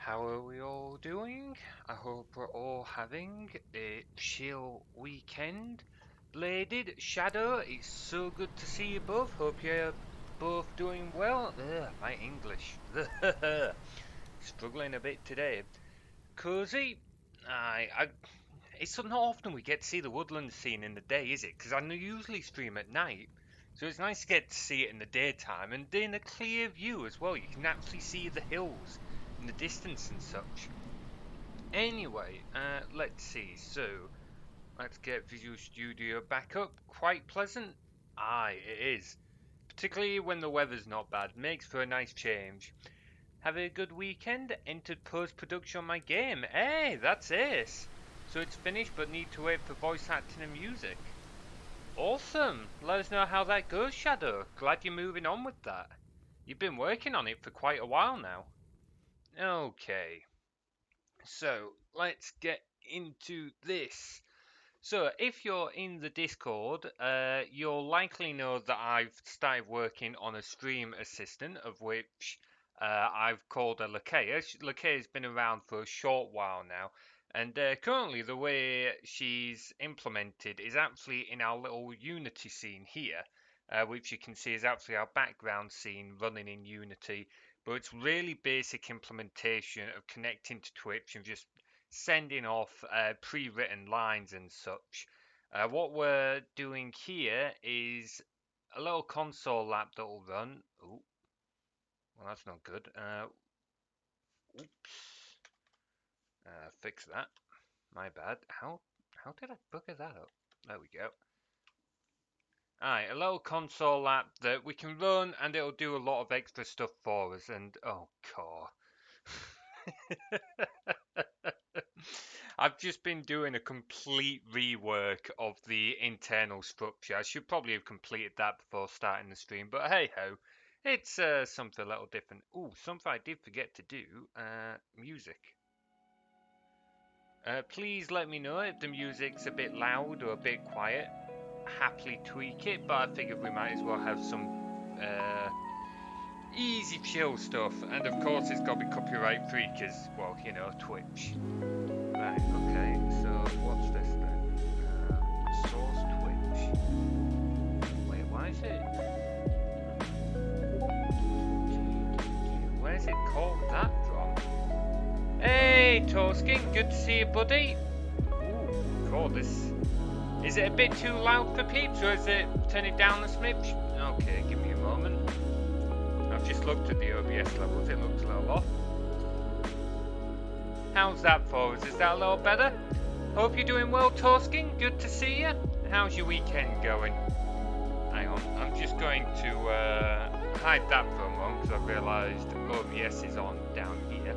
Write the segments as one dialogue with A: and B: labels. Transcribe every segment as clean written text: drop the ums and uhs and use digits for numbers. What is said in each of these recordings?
A: How are we all doing? I hope we're all having a chill weekend. Bladed, Shadow, it's so good to see you both. Hope you're both doing well. Ugh, my English. Struggling a bit today. Cozy, it's not often we get to see the woodland scene in the day, is it? Because I usually stream at night. So it's nice to get to see it in the daytime and in a clear view as well. You can actually see the hills in the distance and such. Anyway, let's see. So, let's get Visual Studio back up. Quite pleasant? Aye, it is. Particularly when the weather's not bad. Makes for a nice change. Have a good weekend. Entered post-production on my game. Hey, that's ace. So it's finished but need to wait for voice acting and music. Awesome. Let us know how that goes, Shadow. Glad you're moving on with that. You've been working on it for quite a while now. Okay. So let's get into this. So if you're in the Discord, you'll likely know that I've started working on a stream assistant, of which I've called a Lakea. Lakea's been around for a short while now, and currently the way she's implemented is actually in our little Unity scene here, which you can see is actually our background scene running in Unity. But it's really basic implementation of connecting to Twitch and just sending off pre-written lines and such. What we're doing here is a little console app that will run. Ooh, well, that's not good. Oops. Fix that. My bad. How did I bugger that up? There we go. Alright, a little console app that we can run and it'll do a lot of extra stuff for us. And oh, core. I've just been doing a complete rework of the internal structure. I should probably have completed that before starting the stream, but hey ho, it's something a little different. Ooh, something I did forget to do, music. Please let me know if the music's a bit loud or a bit quiet. Happily tweak it, but I figured we might as well have some easy chill stuff. And of course it's got to be copyright free because, well, you know, Twitch. Right, okay, so what's this then? Source Twitch. Wait, why is it? Where's it called that from? Hey, Torskin, good to see you, buddy. Ooh, cool, this... Is it a bit too loud for peeps, or is it... Turn it down a smidge? Okay, give me a moment. I've just looked at the OBS levels, it looks a little off. How's that for us? Is that a little better? Hope you're doing well, Torskin. Good to see you. How's your weekend going? Hang on, I'm just going to hide that for a moment because I realised OBS is on down here.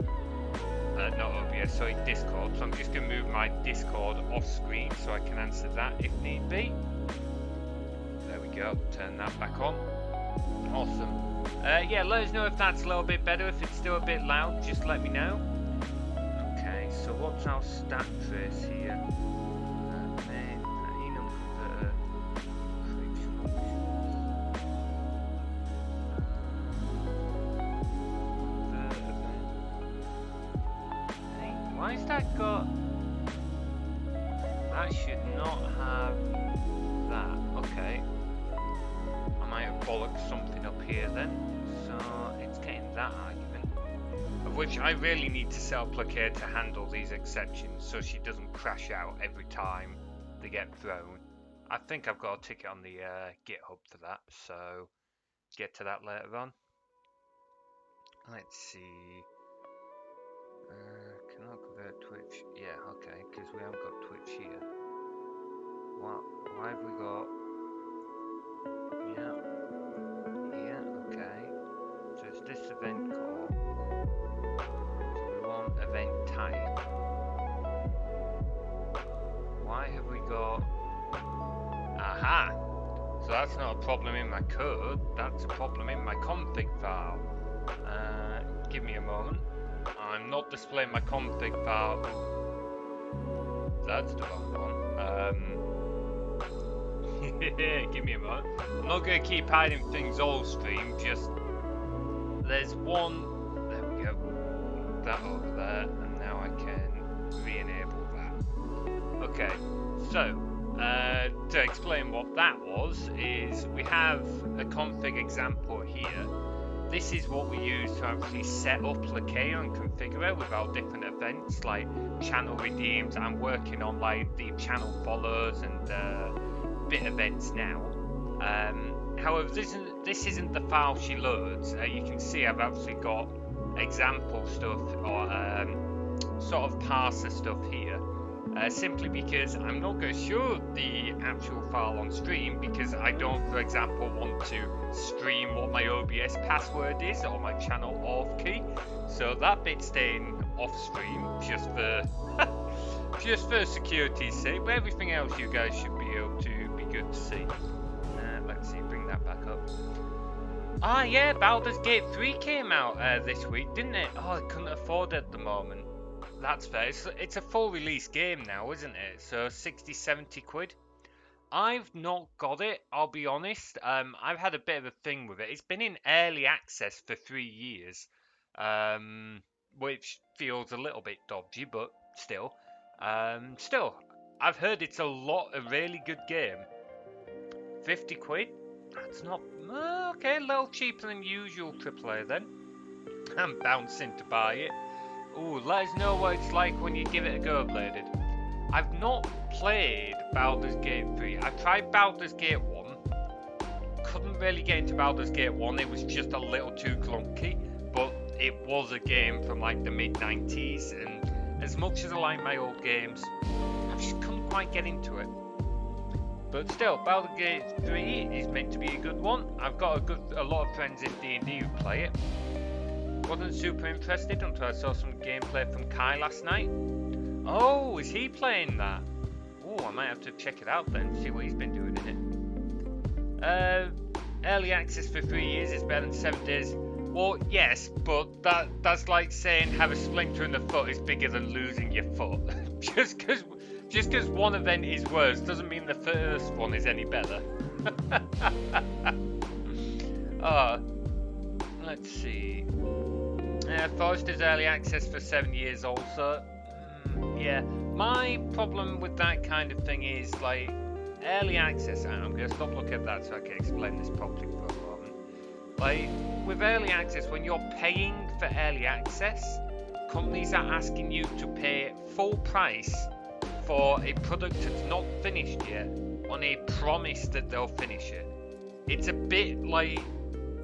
A: Not OBS, sorry, Discord. So I'm just going to move my Discord off screen so I can answer that if need be. There we go. Turn that back on. Awesome. Yeah, let us know if that's a little bit better. If it's still a bit loud, just let me know. Okay, so what's our stat trace here? Main enum converter, fridge functions. Convert event. Hey, why's that got? That should not have that. Okay. I might have bollocked something up here then. So it's getting that argument. Of which I really need to set up Lakea to handle these exceptions so she doesn't crash out every time they get thrown. I think I've got a ticket on the GitHub for that, so get to that later on. Let's see. Cannot convert Twitch. Yeah, okay, because we haven't got Twitch here. What? Why have we got... Yeah, okay. So it's this event call. Event type. Why have we got... Aha! So that's not a problem in my code, that's a problem in my config file. Give me a moment. I'm not displaying my config file. That's the wrong one. Give me a moment. I'm not going to keep hiding things all stream, just... There's one... There we go. that over there, and now I can re-enable that. Okay, so to explain what that was, is we have a config example here. This is what we use to actually set up Lakea and configure it with our different events like channel redeems. I'm working on like the channel follows and bit events now. However, this isn't the file she loads. You can see I've actually got example stuff or sort of parser stuff here. Simply because I'm not going to show the actual file on stream because I don't, for example, want to stream what my OBS password is or my channel auth key. So that bit's staying off stream just for security's sake. But everything else you guys should be able to be good to see. Let's see, bring that back up. Ah, yeah, Baldur's Gate 3 came out this week, didn't it? Oh, I couldn't afford it at the moment. That's fair. It's a full release game now, isn't it? So 60-70 quid. I've not got it, I'll be honest. I've had a bit of a thing with it. It's been in early access for 3 years, which feels a little bit dodgy, but still. I've heard it's a really good game. 50 quid? That's not... okay, a little cheaper than usual AAA then. I'm bouncing to buy it. Ooh, let us know what it's like when you give it a go, Bladed. I've not played Baldur's Gate 3. I've tried Baldur's Gate 1. Couldn't really get into Baldur's Gate 1. It was just a little too clunky. But it was a game from like the mid-90s. And as much as I like my old games, I just couldn't quite get into it. But still, Baldur's Gate 3 is meant to be a good one. I've got a lot of friends in D&D who play it. Wasn't super interested until I saw some gameplay from Kai last night. Oh, is he playing that? Oh, I might have to check it out then, see what he's been doing in it. Early access for 3 years is better than 7 days. Well, yes, but that's like saying have a splinter in the foot is bigger than losing your foot. Just because one event is worse doesn't mean the first one is any better. Let's see. Forester's early access for 7 years also. Yeah, my problem with that kind of thing is like early access. I'm going to stop looking at that so I can explain this properly for a moment. Like with early access, when you're paying for early access, companies are asking you to pay full price for a product that's not finished yet on a promise that they'll finish it. It's a bit like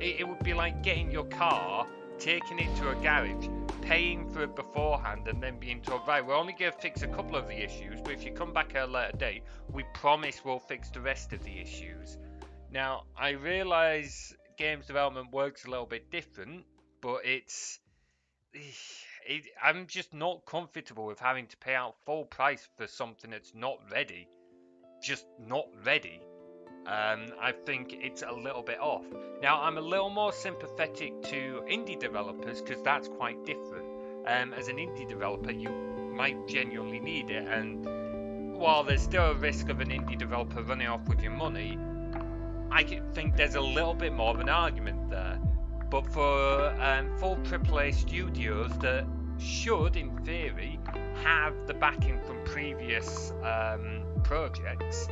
A: it would be like getting your car, taking it to a garage, paying for it beforehand, and then being told, right, we're only going to fix a couple of the issues, but if you come back at a later date, we promise we'll fix the rest of the issues. Now, I realise games development works a little bit different, but I'm just not comfortable with having to pay out full price for something that's not ready. Just not ready. I think it's a little bit off. Now, I'm a little more sympathetic to indie developers because that's quite different. As an indie developer, you might genuinely need it, and while there's still a risk of an indie developer running off with your money, I think there's a little bit more of an argument there. But for full AAA studios that should, in theory, have the backing from previous projects,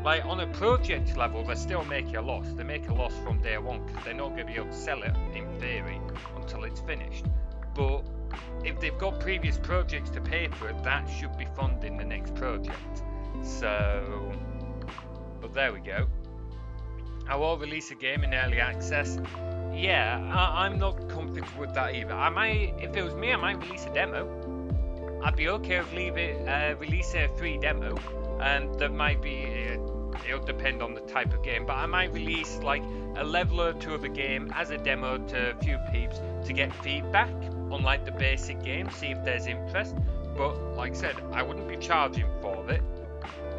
A: like on a project level, they still make a loss. They make a loss from day one because they're not going to be able to sell it, in theory, until it's finished. But if they've got previous projects to pay for it, that should be funding the next project. So, but there we go. I will release a game in early access. Yeah, I'm not comfortable with that either. If it was me, I might release a demo. I'd be okay with releasing a free demo. That might be, it'll depend on the type of game, but I might release like a level or two of a game as a demo to a few peeps to get feedback on like the basic game, see if there's interest. But like I said, I wouldn't be charging for it.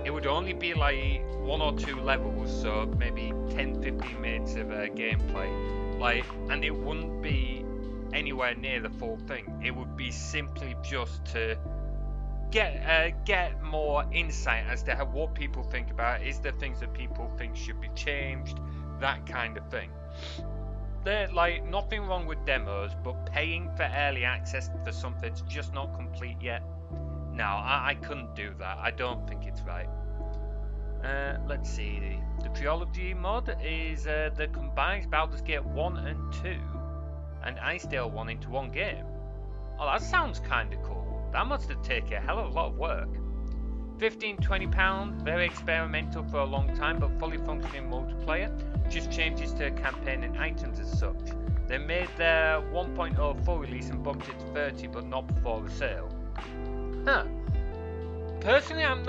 A: It would only be like 1 or 2 levels, so maybe 10-15 minutes of gameplay, and it wouldn't be anywhere near the full thing. It would be simply just to get more insight as to what people think about it. Is there things that people think should be changed, that kind of thing. There's like nothing wrong with demos, but paying for early access for something that's just not complete yet. No, I couldn't do that. I don't think it's right. Let's see. The Trilogy mod is that combines Baldur's Gate 1 and 2 and Icedale 1 into one game. Oh, that sounds kind of cool. That must have taken a hell of a lot of work. £15–20, very experimental for a long time, but fully functioning multiplayer. Just changes to campaign and items as such. They made their 1.0 full release and bumped it to 30, but not before the sale. Huh. Personally, I'm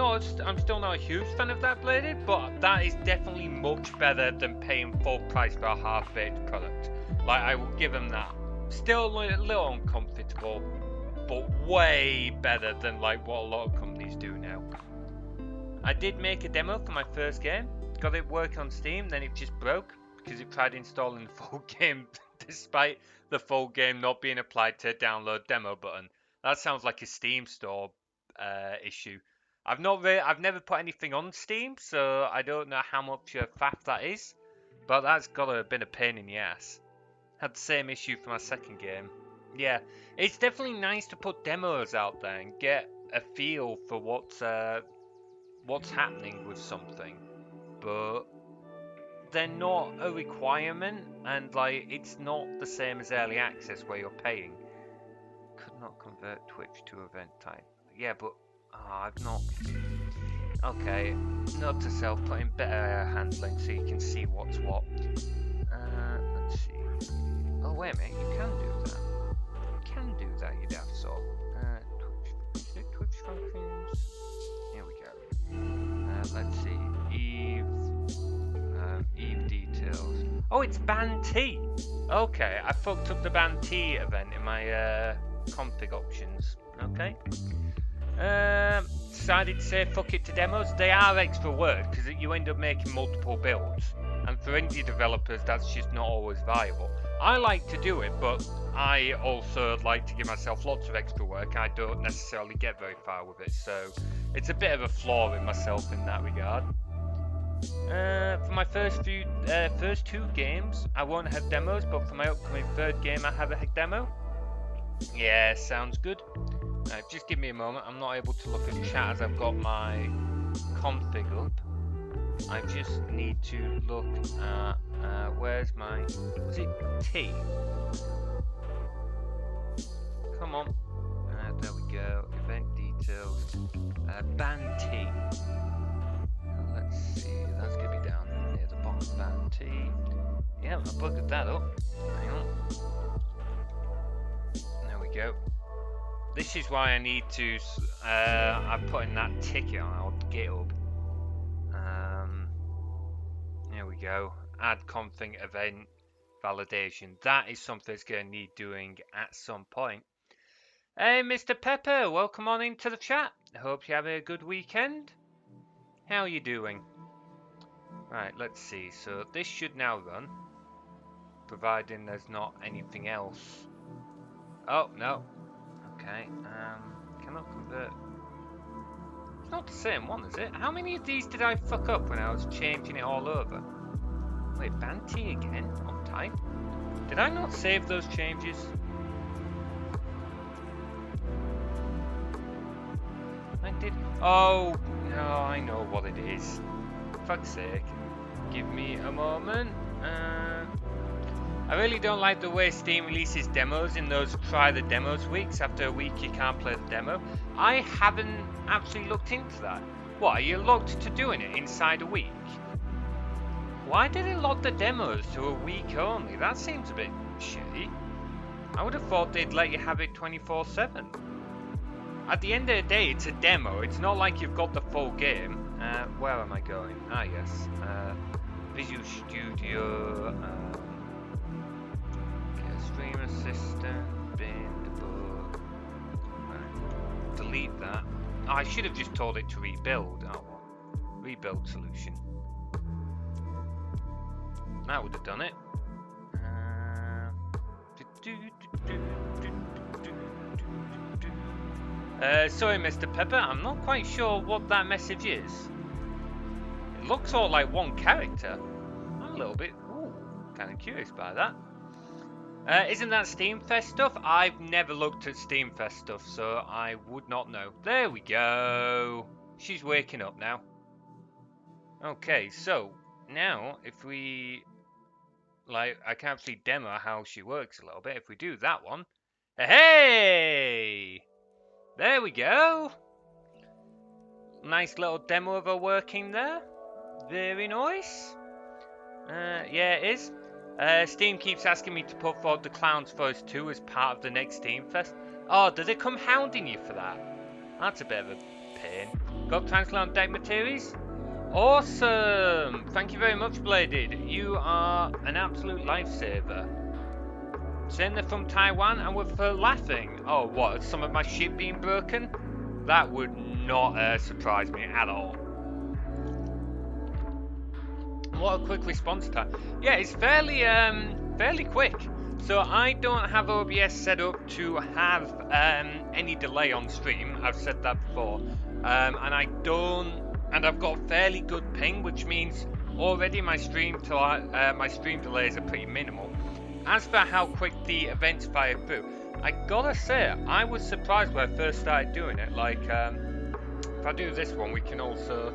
A: still not a huge fan of that Bladed, but that is definitely much better than paying full price for a half-baked product. Like, I will give them that. Still a little uncomfortable, but way better than like what a lot of companies do now. I did make a demo for my first game, got it working on Steam, then it just broke because it tried installing the full game despite the full game not being applied to download demo button. That sounds like a Steam store issue. I've never put anything on Steam, so I don't know how much faff that is, but that's gotta have been a pain in the ass. Had the same issue for my second game. Yeah, it's definitely nice to put demos out there and get a feel for what's happening with something, but they're not a requirement, and like it's not the same as early access where you're paying. Could not convert Twitch to event type. Yeah, but I've not. Okay, note to self: put in better handling so you can see what's what. Let's see. Oh wait a minute, you can do that. You can do that, you daft soul. Twitch functions. Here we go. Let's see. Eve details. Oh, it's band T. Okay, I fucked up the band T event in my config options. Okay. Decided to say fuck it to demos. They are extra work because you end up making multiple builds, and for indie developers that's just not always viable. I like to do it, but I also like to give myself lots of extra work. I don't necessarily get very far with it, so it's a bit of a flaw in myself in that regard. For my first two games, I won't have demos, but for my upcoming third game, I have a demo. Yeah, sounds good. Just give me a moment. I'm not able to look at chat as I've got my config up. I just need to look at where's my, was it T? Come on. There we go. Event details. Band T. Let's see. That's gonna be down near the bottom. Band T. Yeah, I bugged that up. Hang on. There we go. This is why I need to. I'm putting that ticket on our GitHub. There we go. Add config event validation. That is something that's going to need doing at some point. Hey, Mr. Pepper, welcome on into the chat. Hope you have a good weekend. How are you doing? Right, let's see. So this should now run, providing there's not anything else. Oh no. Okay. Cannot convert. It's not the same one, is it? How many of these did I fuck up when I was changing it all over? Wait, band T again on type? Did I not save those changes? I did. Oh, no, I know what it is. For fuck's sake. Give me a moment. I really don't like the way Steam releases demos in those try the demos weeks. After a week you can't play the demo. I haven't actually looked into that. What, are you locked to doing it inside a week? Why did it lock the demos to a week only? That seems a bit shitty. I would have thought they'd let you have it 24/7. At the end of the day, it's a demo. It's not like you've got the full game. Where am I going? Ah, yes. Visual Studio. Stream Assistant. Bin. Debug. Right. Delete that. Oh, I should have just told it to rebuild. Oh, well. Rebuild solution. That would have done it. Sorry, Mr. Pepper, I'm not quite sure what that message is. It looks all like one character. I'm a little bit kind of curious by that. Isn't that Steamfest stuff? I've never looked at Steamfest stuff, so I would not know. There we go. She's waking up now. Okay, so now if we... Like, I can actually demo how she works a little bit. If we do that one... Hey! There we go. Nice little demo of her working there. Very nice. Yeah, it is. Steam keeps asking me to put forward the Clowns Forest 2 as part of the next Steam Fest. Oh, does it come hounding you for that? That's a bit of a pain. Got translate on deck materials? Awesome! Thank you very much, Bladed. You are an absolute lifesaver. Saying they're from Taiwan and we're laughing. Oh, what? Some of my ship being broken? That would not surprise me at all. What a quick response time. Yeah, it's fairly quick. So I don't have OBS set up to have any delay on stream. I've said that before. And I've got fairly good ping, which means already my stream delays are pretty minimal. As for how quick the events fire through, I gotta say, I was surprised when I first started doing it. Like, if I do this one, we can also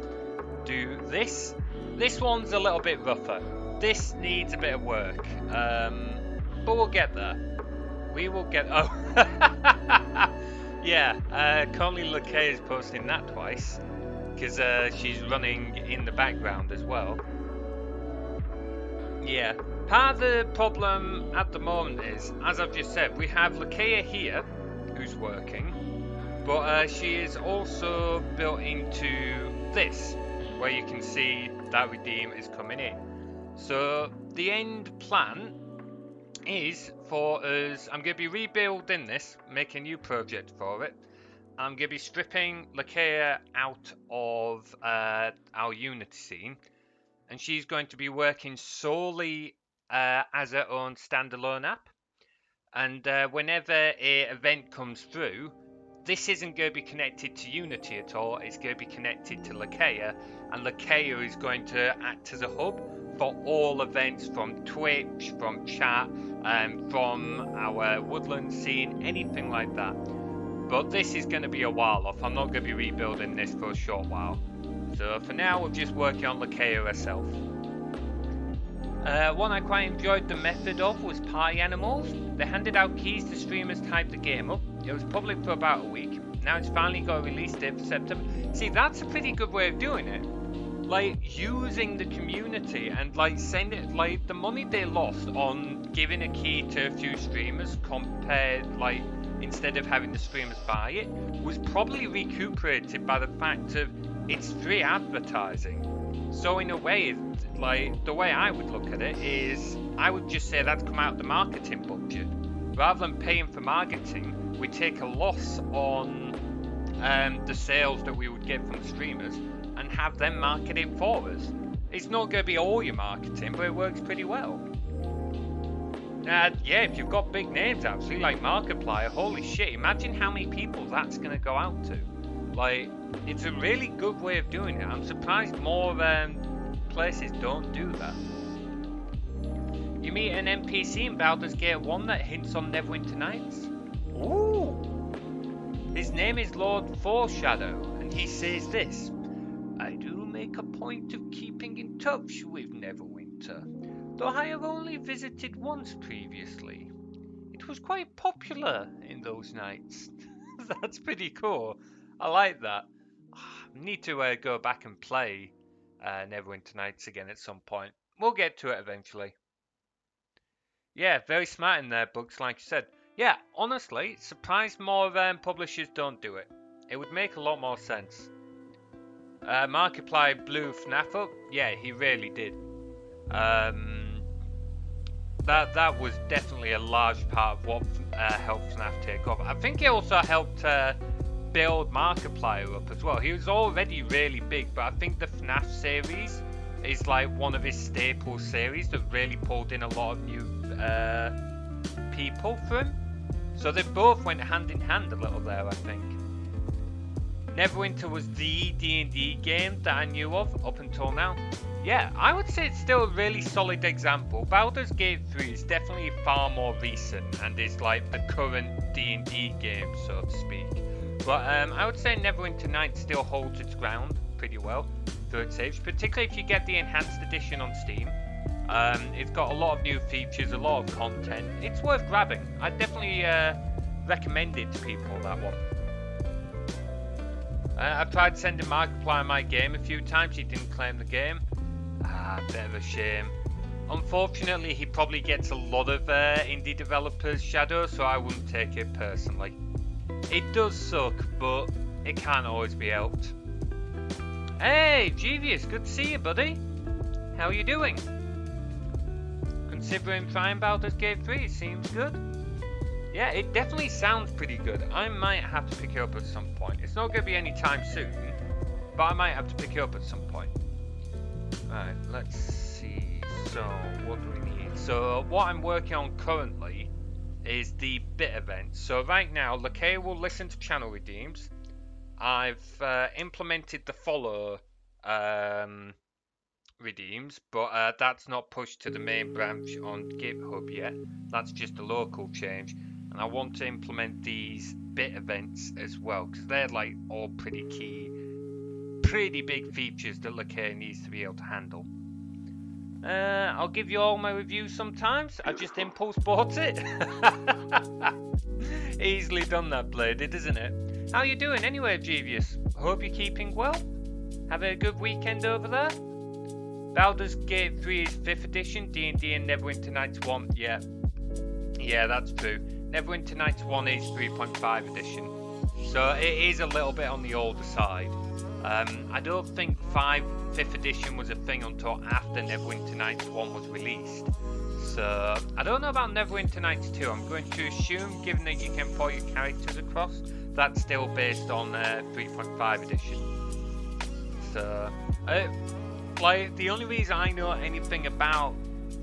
A: do this. This one's a little bit rougher. This needs a bit of work. But we'll get there. We will get... Oh. Yeah, currently Lakea is posting that twice. Because she's running in the background as well. Yeah. Part of the problem at the moment is, as I've just said, we have Lakea here, who's working. But she is also built into this, where you can see that Redeem is coming in. So the end plan is for us, I'm going to be rebuilding this, making a new project for it. I'm going to be stripping Lakea out of our Unity scene, and she's going to be working solely as her own standalone app. And whenever an event comes through, this isn't going to be connected to Unity at all, it's going to be connected to Lakea, and Lakea is going to act as a hub for all events from Twitch, from chat, from our woodland scene, anything like that. But this is going to be a while off. I'm not going to be rebuilding this for a short while. So for now, we're just working on Lakea herself. One I quite enjoyed the method of was Party Animals. They handed out keys to streamers type the game up. It was public for about a week. Now it's finally got a release date for September. See, that's a pretty good way of doing it. Like, using the community and, like, sending, like, the money they lost on giving a key to a few streamers compared, like, instead of having the streamers buy it, was probably recuperated by the fact of it's free advertising. So in a way, like, the way I would look at it is, I would just say that's come out of the marketing budget. Rather than paying for marketing, we take a loss on the sales that we would get from the streamers and have them market it for us. It's not going to be all your marketing, but it works pretty well. Yeah, if you've got big names actually, like Markiplier, holy shit, imagine how many people that's going to go out to. Like, it's a really good way of doing it. I'm surprised more places don't do that. You meet an NPC in Baldur's Gate 1 that hints on Neverwinter Nights. Ooh! His name is Lord Foreshadow, and he says this: I do make a point of keeping in touch with Neverwinter, though I have only visited once previously. It was quite popular in those nights. That's pretty cool. I like that. I need to go back and play Neverwinter Nights again at some point. We'll get to it eventually. Yeah, very smart in there, Bugs, like you said. Yeah, honestly, surprised more publishers don't do it. It would make a lot more sense. Markiplier blew FNAF up. Yeah, he really did. That was definitely a large part of what helped FNAF take off. I think it also helped build Markiplier up as well. He was already really big, but I think the FNAF series is like one of his staple series that really pulled in a lot of new people for him. So they both went hand in hand a little there, I think. Neverwinter was the D&D game that I knew of up until now. Yeah, I would say it's still a really solid example. Baldur's Gate 3 is definitely far more recent and is like the current D&D game, so to speak. But I would say Neverwinter Nights still holds its ground pretty well through its age, particularly if you get the Enhanced Edition on Steam. It's got a lot of new features, a lot of content. It's worth grabbing. I definitely recommend it to people, that one. I've tried sending Markiplier my game a few times. He didn't claim the game. Bit of a shame. Unfortunately, he probably gets a lot of indie developers' shadow, so I wouldn't take it personally. It does suck, but it can't always be helped. Hey, Jeevius, good to see you, buddy. How are you doing? Considering trying Baldur's Gate 3, it seems good. Yeah, it definitely sounds pretty good. I might have to pick it up at some point. It's not going to be anytime soon, but I might have to pick it up at some point. Right, let's see. So, what do we need? So, what I'm working on currently is the bit event. So, right now, Lakea will listen to channel redeems. I've implemented the follow redeems, but that's not pushed to the main branch on GitHub yet. That's just a local change. And I want to implement these bit events as well, because they're like all pretty key, pretty big features that Lakea needs to be able to handle. I'll give you all my reviews sometimes. I just impulse bought it. Easily done that, Bladed, isn't it? How you doing anyway, Jeevius? Hope you're keeping well. Have a good weekend over there. Baldur's Gate 3 is 5th edition, D&D and Neverwinter Nights 1. Yeah, that's true. Neverwinter Nights 1 is 3.5 edition. So it is a little bit on the older side. I don't think 5th edition was a thing until after Neverwinter Nights 1 was released. So I don't know about Neverwinter Nights 2. I'm going to assume, given that you can port your characters across, that's still based on 3.5 edition. So, like, the only reason I know anything about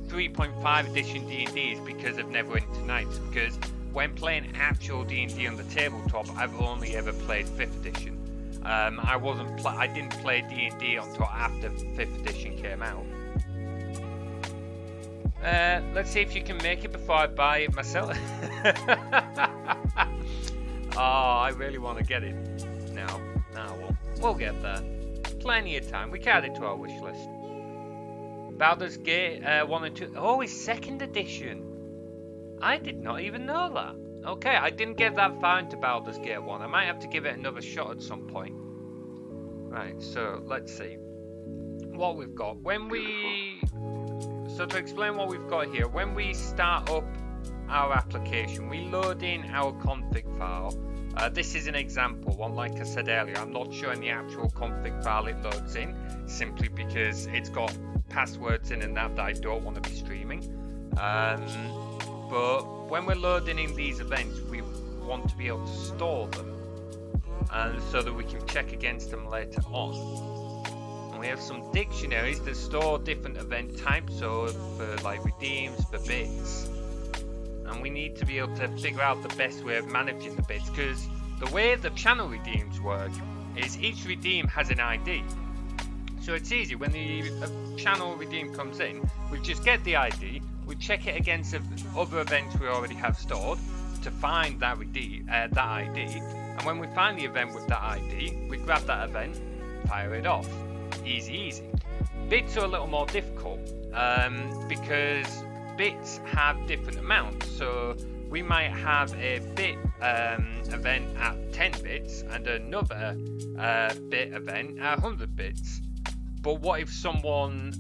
A: 3.5 edition D&D is because of Neverwinter Nights, because when playing actual D&D on the tabletop, I've only ever played 5th edition. I didn't play D&D until after 5th edition came out. Let's see if you can make it before I buy it myself. Oh, I really want to get it now. We'll get there. Plenty of time. We can add it to our wish list. Baldur's Gate 1 and 2. Oh, it's 2nd edition. I did not even know that. Okay, I didn't get that far into Baldur's Gate 1. I might have to give it another shot at some point. Right, so let's see what we've got. So to explain what we've got here, when we start up our application, we load in our config file. This is an example one, like I said earlier. I'm not showing the actual config file it loads in, simply because it's got passwords in and that I don't want to be streaming. But when we're loading in these events, we want to be able to store them, and so that we can check against them later on. And we have some dictionaries that store different event types, so for like redeems, for bits. And we need to be able to figure out the best way of managing the bits, because the way the channel redeems work is each redeem has an ID. So it's easy, when the channel redeem comes in, we just get the ID, we check it against other events we already have stored to find that ID, and when we find the event with that ID, we grab that event, fire it off. Easy. Bits are a little more difficult, because bits have different amounts. So we might have a bit event at 10 bits and another bit event at 100 bits. But what if someone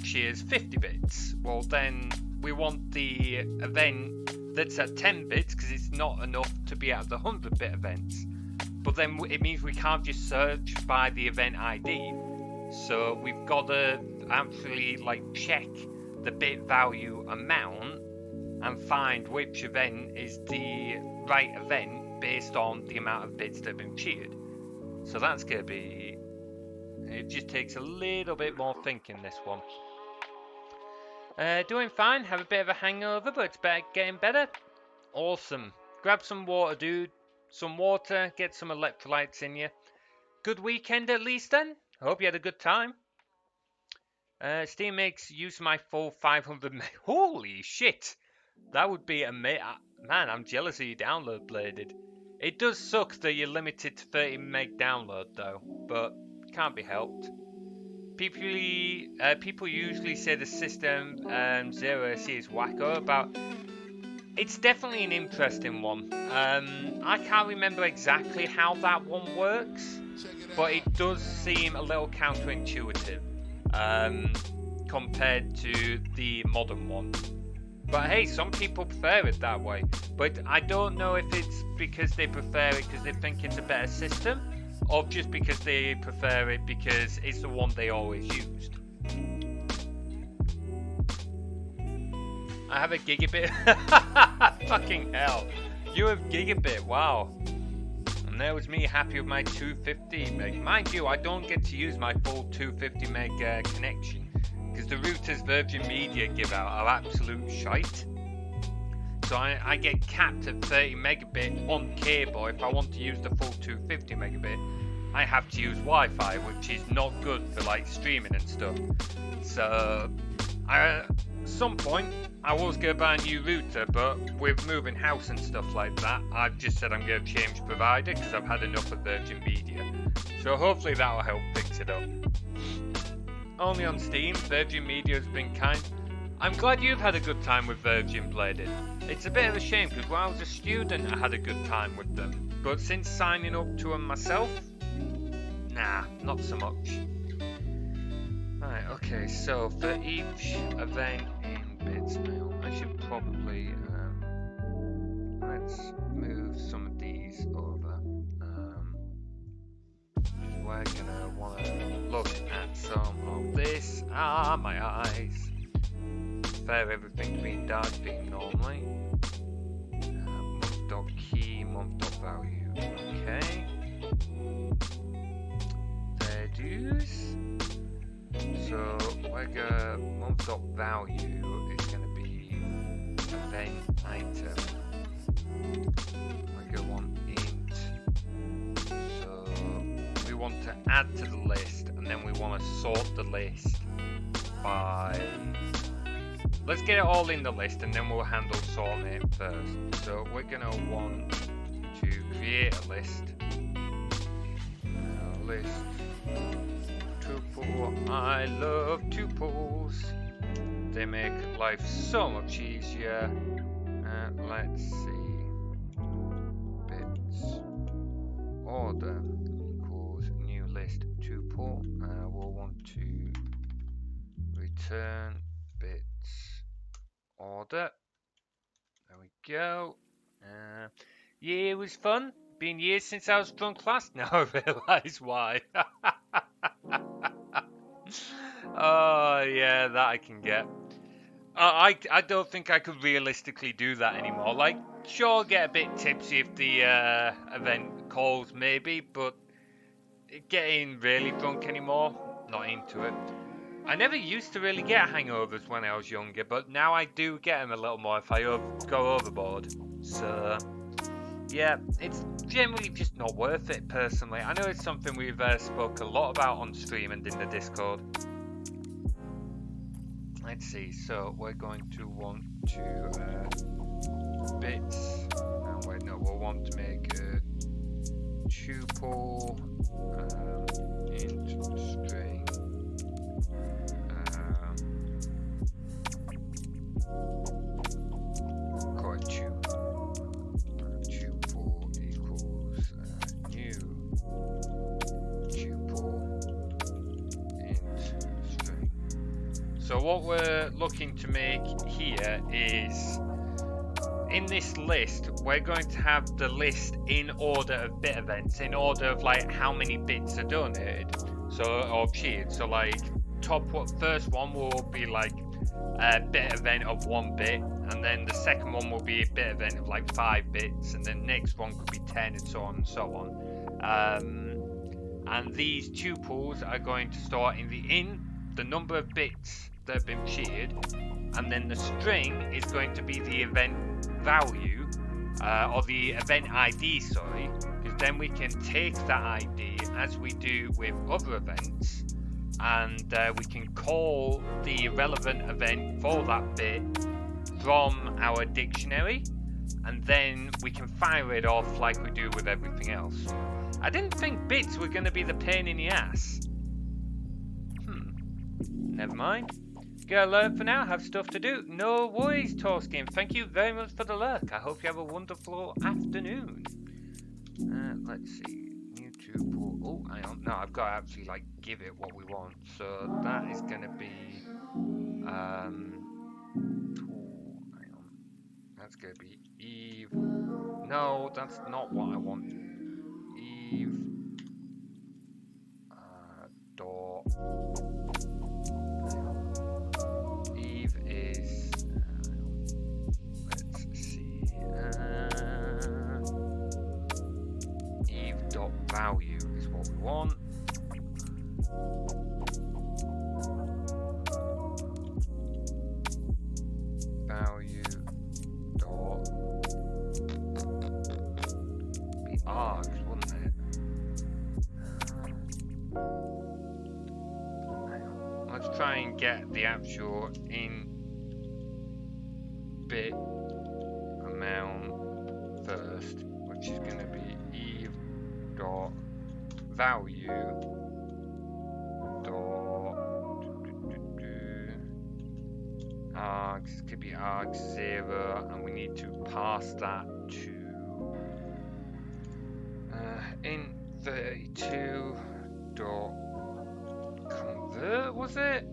A: cheers 50 bits? Well, then we want the event that's at 10 bits because it's not enough to be at the 100 bit events. But then it means we can't just search by the event ID. So we've got to actually check the bit value amount and find which event is the right event based on the amount of bits that have been cheered. So that's going to be... It just takes a little bit more thinking, this one. Doing fine. Have a bit of a hangover, but it's getting better. Awesome. Grab some water, dude. Some water. Get some electrolytes in you. Good weekend at least then. Hope you had a good time. Steam makes use of my full 500 meg. Holy shit! That would be amazing. Man, I'm jealous of your download, Bladed. It does suck that you're limited to 30 meg download though, but can't be helped. People usually say the system Zero C is wacko about. It's definitely an interesting one. I can't remember exactly how that one works, but it does seem a little counterintuitive compared to the modern one. But hey, some people prefer it that way. But I don't know if it's because they prefer it because they think it's a better system, or just because they prefer it because it's the one they always used. I have a gigabit. Fucking hell. You have gigabit, wow. And there was me happy with my 250 meg. Mind you, I don't get to use my full 250 meg connection because the routers Virgin Media give out are absolute shite. So I get capped at 30 megabit on cable. If I want to use the full 250 megabit, I have to use Wi-Fi, which is not good for like streaming and stuff. So at some point I was going to buy a new router, but with moving house and stuff like that, I've just said I'm going to change provider because I've had enough of Virgin Media. So hopefully that will help fix it up. Only on Steam, Virgin Media has been kind. I'm glad you've had a good time with Virgin, Bladed. It's a bit of a shame because when I was a student I had a good time with them, but since signing up to them myself, nah, not so much. Right, okay, so for each event in bits now, I should probably, let's move some of these over. We're gonna want to look at some of this. Ah, my eyes. Fair everything being dark theme normally. Month.key, month.value. Okay. Fair dues. So Wega month.value is going to be event item. Wega one int. So we want to add to the list, and then we want to sort the list by. Let's get it all in the list, and then we'll handle sorting it first. So we're going to want to create a list. List. Tuple. I love tuples. They make life so much easier. Let's see. Bits. Order equals new list tuple. We'll want to return bits order. There we go. Yeah, it was fun. Been years since I was drunk last. Now I realise why. Oh yeah, that I can get. I don't think I could realistically do that anymore. Like, sure, get a bit tipsy if the event calls maybe, but getting really drunk anymore, not into it. I never used to really get hangovers when I was younger, but now I do get them a little more if I go overboard. So yeah, it's generally just not worth it personally. I know it's something we've spoke a lot about on stream and in the Discord. Let's see, so we're going to want to bits, and wait, no, we'll want to make a tuple int string call it tuple equals new tuple int string. So what we're looking to make here is, in this list, we're going to have the list in order of bit events, in order of like how many bits are donated, so or cheered. So like first one will be like a bit event of 1 bit, and then the second one will be a bit event of like 5 bits, and then next one could be 10, and so on and so on. And these tuples are going to store in the number of bits that have been cheered, and then the string is going to be the event value, or the event ID, sorry, because then we can take that ID as we do with other events, and we can call the relevant event for that bit from our dictionary, and then we can fire it off like we do with everything else. I didn't think bits were going to be the pain in the ass. Never mind. Gotta learn for now, have stuff to do. No worries, Torskin. Thank you very much for the lurk. I hope you have a wonderful afternoon. Let's see. New tuple. Oh, hang on. No, I've got to actually, like, give it what we want. So that is going to be... oh, hang on. That's going to be Eve. No, that's not what I want. Eve. Door. Eve is... let's see. Eve dot value is what we want. Value dot be args, wouldn't it? Let's try and get the actual in bit amount first, which is going to be Eve dot value dot args, could be args 0, and we need to pass that to int32 dot convert, was it?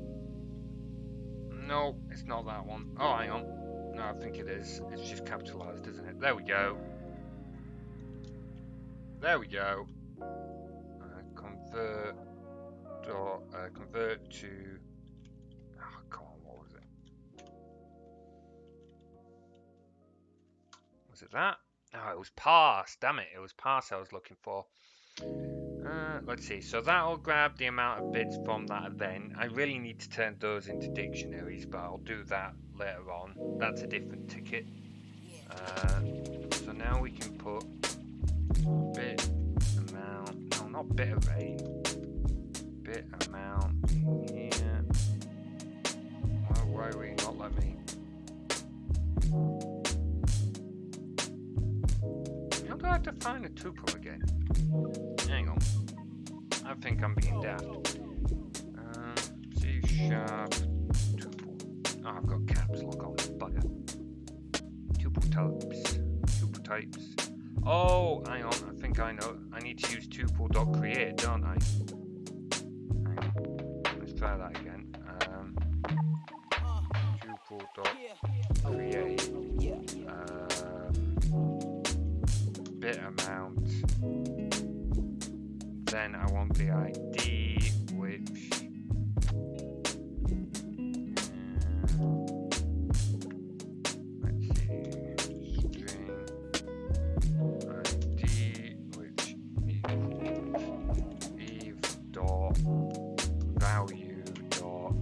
A: No, it's not that one. Oh, hang on. No, I think it is. It's just capitalized, isn't it? There we go. There we go. Convert dot convert to. Oh, come on, what was it? Was it that? Oh, it was pass. Damn it! It was pass I was looking for. Let's see. So that'll grab the amount of bits from that event. I really need to turn those into dictionaries, but I'll do that later on. That's a different ticket. So now we can put bit amount. No, not bit array. Bit amount in here. Why will you not let me? How do I have to find a tuple again? Hang on. I think I'm being daft. C# tuple. Oh, I've got caps lock on. Bugger. Tuple types. Tuple types. Oh, hang on. I think I know. I need to use tuple.create, don't I? Hang on. Let's try that again. Tuple.create. Bit amount. Then I want the ID, which let's see, string ID, which equals Eve dot value dot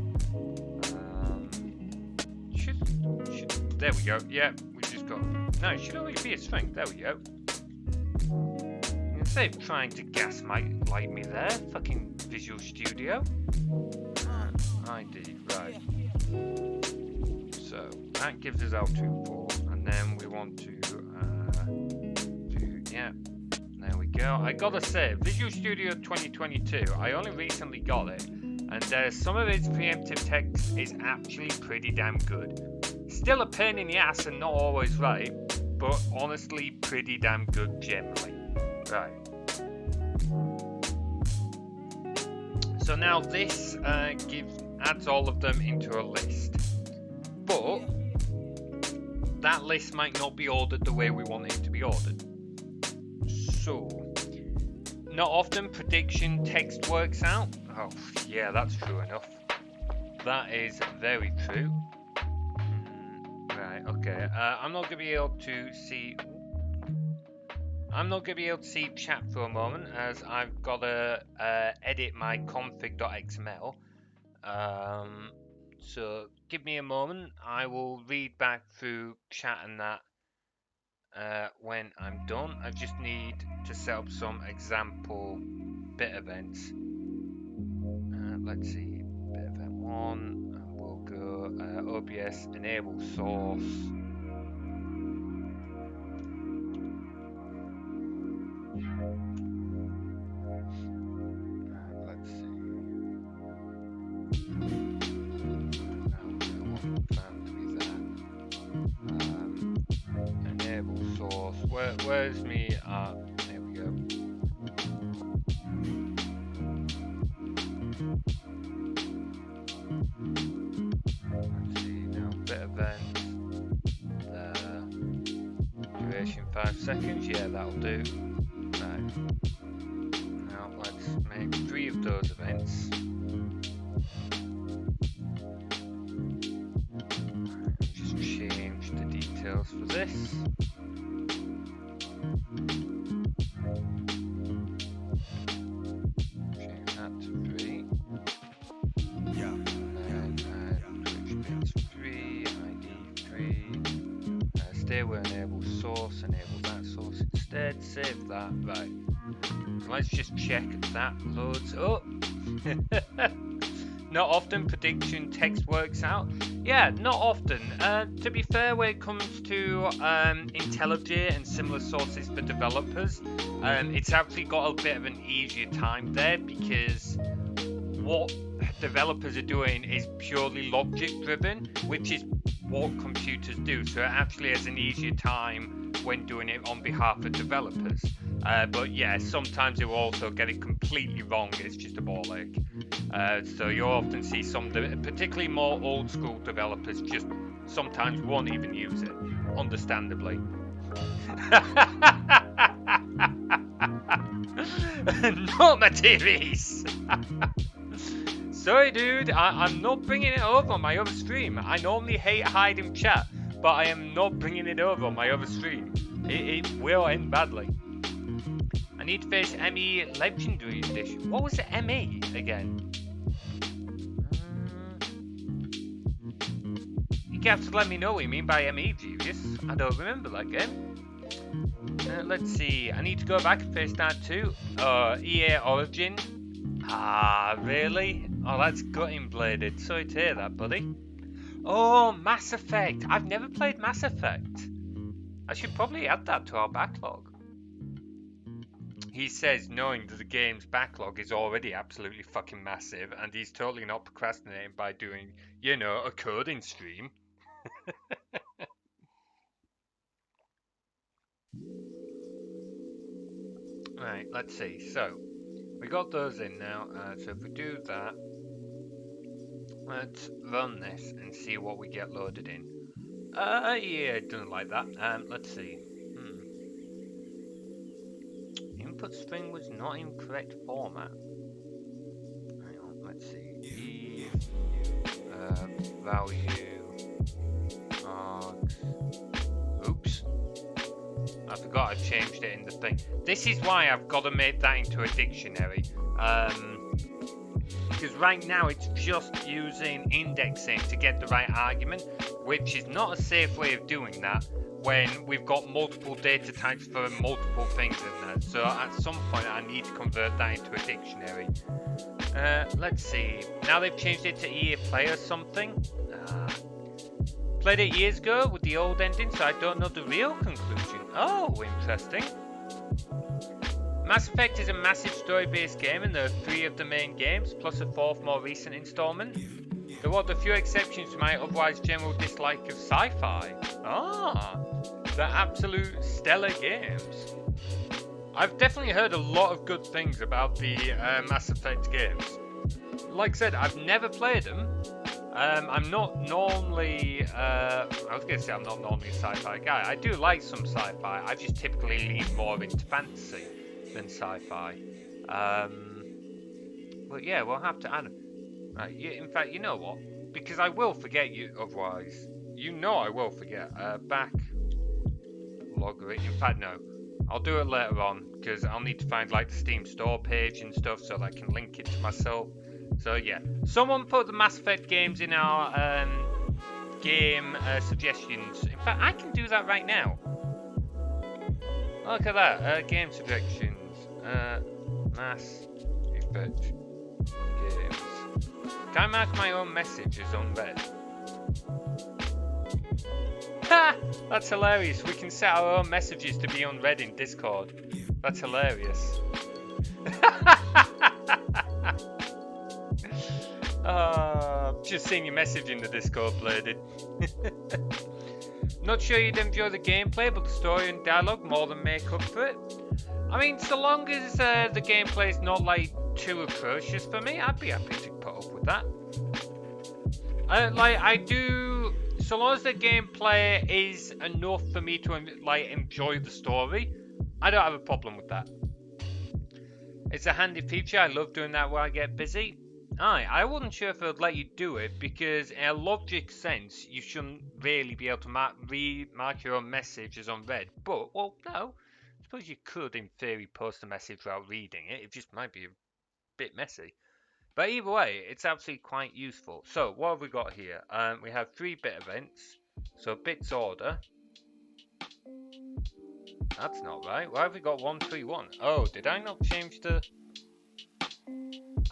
A: should there we go. Yeah, we just got no. It should always be a string. There we go. Instead of trying to gaslight me there, fucking Visual Studio. ID, right. So that gives us our tuple, and then we want to do, yeah, there we go. I gotta say, Visual Studio 2022, I only recently got it, and some of its preemptive text is actually pretty damn good. Still a pain in the ass and not always right, but honestly pretty damn good generally. Right. So now this adds all of them into a list, but that list might not be ordered the way we want it to be ordered. So, not often prediction text works out. Oh, yeah, that's true enough. That is very true. Right, okay. I'm not going to be able to see... I'm not going to be able to see chat for a moment, as I've got to edit my config.xml. So give me a moment. I will read back through chat and that when I'm done. I just need to set up some example bit events. let's see, bit of M1, and we'll go OBS enable source. Let's see. Now we want that to be there. Enable source. Where's me? There we go. Let's see now. Bit event. Duration 5 seconds. Yeah, that'll do. Right. Now let's make 3 of those events. Just change the details for this. Change that to 3. Yeah. Twitch bits 3, ID 3. Stay where enable source, enable that source instead. Save that. Right. Let's just check that loads up. Not often prediction text works out. Yeah, not often. To be fair, when it comes to IntelliJ and similar sources for developers, it's actually got a bit of an easier time there because what developers are doing is purely logic driven, which is what computers do. So it actually has an easier time when doing it on behalf of developers. But yeah, sometimes it will also get it completely wrong. It's just a ball ache. So you'll often see some, particularly more old school developers, just sometimes won't even use it, understandably. Not my TVs. Sorry, dude. I'm not bringing it over on my other stream. I normally hate hiding chat, but I am not bringing it over on my other stream. It will end badly. I need to face ME Legendary Edition. What was the ME again? You have to let me know what you mean by ME, Julius. I don't remember that game. Let's see. I need to go back and face that too. EA Origin. Ah, really? Oh, that's gutting bladed. Sorry to hear that, buddy. Oh, Mass Effect. I've never played Mass Effect. I should probably add that to our backlog. He says knowing that the game's backlog is already absolutely fucking massive and he's totally not procrastinating by doing, you know, a coding stream. Right, let's see. So, we got those in now. So if we do that, let's run this and see what we get loaded in. Yeah, it doesn't like that. Let's see. Input string was not in correct format. Hang on, let's see. E value args. Oops. I forgot I changed it in the thing. This is why I've got to make that into a dictionary. Because right now it's just using indexing to get the right argument, which is not a safe way of doing that when we've got multiple data types for multiple things in there. So at some point I need to convert that into a dictionary. Let's see. Now they've changed it to EA Play or something. Played it years ago with the old ending, so I don't know the real conclusion. Oh, interesting. Mass Effect is a massive story-based game, and there are 3 of the main games, plus a 4th more recent installment. There were the few exceptions to my otherwise general dislike of sci-fi. They're absolute stellar games. I've definitely heard a lot of good things about the Mass Effect games. Like I said, I've never played them. I'm not normally, I was going to say I'm not normally a sci-fi guy. I do like some sci-fi. I just typically lean more into fantasy than sci-fi. But yeah, we'll have to add them. Right, in fact, you know what? Because I will forget you otherwise. You know I will forget. Back logger. In fact, no. I'll do it later on because I'll need to find like the Steam store page and stuff so that I can link it to myself. So yeah, someone put the Mass Effect games in our game suggestions. In fact, I can do that right now. Look at that, game suggestions. Mass Effect games. Can I mark my own message as unread? Ha! That's hilarious. We can set our own messages to be unread in Discord. That's hilarious. Just seeing your message in the Discord, Bladed. Not sure you'd enjoy the gameplay, but the story and dialogue more than make up for it. I mean, so long as the gameplay is not like too atrocious for me, I'd be happy to put up with that. I do, so long as the gameplay is enough for me to like enjoy the story, I don't have a problem with that. It's a handy feature. I love doing that when I get busy. I wasn't sure if I'd let you do it because in a logic sense, you shouldn't really be able to mark your own message as unread. But, well, no. I suppose you could, in theory, post a message without reading it. It just might be a bit messy. But either way, it's actually quite useful. So, what have we got here? We have 3 bit events. So, bits order. That's not right. Why have we got 131? Oh, did I not change the...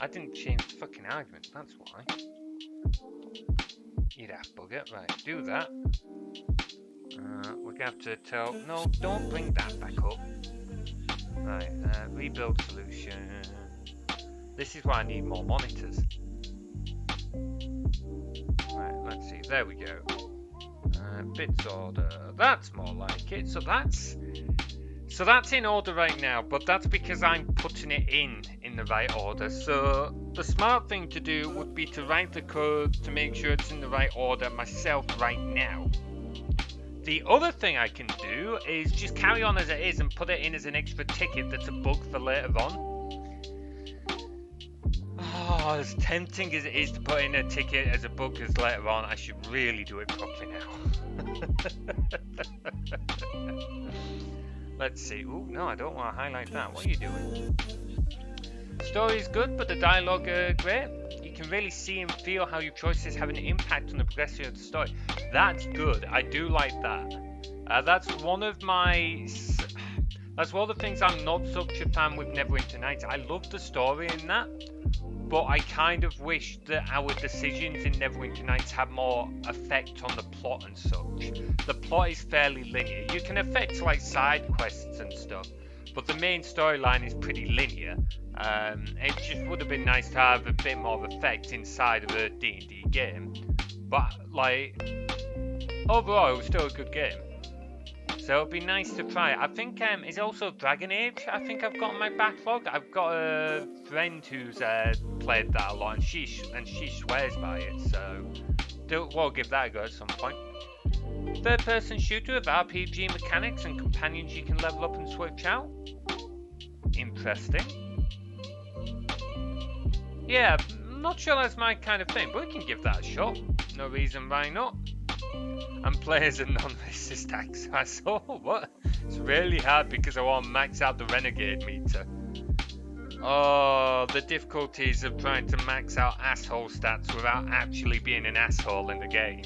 A: I didn't change the fucking argument, that's why. You daft bugger. Right, do that. We're going to have to tell... No, don't bring that back up. Right, rebuild solution. This is why I need more monitors. Right, let's see. There we go. Bits order. That's more like it. So that's in order right now, but that's because I'm putting it in the right order. So the smart thing to do would be to write the code to make sure it's in the right order myself right now. The other thing I can do is just carry on as it is and put it in as an extra ticket that's a bug for later on. Oh, as tempting as it is to put in a ticket as a bug as later on, I should really do it properly now. Let's see. Oh, no, I don't want to highlight that. What are you doing? Story is good, but the dialogue are great. You can really see and feel how your choices have an impact on the progression of the story. That's good. I do like that. That's one of the things I'm not such a fan with Neverwinter Nights. I love the story in that, but I kind of wish that our decisions in Neverwinter Nights had more effect on the plot and such. The plot is fairly linear. You can affect like side quests and stuff, but the main storyline is pretty linear. It just would have been nice to have a bit more of effect inside of a D&D game. But like, overall, it was still a good game. So it'd be nice to try it. I think it's also Dragon Age. I think I've got on my backlog. I've got a friend who's played that a lot, and she swears by it. So we'll give that a go at some point. Third-person shooter with RPG mechanics and companions you can level up and switch out. Interesting. Yeah, I'm not sure that's my kind of thing, but we can give that a shot. No reason why not. And play as a non-racist asshole. What? It's really hard because I want to max out the renegade meter. Oh, the difficulties of trying to max out asshole stats without actually being an asshole in the game.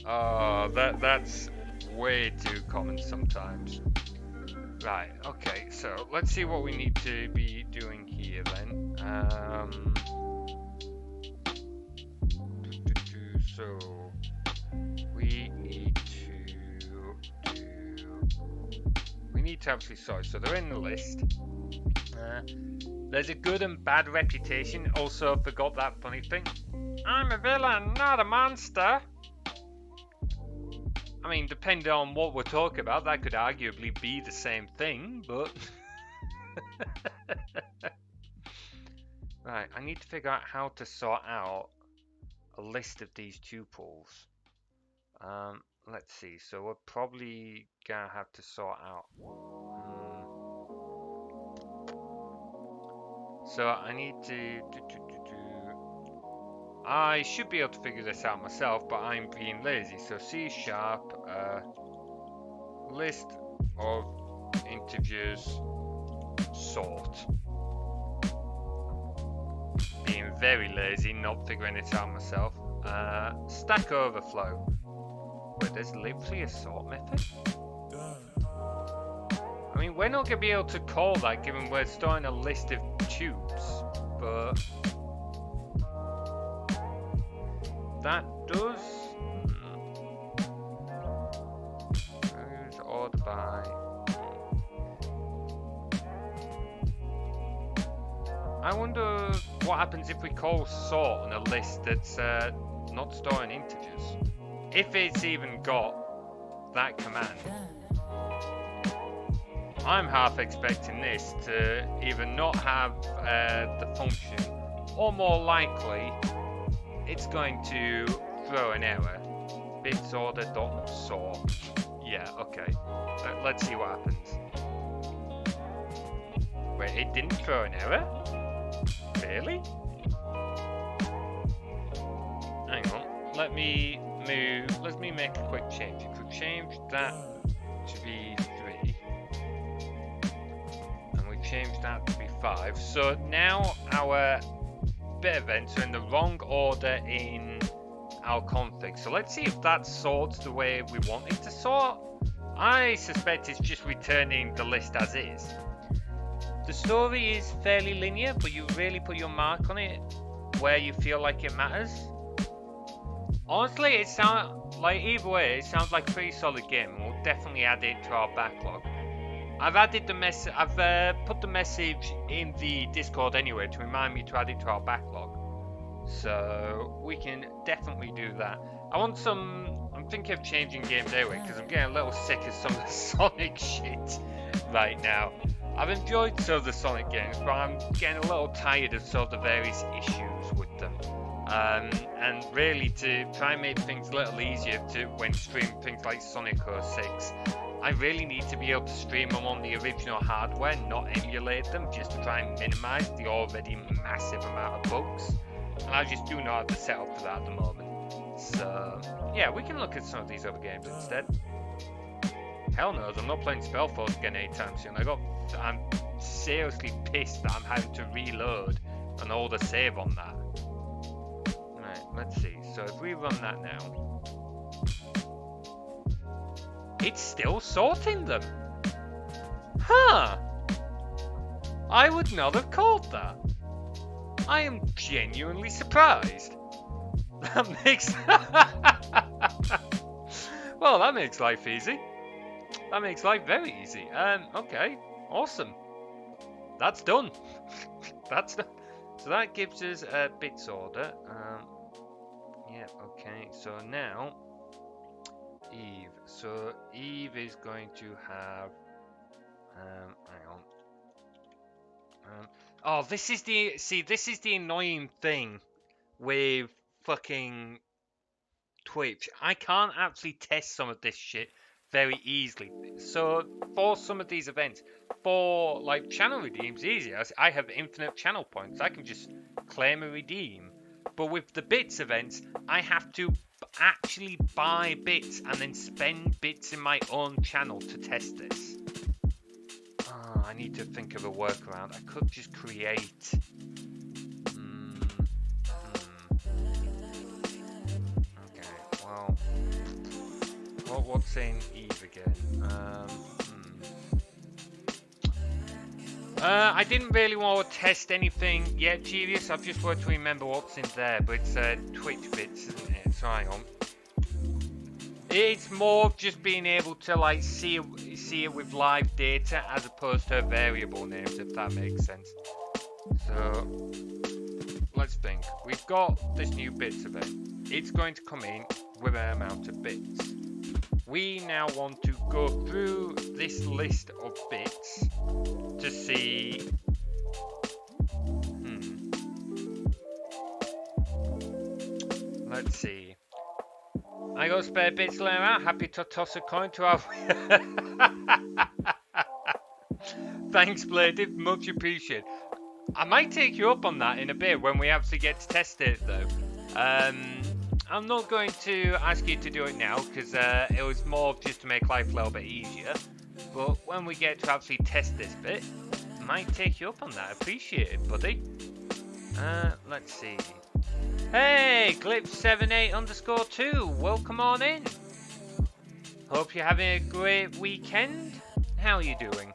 A: Oh, that's way too common sometimes. Right, okay, so let's see what we need to be doing here then. So we need to actually sort. So they're in the list. There's a good and bad reputation. Also, forgot that funny thing. I'm a villain, not a monster. I mean, depending on what we're talking about, that could arguably be the same thing, but... Right, I need to figure out how to sort out a list of these tuples. Let's see, so we're probably gonna have to sort out... So I need to... I should be able to figure this out myself, but I'm being lazy. So C#, list of integers, sort. Being very lazy, not figuring it out myself. Stack Overflow. Wait, there's literally a sort method? I mean, we're not going to be able to call that given we're storing a list of tubes, but... that does. Who's ordered by? I wonder what happens if we call sort on a list that's not storing integers. If it's even got that command. I'm half expecting this to either not have the function, or more likely, it's going to throw an error. Bits order dot sort. Yeah, okay. Let's see what happens. Wait, it didn't throw an error? Really? Hang on. Let me make a quick change. If we change that to be 3, and we change that to be 5, so now our bit events are in the wrong order in our config. So let's see if that sorts the way we want it to sort. I suspect it's just returning the list as is. The story is fairly linear, but you really put your mark on it where you feel like it matters. Honestly, it sounds like either way, it sounds like a pretty solid game, and we'll definitely add it to our backlog. I've added the I've put the message in the Discord anyway to remind me to add it to our backlog, so we can definitely do that. I'm thinking of changing games anyway because I'm getting a little sick of some of the Sonic shit right now. I've enjoyed some of the Sonic games, but I'm getting a little tired of some of the various issues with them. And really, to try and make things a little easier when streaming things like Sonic 06, I really need to be able to stream them on the original hardware, not emulate them, just to try and minimize the already massive amount of bugs. And I just do not have the setup for that at the moment. So, yeah, we can look at some of these other games instead. Hell no, I'm not playing Spellforce again anytime soon. I'm seriously pissed that I'm having to reload an older save on that. Right, let's see. So if we run that now, it's still sorting them. Huh. I would not have called that. I am genuinely surprised. That makes... Well, that makes life easy. That makes life very easy. Okay, awesome. That's done. That's done. So that gives us a bits order. Yeah, okay. So now, Eve. So Eve is going to have... hang on. Oh, this is the... See, this is the annoying thing with fucking Twitch. I can't actually test some of this shit very easily. So for some of these events, for like channel redeems, easier. I have infinite channel points. I can just claim a redeem. But with the bits events, I have to actually buy bits and then spend bits in my own channel to test this. Oh, I need to think of a workaround. I could just create... Okay, well... What's in Eve again? I didn't really want to test anything yet, Genius. I've just got to remember what's in there, but it's Twitch bits, isn't it? So hang on. It's more of just being able to like see it with live data as opposed to variable names, if that makes sense. So let's think. We've got this new bits event. It's going to come in with an amount of bits. We now want to go through this list of bits to see... Let's see. I got spare bits laying around. Happy to toss a coin to our... Thanks, Bladed. Much appreciated. I might take you up on that in a bit when we actually get to test it, though. I'm not going to ask you to do it now because it was more just to make life a little bit easier. But when we get to actually test this bit, I might take you up on that. Appreciate it, buddy. Let's see. Hey, Glitch78_2, welcome on in. Hope you're having a great weekend. How are you doing?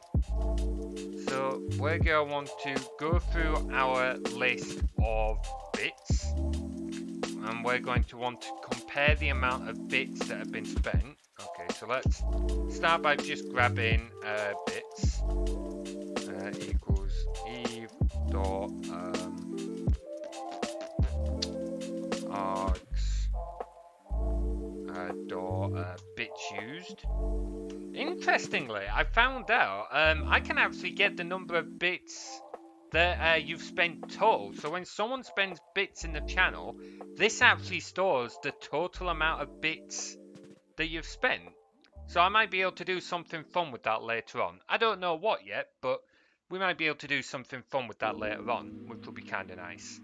A: So we're going to want to go through our list of bits. and we're going to want to compare the amount of bits that have been spent. Okay, so let's start by just grabbing bits. Equals Eve dot args dot bits used. Interestingly, I found out I can actually get the number of bits that you've spent total. So when someone spends bits in the channel, this actually stores the total amount of bits that you've spent. So I might be able to do something fun with that later on. I don't know what yet, but we might be able to do something fun with that later on, which will be kind of nice.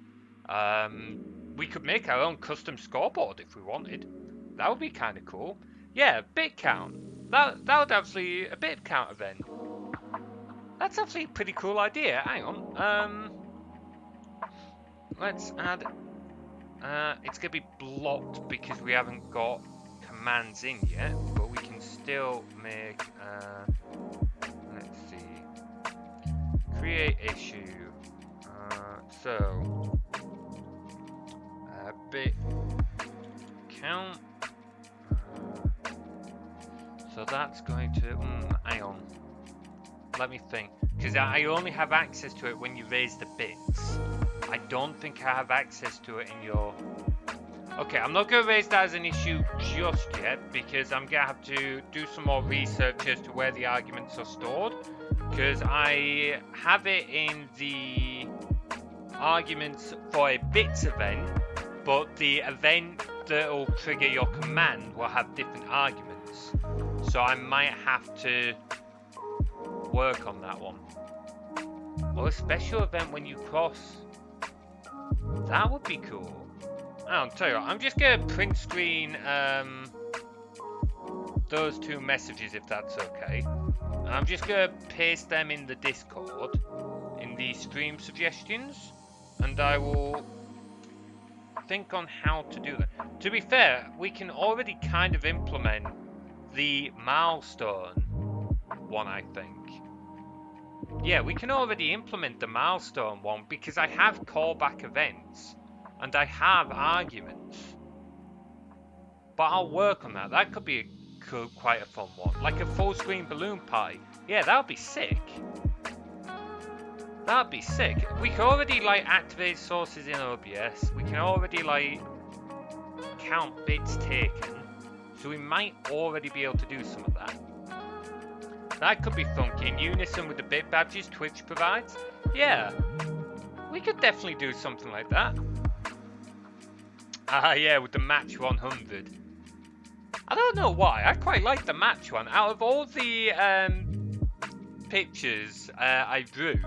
A: We could make our own custom scoreboard if we wanted. That would be kind of cool. Yeah, bit count. That would actually a bit count event. That's actually a pretty cool idea. Hang on. Let's add. It's gonna be blocked because we haven't got commands in yet, but we can still make. Let's see. Create issue. So bit count. So that's going to. Hang on. Let me think, because I only have access to it when you raise the bits. I don't think I have access to it in your. Okay, I'm not going to raise that as an issue just yet, because I'm going to have to do some more research as to where the arguments are stored, because I have it in the arguments for a bits event, but the event that will trigger your command will have different arguments. So I might have to work on that one. Or a special event when you cross. That would be cool. I'll tell you what, I'm just going to print screen those two messages if that's okay. And I'm just going to paste them in the Discord in the stream suggestions, and I will think on how to do that. To be fair, we can already kind of implement the milestone one, I think. Yeah, we can already implement the milestone one because I have callback events and I have arguments. But I'll work on that. That could be quite a fun one. Like a full screen balloon party. Yeah, that would be sick. That'd be sick. We can already like activate sources in OBS. We can already like count bits taken. So we might already be able to do some of that. That could be funky in unison with the bit badges Twitch provides. Yeah, we could definitely do something like that. Yeah, with the match 100. I don't know why, I quite like the match one. Out of all the pictures I drew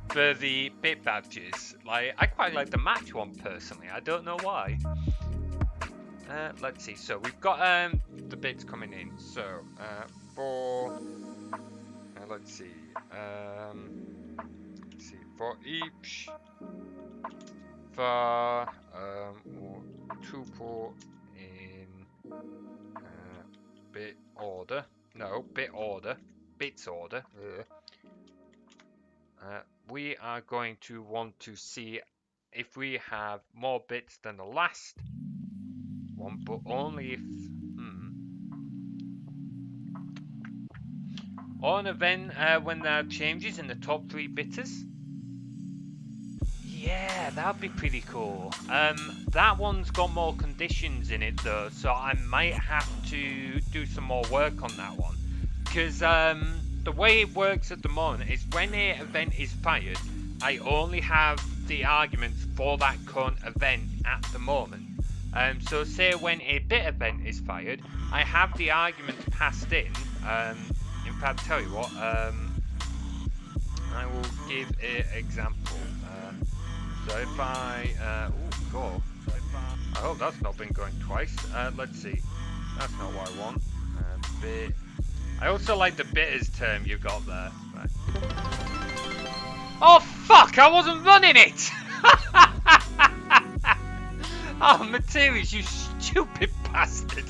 A: for the bit badges, like I quite like the match one personally. I don't know why. Let's see, so we've got the bits coming in. So for let's see, for each for to put in bit order, no, bit order, bits order. We are going to want to see if we have more bits than the last one, but only if or an event when there are changes in the top 3 bitters. Yeah, that'd be pretty cool. That one's got more conditions in it though, so I might have to do some more work on that one. Because the way it works at the moment is when an event is fired, I only have the arguments for that current event at the moment. So say when a bit event is fired, I have the arguments passed in. In fact, tell you what, I will give an example. So if I, oh, I hope that's not been going twice. Let's see, that's not what I want. Bit. I also like the bitters term you got there. Right. Oh fuck! I wasn't running it. Oh, Materials, you stupid bastard!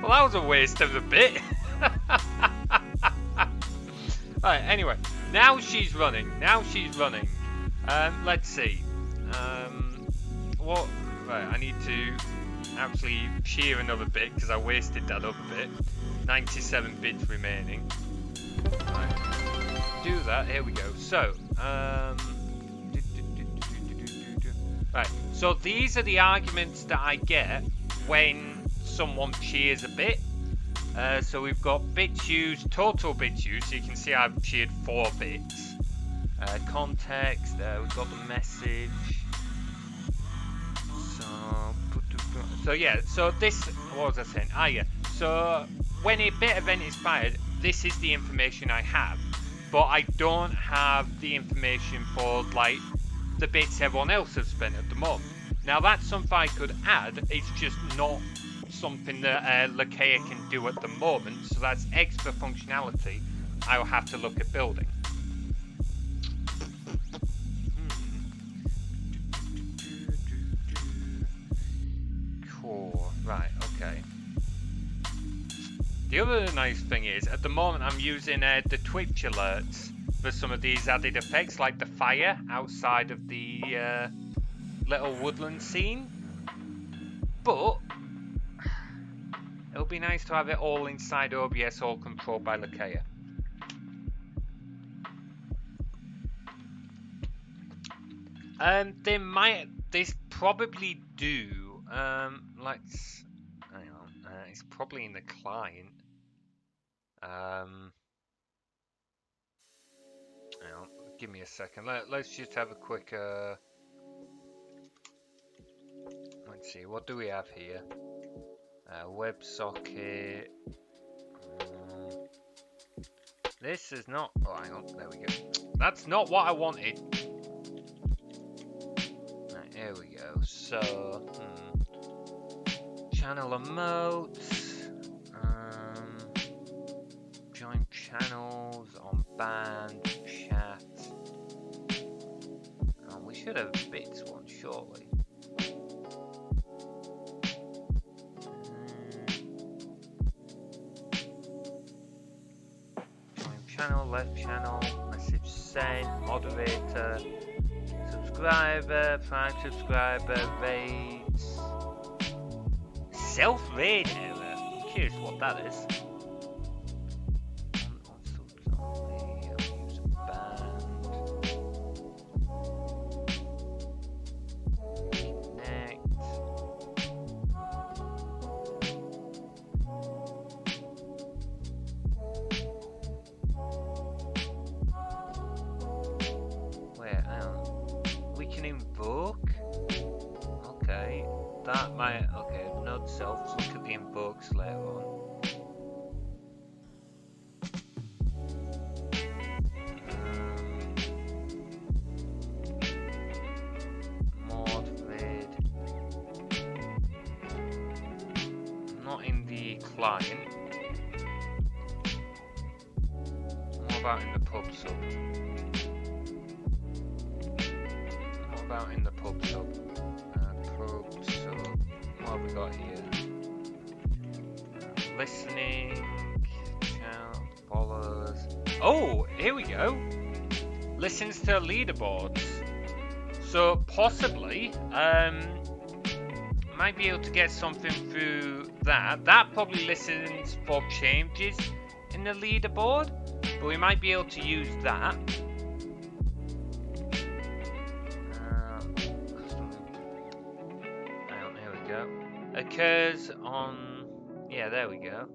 A: Well, that was a waste of a bit. Alright, anyway, now she's running. Let's see. what? Right, I need to actually shear another bit because I wasted that other bit. 97 bits remaining. Right, do that. Here we go. So, right. So these are the arguments that I get when someone shears a bit. So we've got bits used, total bits used. So you can see I've sheared 4 bits. Context. We've got the message. So yeah, so this, what was I saying? Ah yeah, so when a bit event is fired, this is the information I have, but I don't have the information for like the bits everyone else has spent at the moment. Now that's something I could add, it's just not something that Lakea can do at the moment, so that's extra functionality I'll have to look at building. Right, okay. The other nice thing is, at the moment I'm using the Twitch alerts for some of these added effects, like the fire outside of the little woodland scene. But it'll be nice to have it all inside OBS, all controlled by Lakea. They probably do. Let's hang on. It's probably in the client. Hang on, give me a second. Let's just have a quick. Let's see. What do we have here? WebSocket. This is not. Oh, hang on. There we go. That's not what I wanted. Right, here we go. So. Channel emotes, join channels on band, chat. Oh, we should have bits one shortly. Join channel, left channel, message sent, moderator, subscriber, prime subscriber, raids. Self-raid error. I'm curious what that is. Use band. Connect. Wait, we can invoke. Okay, that might. Okay. Node self, look at the invokes later on. Mod vid. Not in the client. What about in the pub sub? What about in the pub sub? Pub sub. What have we got here? Listening, channel, follows. Oh, here we go. Listens to leaderboards. So possibly, might be able to get something through that. That probably listens for changes in the leaderboard, but we might be able to use that. Occurs on, yeah, there we go.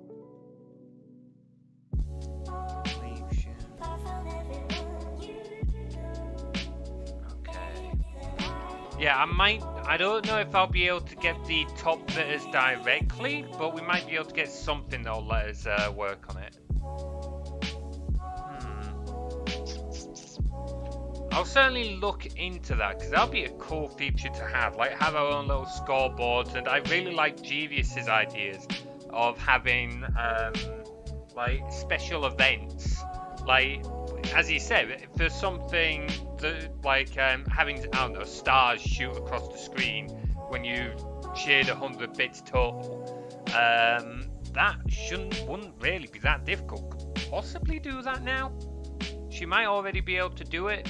A: Okay. Yeah, I don't know if I'll be able to get the top bitters directly, but we might be able to get something that'll let us work on it. I'll certainly look into that, because that'll be a cool feature to have, like have our own little scoreboards. And I really like Jeevius's ideas of having like special events, like as he said, for something that like having, I don't know, stars shoot across the screen when you shared 100 bits total. That wouldn't really be that difficult. Could possibly do that now. She might already be able to do it.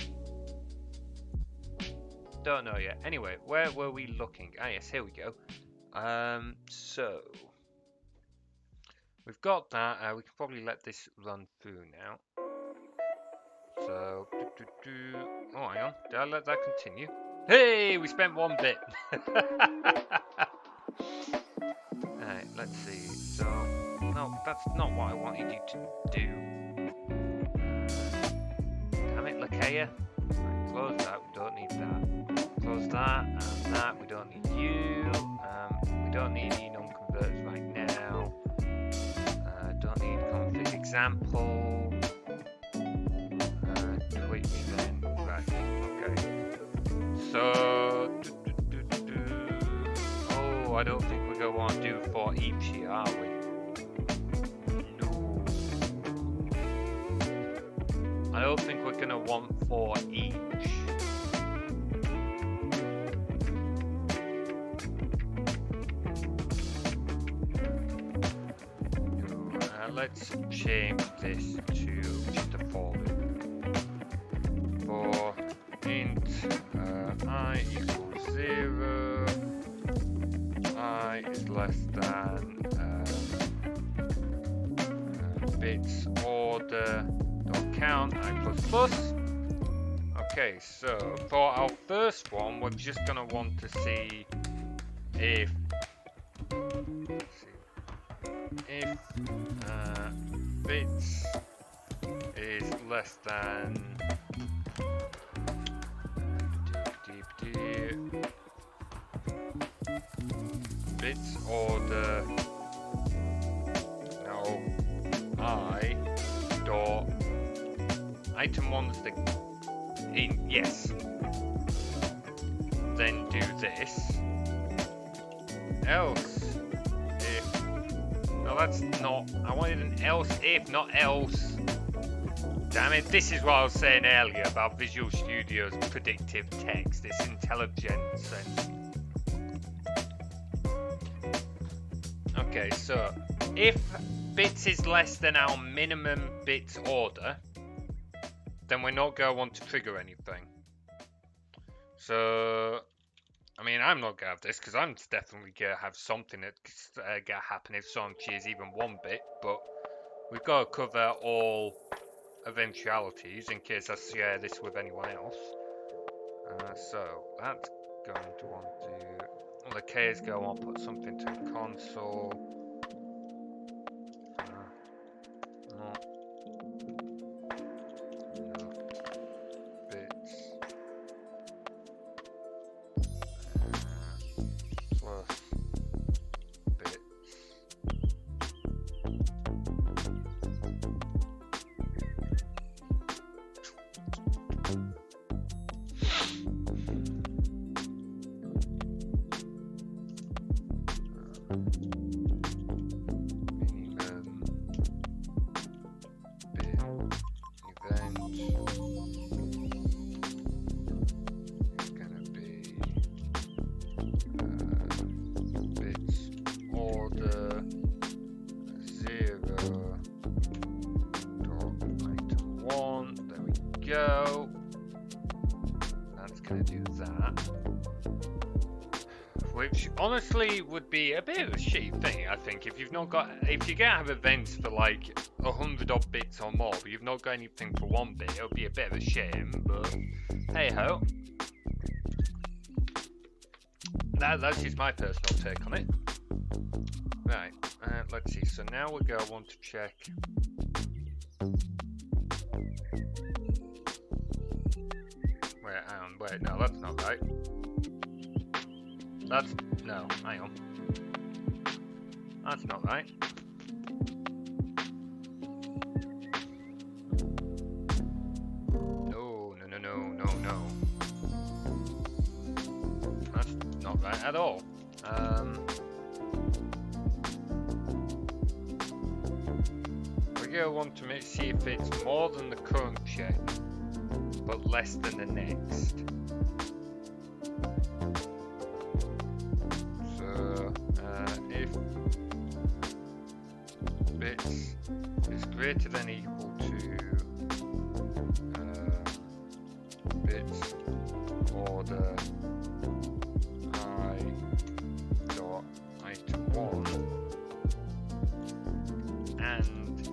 A: don't know yet. Anyway, where were we looking? Ah, yes, here we go. So we've got that. We can probably let this run through now. So, oh, hang on. Did I let that continue? Hey, we spent 1 bit. Alright, let's see. So, no, that's not what I wanted you to do. Damn it, Lakea. Right, close that, we don't need that. Close that, and that, we don't need you. We don't need enum converters right now. Don't need config example. Tweet me then. Right, okay. So, oh, I don't think we're going to want to do for each here, are we? No. I don't think we're going to want for each. Let's change this to just a for loop. For int I equals 0, I is less than bits order dot count I plus plus. Okay, so for our first one, we're just gonna want to see if bits is less than bits order no I dot item 1's the in yes, then do this, else if no, that's not, I wanted an else if, not else. Damn it, this is what I was saying earlier about Visual Studio's predictive text, its intelligence and... Okay, so if bits is less than our minimum bits order, then we're not going to want to trigger anything. So, I mean, I'm not going to have this because I'm definitely going to have something that's going to happen if some is even 1 bit, but we've got to cover all eventualities in case I share this with anyone else. So that's going to want to... Lakea is going to want to put something to console. No. Bits. Plus bits. Go. That's gonna do that. Which honestly would be a bit of a shitty thing, I think, if you've not got, if you're gonna have events for like 100 odd bits or more, but you've not got anything for 1 bit, it'll be a bit of a shame, but hey ho. That's just my personal take on it. Right, let's see, so now we're gonna want to check. Wait, no, that's not right. That's, no, hang on. That's not right. No. That's not right at all. We're gonna want to see if it's more than the current check, but less than the next. So, if bits is greater than equal to bits order I dot item 1 and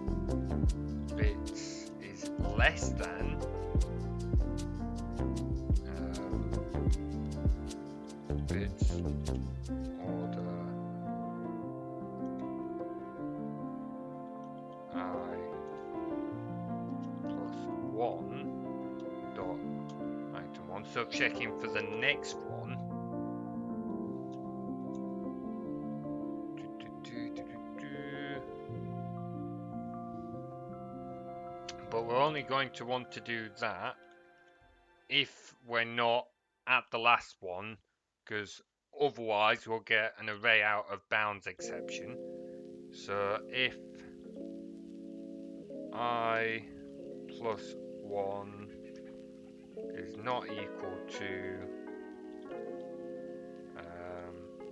A: bits is less than bits order I plus 1 dot item 1. So checking for the next one. But we're only going to want to do that if we're not at the last one, because otherwise we'll get an array out of bounds exception. So if I plus 1 is not equal to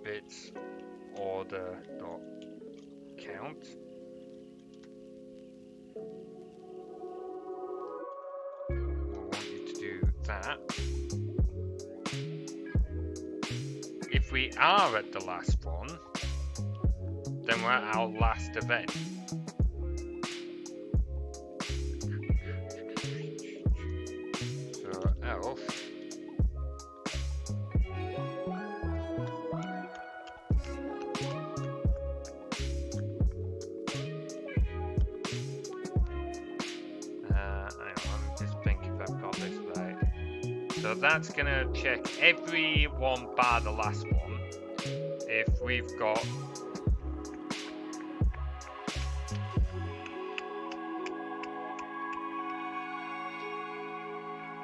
A: bits order dot count, we'll want you to do that. If we are at the last one, then we're at our last event. So else so that's gonna check every one bar the last one. If we've got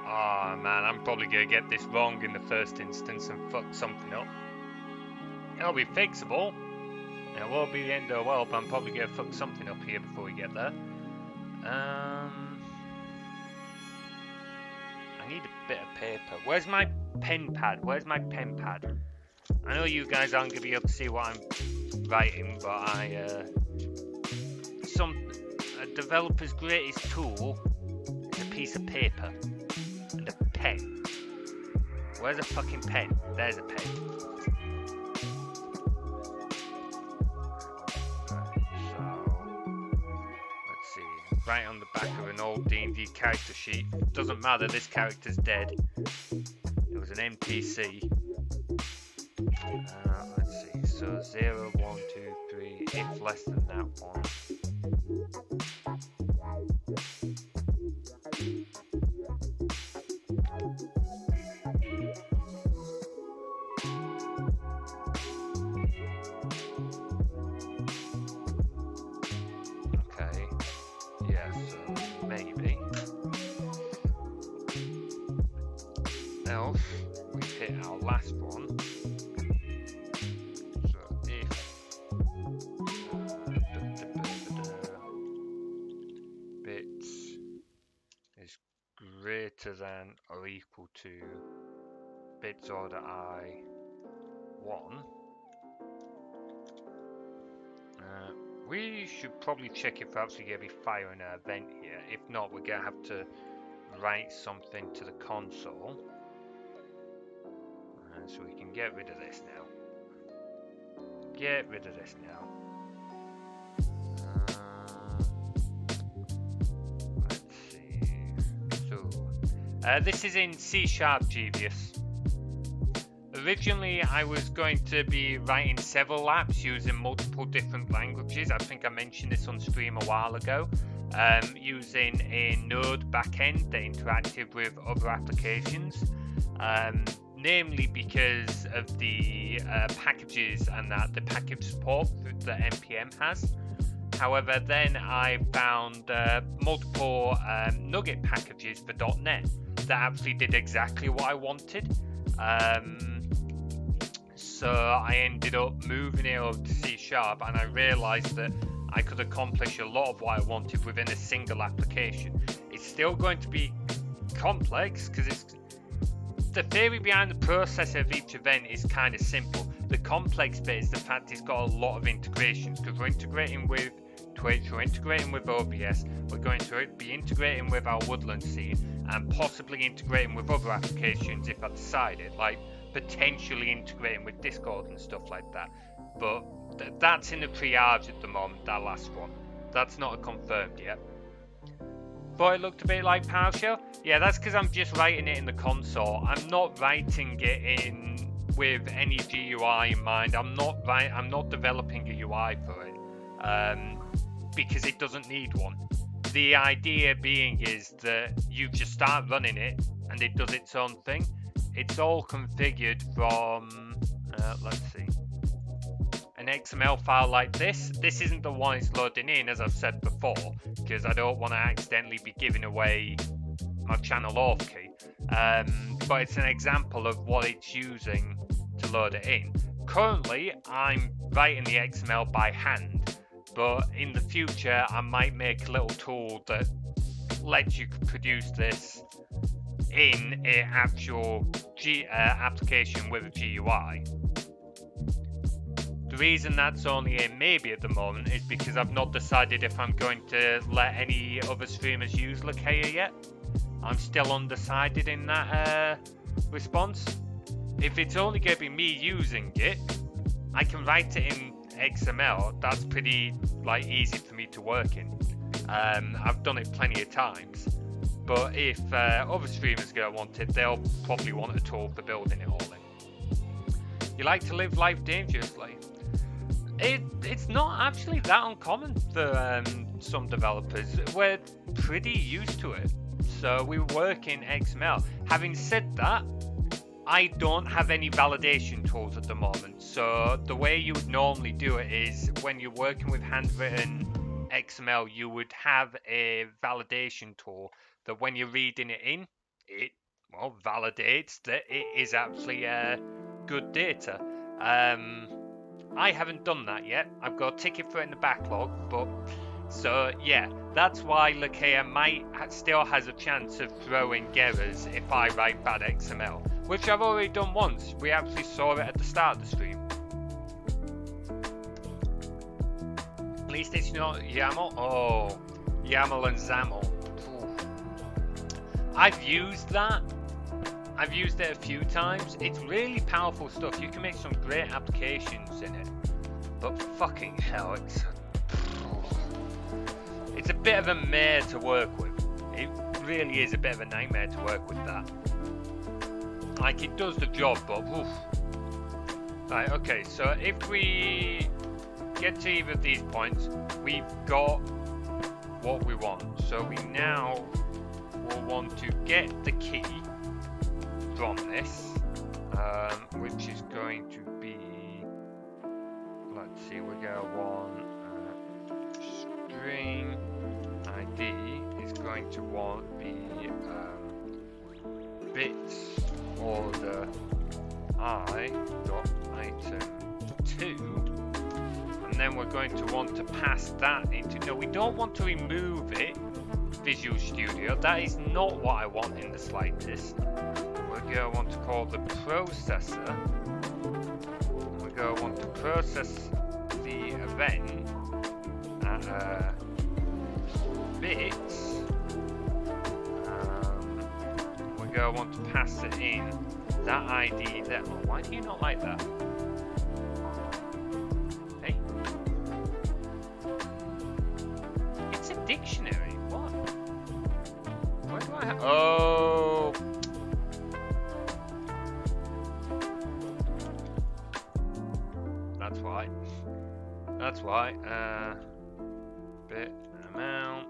A: oh man, I'm probably gonna get this wrong in the first instance and fuck something up. It'll be fixable. It won't be the end of the world, but I'm probably gonna fuck something up here before we get there. I need a bit of paper. Where's my pen pad? Where's my pen pad? I know you guys aren't going to be able to see what I'm writing, but a developer's greatest tool is a piece of paper and a pen. Where's a fucking pen? There's a pen. Right on the back of an old D&D character sheet. Doesn't matter, this character's dead. It was an NPC. Let's see, so 0, 1, 2, 3, if less than that one. Else, we hit our last one. So if bits is greater than or equal to bits order I1, we should probably check if we're actually going to be firing an event here. If not, we're going to have to write something to the console. So we can get rid of this now. Get rid of this now. Let's see. So, this is in C# Devious. Originally, I was going to be writing several apps using multiple different languages. I think I mentioned this on stream a while ago. Using a Node backend that interacted with other applications. Namely because of the packages and the package support that NPM has. However, then I found multiple Nugget packages for .NET that actually did exactly what I wanted. So I ended up moving it over to C# and I realized that I could accomplish a lot of what I wanted within a single application. It's still going to be complex because it's the theory behind the process of each event is kind of simple. The complex bit is the fact it's got a lot of integrations because we're integrating with to it through integrating with OBS. We're going to be integrating with our woodland scene and possibly integrating with other applications if I decide it, like potentially integrating with Discord and stuff like that. But that's in the pre-arves at the moment, that last one. That's not confirmed yet. Thought it looked a bit like PowerShell? Yeah, that's because I'm just writing it in the console. I'm not writing it in with any GUI in mind. I'm not developing a UI for it because it doesn't need one. The idea being is that you just start running it and it does its own thing. It's all configured from let's see, an XML file like this. This isn't the one it's loading in, as I've said before, because I don't want to accidentally be giving away my channel auth key. But it's an example of what it's using to load it in. Currently, I'm writing the XML by hand, but in the future, I might make a little tool that lets you produce this in an actual application with a GUI. The reason that's only a maybe at the moment is because I've not decided if I'm going to let any other streamers use Lakea yet. I'm still undecided in that response. If it's only going to be me using it, I can write it in XML. That's pretty easy for me to work in. I've done it plenty of times. But if other streamers are going to want it, they'll probably want a tool for building it all in. You like to live life dangerously? It's not actually that uncommon for some developers. We're pretty used to it. So we work in XML. Having said that, I don't have any validation tools at the moment. So the way you would normally do it is when you're working with handwritten XML, you would have a validation tool that when you're reading it in, it validates that it is actually good data. I haven't done that yet. I've got a ticket for it in the backlog, but so yeah, that's why Lakea still has a chance of throwing errors if I write bad XML, which I've already done once. We actually saw it at the start of the stream. At least it's not YAML. Oh, YAML and XAML. I've used that. I've used it a few times. It's really powerful stuff. You can make some great applications in it. But fucking hell, it's a bit of a mare to work with. It really is a bit of a nightmare to work with that. Like, it does the job, but oof. Right, okay, so if we get to either of these points, we've got what we want. So we now will want to get the key from this, which is going to be, let's see, we're going to want string ID is going to want the bits order I dot item 2, and then we're going to want to pass that into, no, we don't want to remove it, Visual Studio, that is not what I want in the slightest. We're going to want to call the processor. We're going to want to process the event at bits. We're going to want to pass it in that ID there. Oh, why do you not like that? Hey, it's a dictionary. What? Where do I have? Oh. That's why. Bit amount.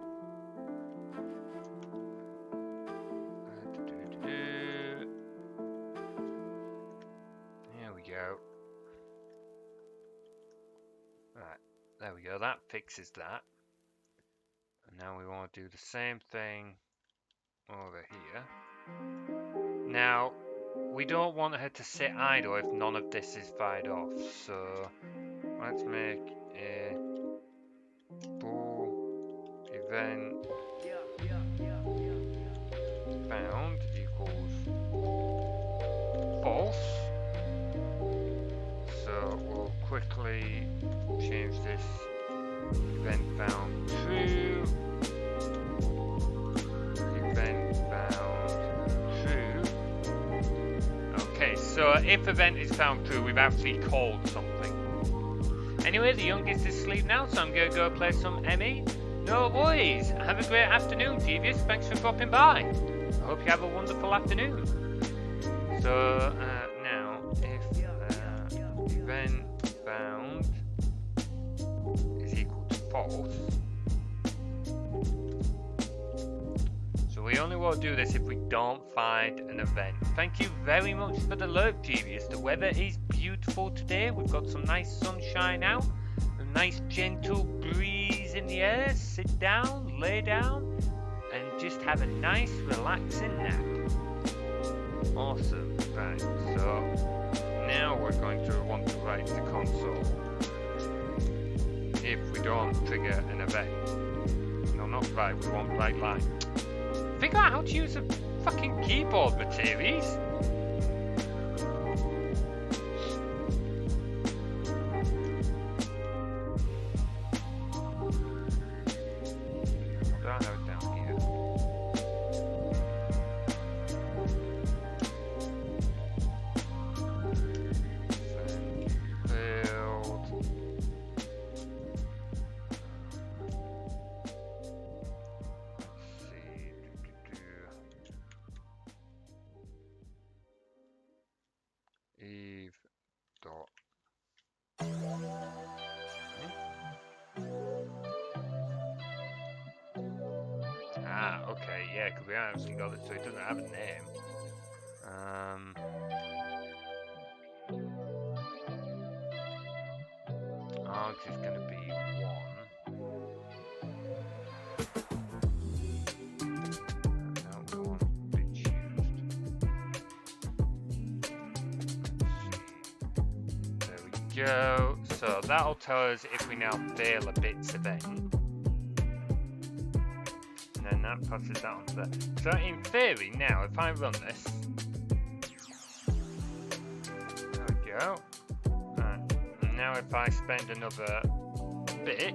A: There we go. Right, there we go. That fixes that. And now we want to do the same thing over here. Now, we don't want her to sit idle if none of this is fired off. So let's make a bool event found equals false. So we'll quickly change this Event found true. Event found true. Okay, so if event is found true, we've actually called something. Anyway, the youngest is asleep now, so I'm going to go play some ME. No worries. Have a great afternoon, Devious. Thanks for dropping by. I hope you have a wonderful afternoon. So, now, if event found is equal to false. So we only want to do this if we don't find an event. Thank you very much for the alert, Devious. The weather is beautiful today. We've got some nice sunshine out. A nice gentle breeze in the air. Sit down, lay down, and just have a nice relaxing nap. Awesome. Right, so now we're going to want to write the console if we don't trigger an event. No, not right, we won't write line. Figure out how to use a fucking keyboard, Materies. I'll have it down here. Build. Eve dot. Ah, okay, yeah, because we haven't actually got it, so it doesn't have a name. Args is going to be 1. No, 1 bit used. There we go. So that'll tell us if we now fail a bits event. And then that passes that on to there. So in theory now, if I run this. There we go. And now if I spend another bit,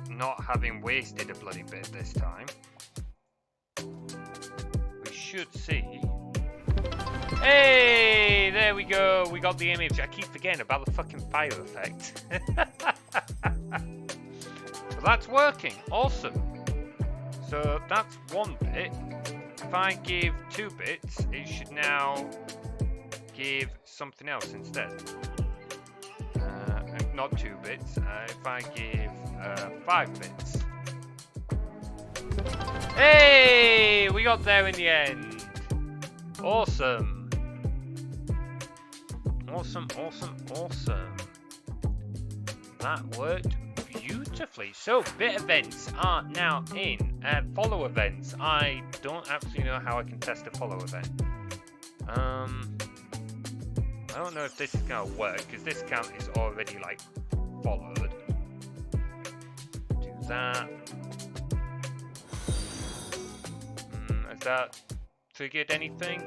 A: not having wasted a bloody bit this time, we should see. Hey, there we go. We got the image. I keep forgetting about the fucking fire effect. So that's working. Awesome. So that's 1 bit. If I give 2 bits, it should now give something else instead. Not 2 bits. If I give 5 bits. Hey, we got there in the end. Awesome. Awesome, awesome, awesome. That worked beautifully. So, bit events are now in. Follow events. I don't actually know how I can test a follow event. I don't know if this is going to work, because this count is already, like, followed. Do that. Has that triggered anything?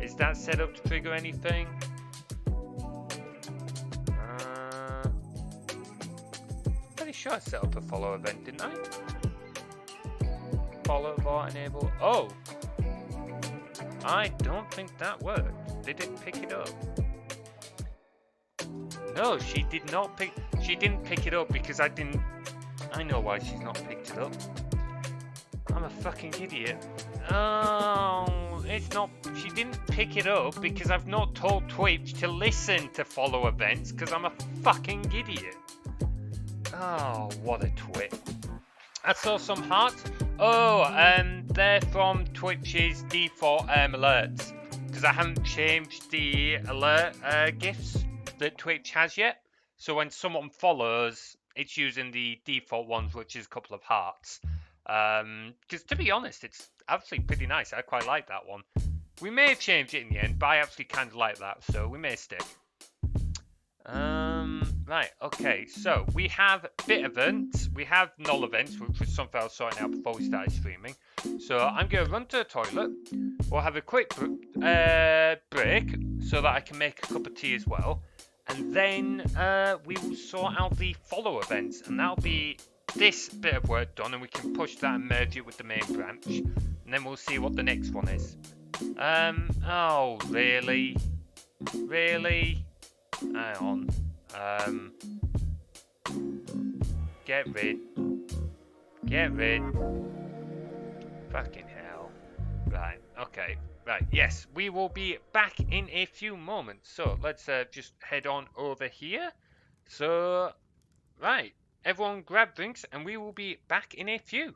A: Is that set up to trigger anything? Pretty sure I set up a follow event, didn't I? Follow bot enable. Oh! I don't think that worked. Did it pick it up? No, she did not pick. She didn't pick it up because I didn't. I know why she's not picked it up. I'm a fucking idiot. Oh, it's not. She didn't pick it up because I've not told Twitch to listen to follow events because I'm a fucking idiot. Oh, what a twit. I saw some hearts. Oh, they're from Twitch's default alerts because I haven't changed the alert gifts that Twitch has yet. So when someone follows, it's using the default ones, which is a couple of hearts. Because to be honest, it's actually pretty nice. I quite like that one. We may have changed it in the end, but I actually kind of like that, so we may stick. Right, okay, so we have bit events, we have null events, which was something I was sorting out before we started streaming. So I'm going to run to the toilet. We'll have a quick break so that I can make a cup of tea as well. and then we will sort out the follow events, and that'll be this bit of work done, and we can push that and merge it with the main branch, and then we'll see what the next one is. Oh, really? Really? Hang on. Get rid. Get rid. Fucking hell. Right, okay. Right, yes, we will be back in a few moments. So, let's just head on over here. So, right, everyone grab drinks and we will be back in a few.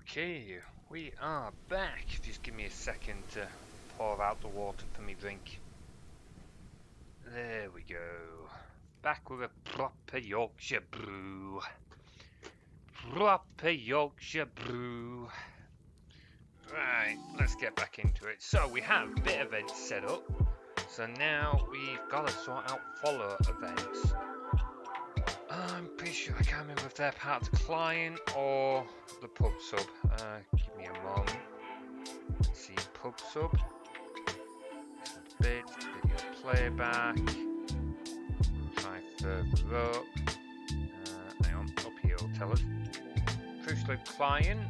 A: Okay, we are back. Just give me a second to pour out the water for me drink. There we go. Back with a proper Yorkshire brew. Proper Yorkshire brew. Right, let's get back into it. So we have bit events set up. So now we've got to sort out follow events. I'm pretty sure I can't remember if they're part of the client or the pub sub. Give me a moment. Let's see, pub sub. Bit, video playback. Try further up. Hang on, up here will tell us. Crucial client.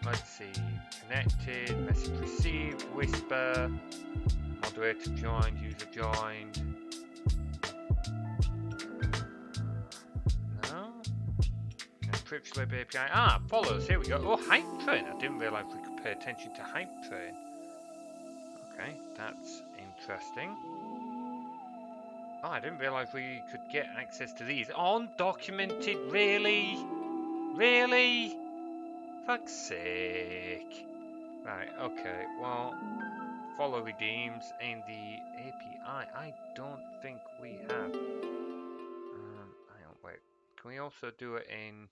A: Let's see. Connected, message received, whisper, moderator joined, user joined. No. Crucial API. Follows. Here we go. Oh, hype train. I didn't realise we could pay attention to hype train. Okay, that's interesting. Oh, I didn't realise we could get access to these. Undocumented, really? Really? Fuck's sake. Right, okay, well, follow redeems in the API. I don't think we have. Hang on, wait. Can we also do it in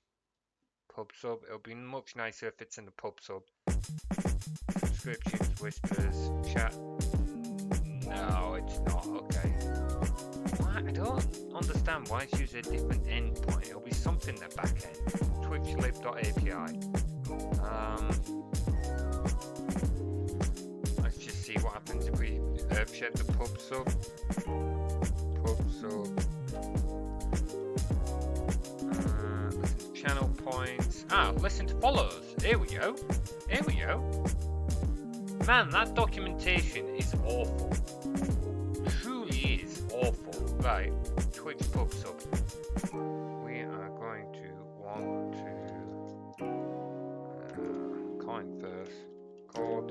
A: pub sub? It'll be much nicer if it's in the pub sub. Subscriptions, whispers, chat. No, it's not. Okay. Why? I don't understand why it's using a different endpoint. It'll be something in the back end. Twitchlib.api. Let's just see what happens if we check the pub sub. Pub sub. Listen to channel points. Listen to follows. Here we go. Here we go. Man, that documentation is awful. Truly is awful. Right, Twitch pub sub. We are going to want to coin first. Code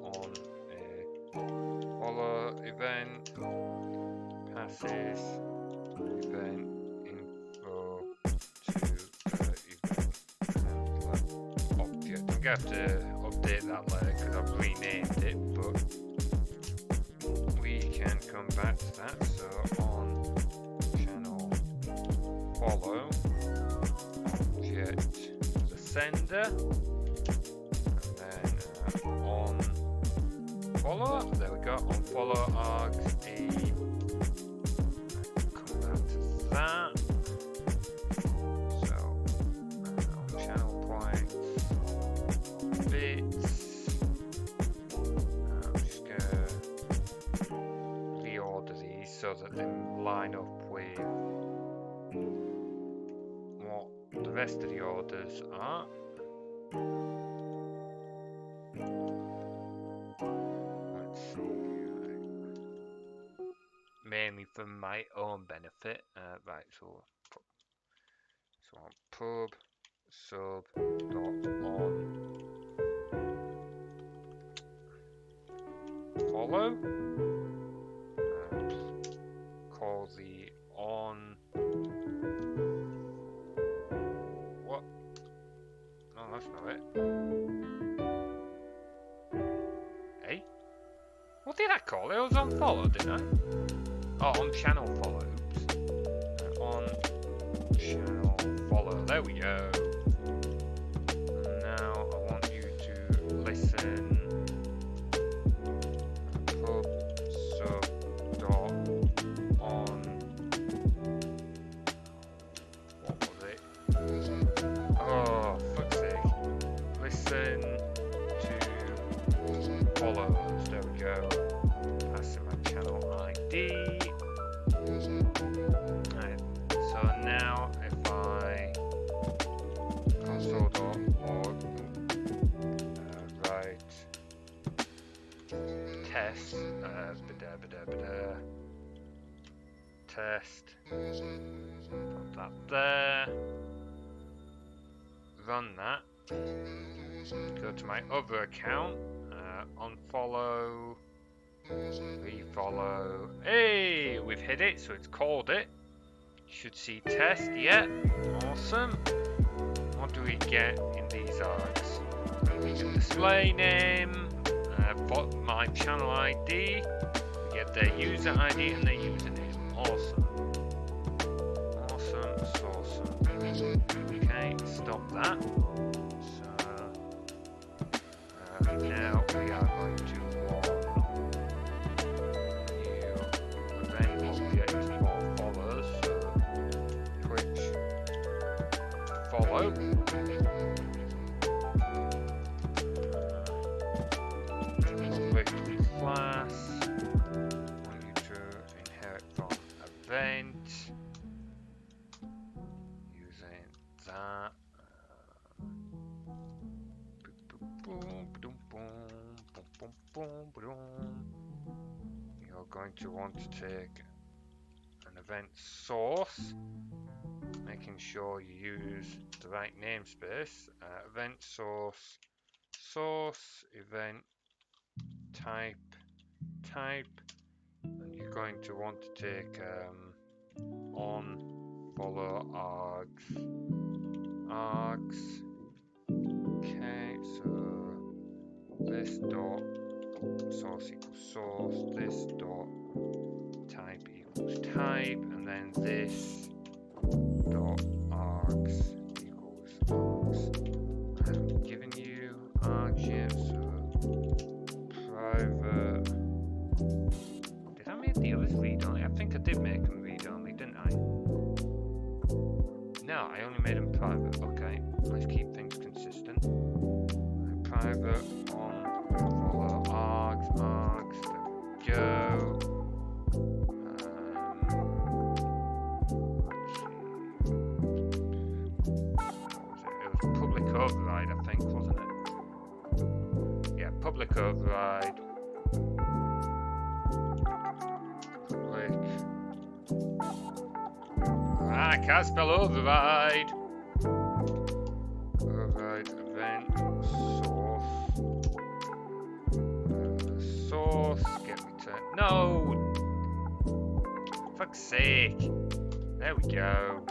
A: on a follow event. Passes event info to event object. I'm gonna have to update that later because I've renamed it, but we can come back to that. So on channel follow object the sender, and then on follow, there we go, on follow args a, come back to that. So on channel points bits, I'm just gonna reorder these so that they line up with what the rest of the orders are. Let's see, mainly for my own benefit. Right, so on pub sub dot on follow. Call the on. What? No, that's not it. Hey? What did I call it? I was on follow, didn't I? Oh, on channel follow. Oops. On channel follow. There we go. Now I want you to listen. Pub sub dot on. What was it? Oh, fuck's sake. Listen to follows. There we go. Passing my channel ID. Right. So now if I console.log write test test, put that there, run that, go to my other account, unfollow, refollow. Hey, we've hit it, so it's called it. Should see test, yeah, awesome. what do we get in these args? We get display name, my channel ID, we get their user ID and their username. Awesome. Awesome, it's awesome. Okay, stop that. So, now we are going to new event object for followers. So, Twitch follow. Public class. Want you to inherit from event. Using that. You're going to want to take an event source, making sure you use the right namespace. Event source, source, event, type, and you're going to want to take on, follow, args. Okay, so this dot source equals source, this dot type equals type, and then this dot args equals args. I'm giving you args here, so private. Did I make the others read only? I think I did make them read only, didn't I? No, I only made them private. Okay, let's keep things consistent. Private on follow args, there we go. Let's see. It was public override, I think, wasn't it? Yeah, public override. Public. I can't spell override. Override event source. Source get return. No! Fuck's sake. There we go.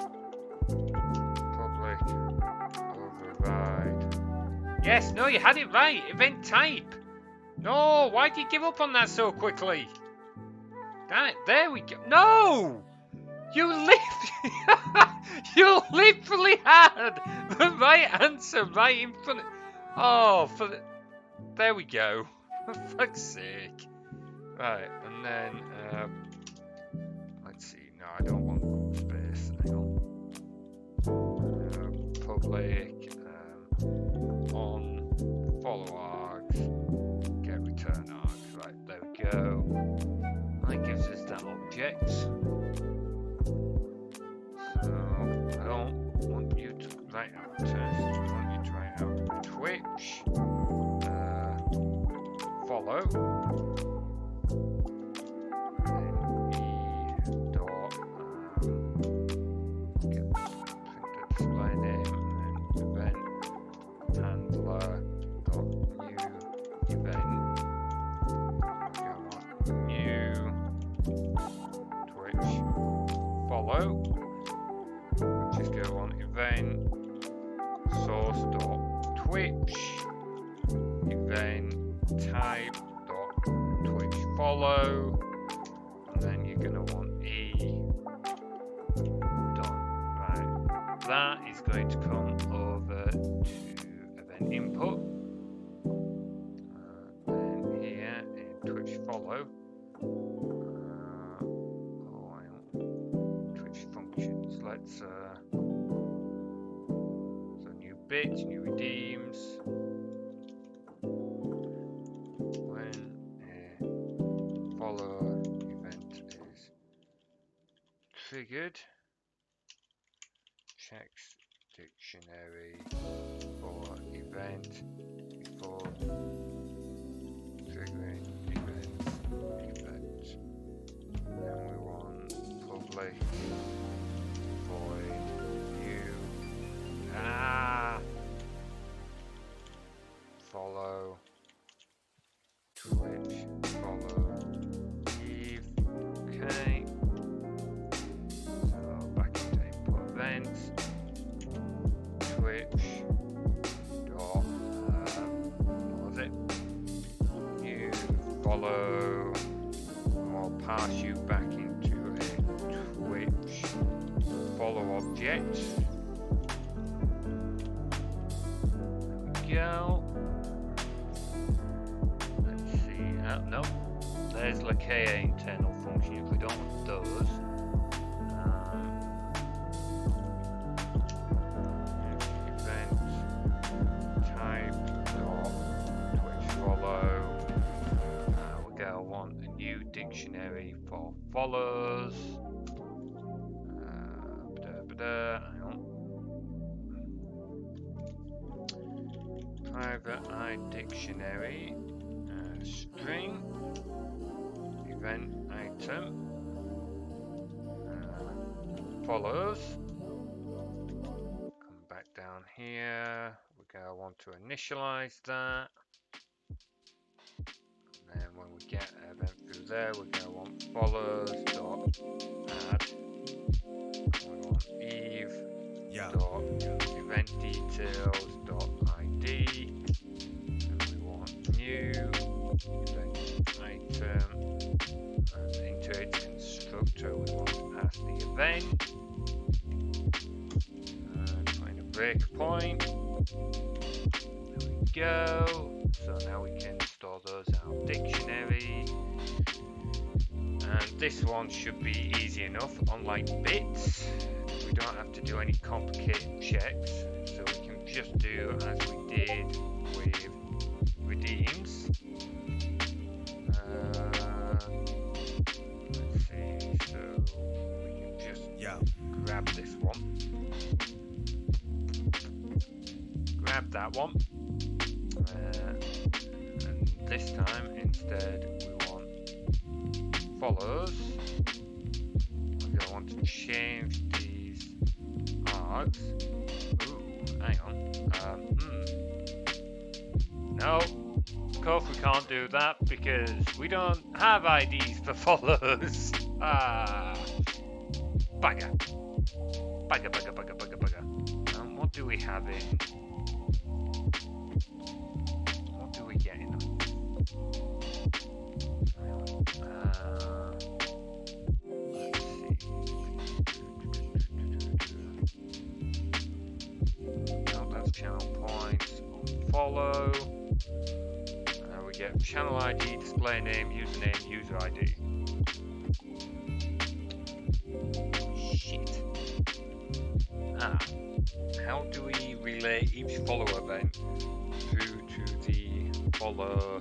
A: Public override. Yes, no, you had it right. Event type. No, why did you give up on that so quickly? Damn it, there we go. No! You literally had the right answer right in front of... Oh, there we go. For fuck's sake. Right, and then... let's see. No, I don't want space. Hang on. Public... on... follow args. Get return args. Right, there we go. That gives us that object. I don't want you to write out test, I want you to write out Twitch, follow, and then dot, get the display name, and then event handler dot new event, new Twitch follow. Just go on event source dot Twitch event type dot Twitch follow, and then you're gonna want done. Right, that is going to come over to event input, then here in Twitch follow. Let's so new bits, new redeems. When a follow event is triggered, checks dictionary for event before triggering event. Then we want public. Follow Twitch, follow Eve, okay. So back into input events, Twitch, follow, or pass you back into a Twitch follow object. There we go. Let's see. No. There's Lakea internal functions. We don't want those. Event type Twitch follow. We're going to want a new dictionary for follows. Hang on. Private eye dictionary. String. Event item. Follows. Come back down here. We're going to want to initialize that. And then when we get an event through there, we're going to want follows dot add. We want Eve dot event details dot ID. And we want new event item. And into its constructor, we want to pass the event. Find a breakpoint. There we go. So now we can store those in our dictionary. And this one should be easy enough, unlike bits. We don't have to do any complicated checks. So we can just do as we did with redeems. Let's see, so we can just grab this one. Grab that one. And this time instead we want follows. We're going to want to change these args. Ooh, hang on. No, of course we can't do that because we don't have IDs for follows. Bugger. Bugger. What do we have in? What do we get in? Let's see. No, that's channel points. Follow. We get channel ID, display name, username, user ID. Shit. How do we relay each follow event through to the follow?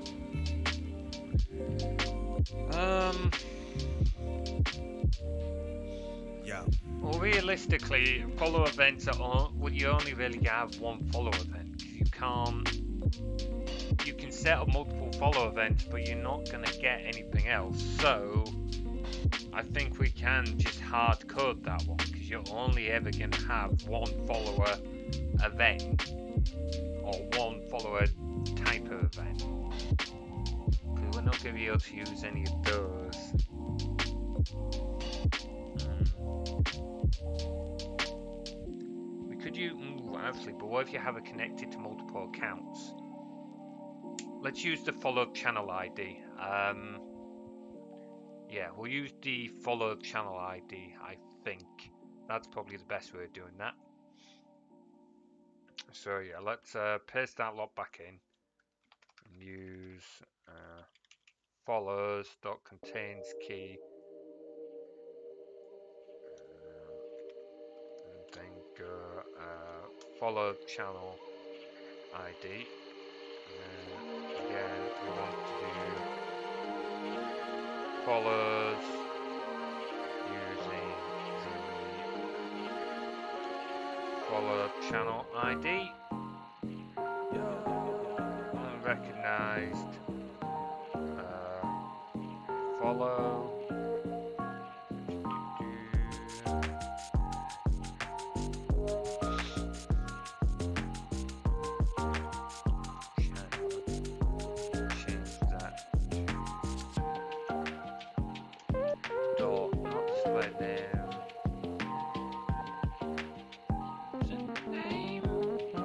A: Well, realistically, follow events are you only really have one follow event because you can't. You can set up multiple follow events, but you're not going to get anything else. So I think we can just hard code that one because you're only ever going to have one follower event or one follower type of event. Because we're not going to be able to use any of those. We could use, actually, but what if you have it connected to multiple accounts? Let's use the follow channel ID. Yeah, we'll use the follow channel ID, I think. That's probably the best way of doing that. So yeah, let's paste that lot back in. And use follows.contains key. And then go follow channel ID. And again, we want to do follows using the follow channel ID. Unrecognized follow.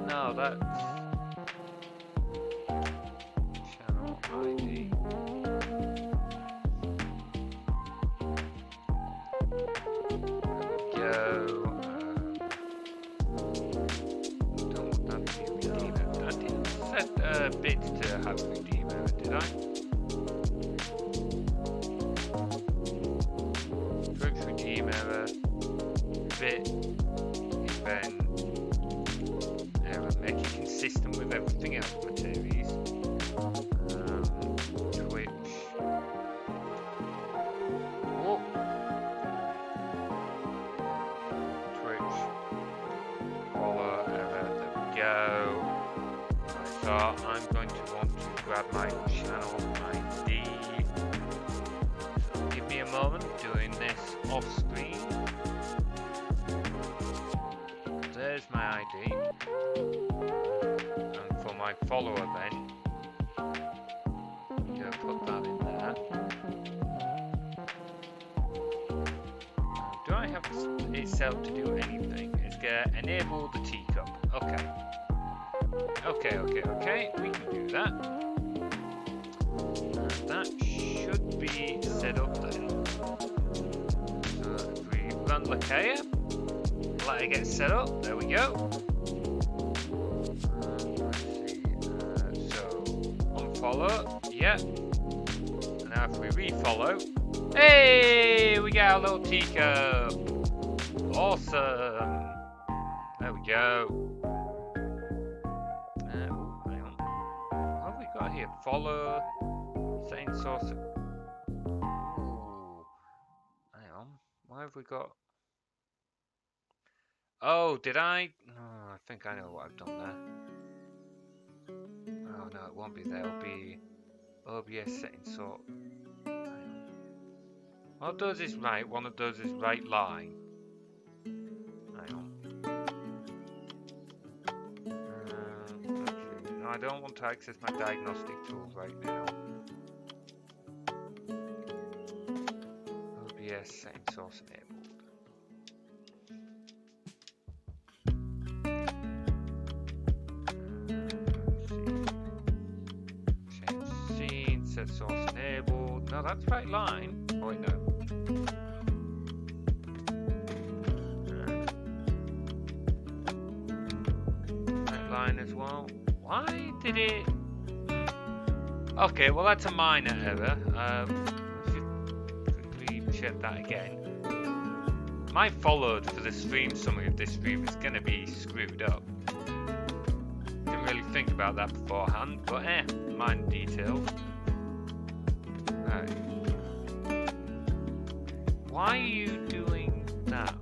A: No, that's channel ID. bits to have redeem error, did I? Twitch redeem error, bit, event, error, make it consistent with everything else, materials. Twitch. Oh. Twitch. Follow error, there we go. So I'm going to want to grab my channel ID. So give me a moment doing this off screen. There's my ID. And for my follower then, I'm going to put that in there. Do I have it set up to do anything? It's going to enable the teacup. Okay. Okay, we can do that. And that should be set up then. So if we run Lakea, let it get set up, there we go. Let's see, so unfollow, yeah. And now if we refollow, hey, we got our little teacup. Awesome. There we go. Here, follow same source. Ooh. Hang on, what have we got? Oh, did I? Oh, I think I know what I've done there. Oh no, it won't be there. It'll be OBS setting sort. One of those is right. One of those is right line. Hang on. I don't want to access my diagnostic tools right now. OBS setting source enabled. Change scene, set source enabled. No, that's right line. Oh wait, no. Right line as well. Why did it? Okay, well that's a minor error. I should quickly check that again. My followed for the stream summary of this stream is going to be screwed up. Didn't really think about that beforehand, but minor detail. Right. Why are you doing that?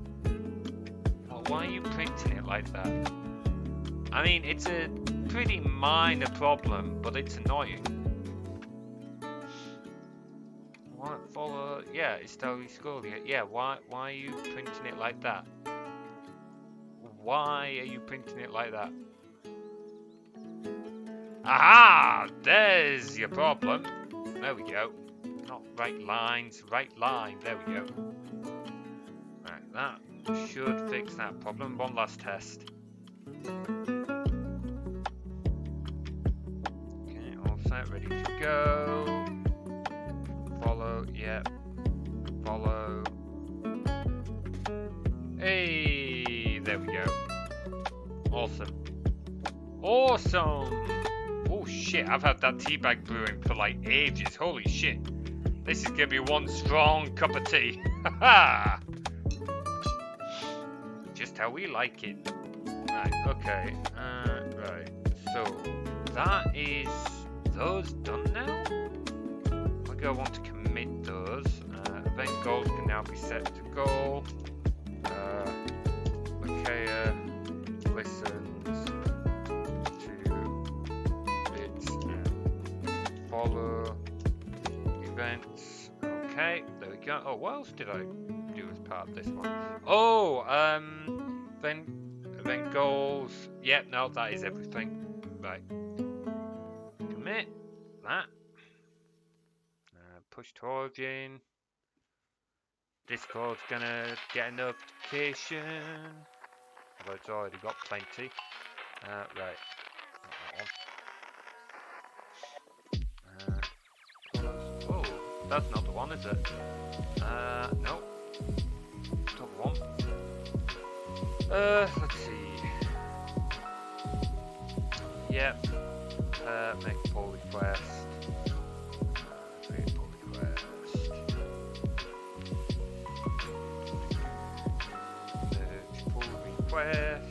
A: Well, why are you printing it like that? I mean, it's a pretty minor problem, but it's annoying. Why follow? Yeah, it's still scrolling it. Yeah, why are you printing it like that? Why are you printing it like that? Aha! There's your problem. There we go. Not right lines, right line. There we go. Right, that should fix that problem. One last test. Ready to go. Follow, yep. Follow. Hey, there we go. Awesome. Awesome! Oh shit, I've had that tea bag brewing for like ages. Holy shit. This is gonna be one strong cup of tea. Haha! Just how we like it. Right, okay. Right. So, that is those done now? I want to commit those. Event goals can now be set to goal. Lakea listens to bits and follow events. Okay, there we go. Oh, what else did I do as part of this one? Oh, event goals. Yep, no, that is everything. Right. Commit that. Push to origin. Discord's gonna get a notification. Although it's already got plenty. Right. Oh, that's not the one, is it? No. Not the one. Let's see. Yep. Make a pull request. Create pull request. Merge pull request.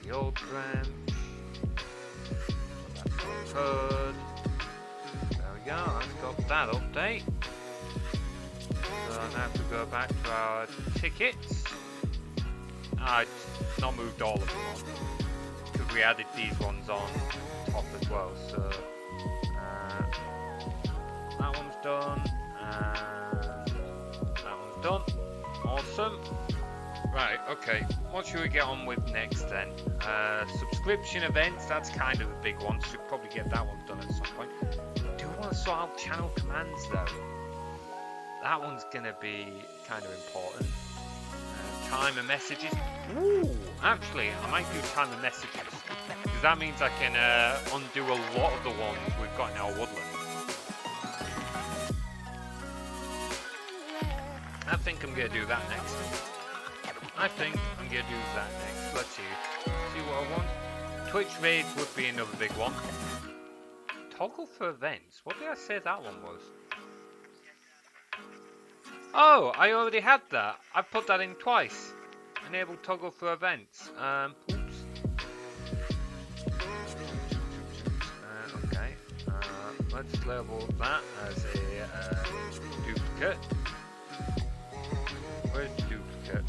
A: The old branch. That's code. There we go. I've got that update. So now if we go back to our tickets. I'd not moved all of them on because we added these ones on top as well. So that one's done and that one's done. Awesome. Right, okay. What should we get on with next then? Subscription events, that's kind of a big one. Should probably get that one done at some point. Do we want to sort out channel commands though? That one's going to be kind of important. Timer messages. Ooh, actually, I might do timer messages because that means I can undo a lot of the ones we've got in our woodland. I think I'm going to do that next. Let's see what I want. Twitch raids would be another big one. Toggle for events. What did I say that one was? Oh, I already had that. I put that in twice. Enable toggle for events. Oops. Okay. Let's label that as a duplicate. Where's the duplicate?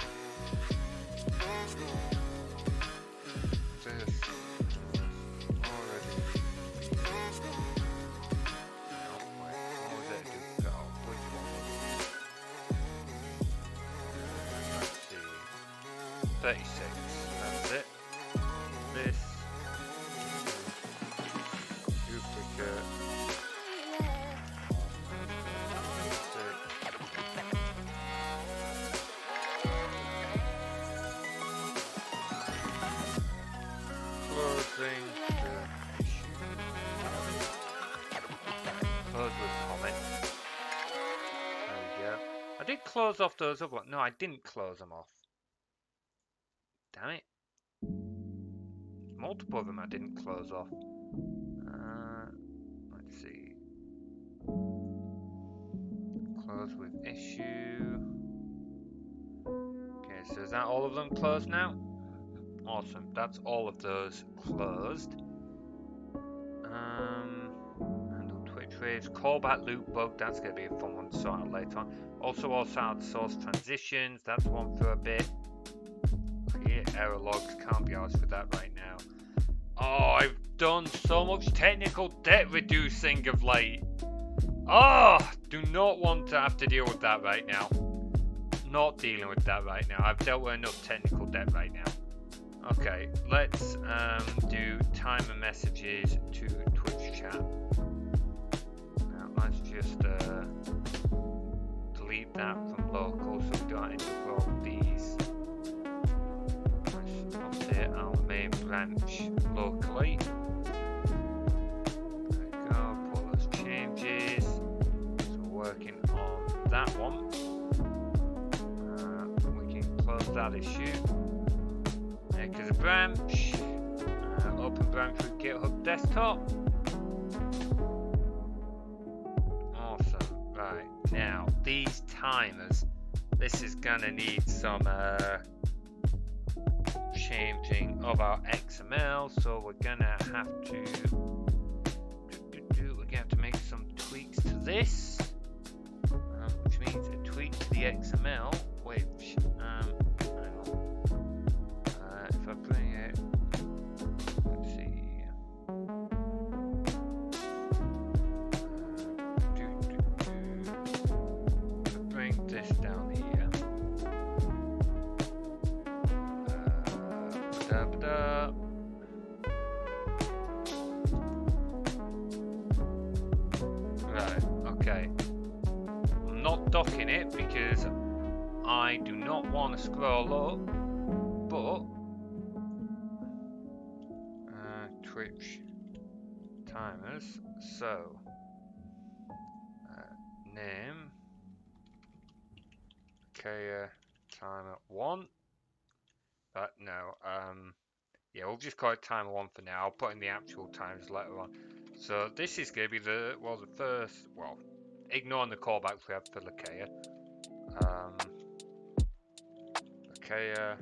A: This already. Oh, wait. What was it? Duplicate. Oh, which one was it? Let's see. 36. That's it. This. Duplicate. Closing the issue. Close with comment. There we go. I did close off those other ones. No, I didn't close them off. Damn it. Multiple of them I didn't close off. Let's see. Close with issue. Okay, so is that all of them closed now? Awesome, that's all of those closed. Handle Twitch raids, callback loop bug, that's going to be a fun one to sort out later on. Also outsource transitions, that's one for a bit. Create error logs, can't be asked for that right now. Oh, I've done so much technical debt reducing of late. Oh, do not want to have to deal with that right now. Not dealing with that right now. I've dealt with enough technical debt right now. Okay, let's do timer messages to Twitch chat. Now let's just delete that from local so we don't end up with all these. Let's update our main branch locally. There we go, pull those changes. So we're working on that one. We can close that issue. Make as a branch. Open branch with GitHub desktop. Awesome. Right, now these timers. This is gonna need some changing of our XML, so we're gonna have to make some tweaks to this, which means a tweak to the XML, which hang on. If I bring it, let's see, bring this down here. Right, okay. I'm not docking it because I do not want to scroll up, but Twitch timers, so name Lakea timer 1. No, Yeah, we'll just call it timer 1 for now. I'll put in the actual times later on. So this is going to be the first, ignoring the callbacks we have for Lakea. Lakea,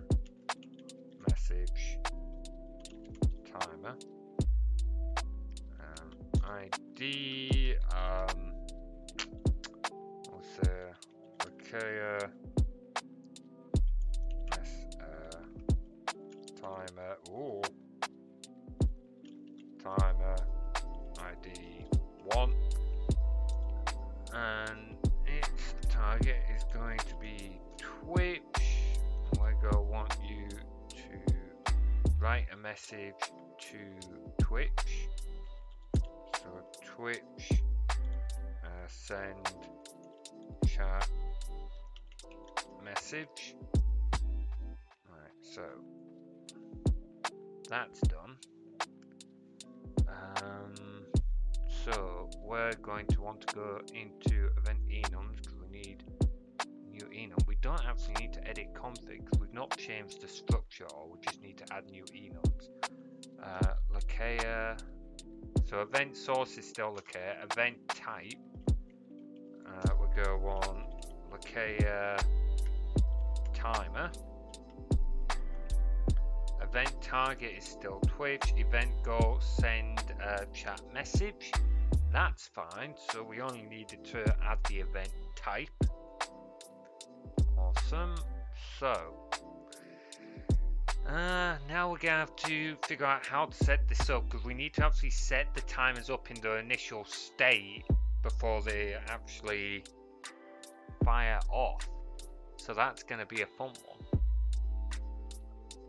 A: message, timer, ID, we'll say Lakea, timer, timer, ID 1, and its target is going to be Twitch. We're going to want you to write a message to Twitch. So Twitch, send chat message. Right, so that's done. So we're going to want to go into event enums because we need new enum. We don't actually need to edit config because we've not changed the structure, or we just need to add new enums. Lakea. So event source is still Lakea. Event type, we go on Lakea timer. Event target is still Twitch. Event goal, send a chat message. That's fine. So we only needed to add the event type. Awesome. So now we're gonna have to figure out how to set this up, because we need to actually set the timers up in the initial state before they actually fire off. So that's gonna be a fun one.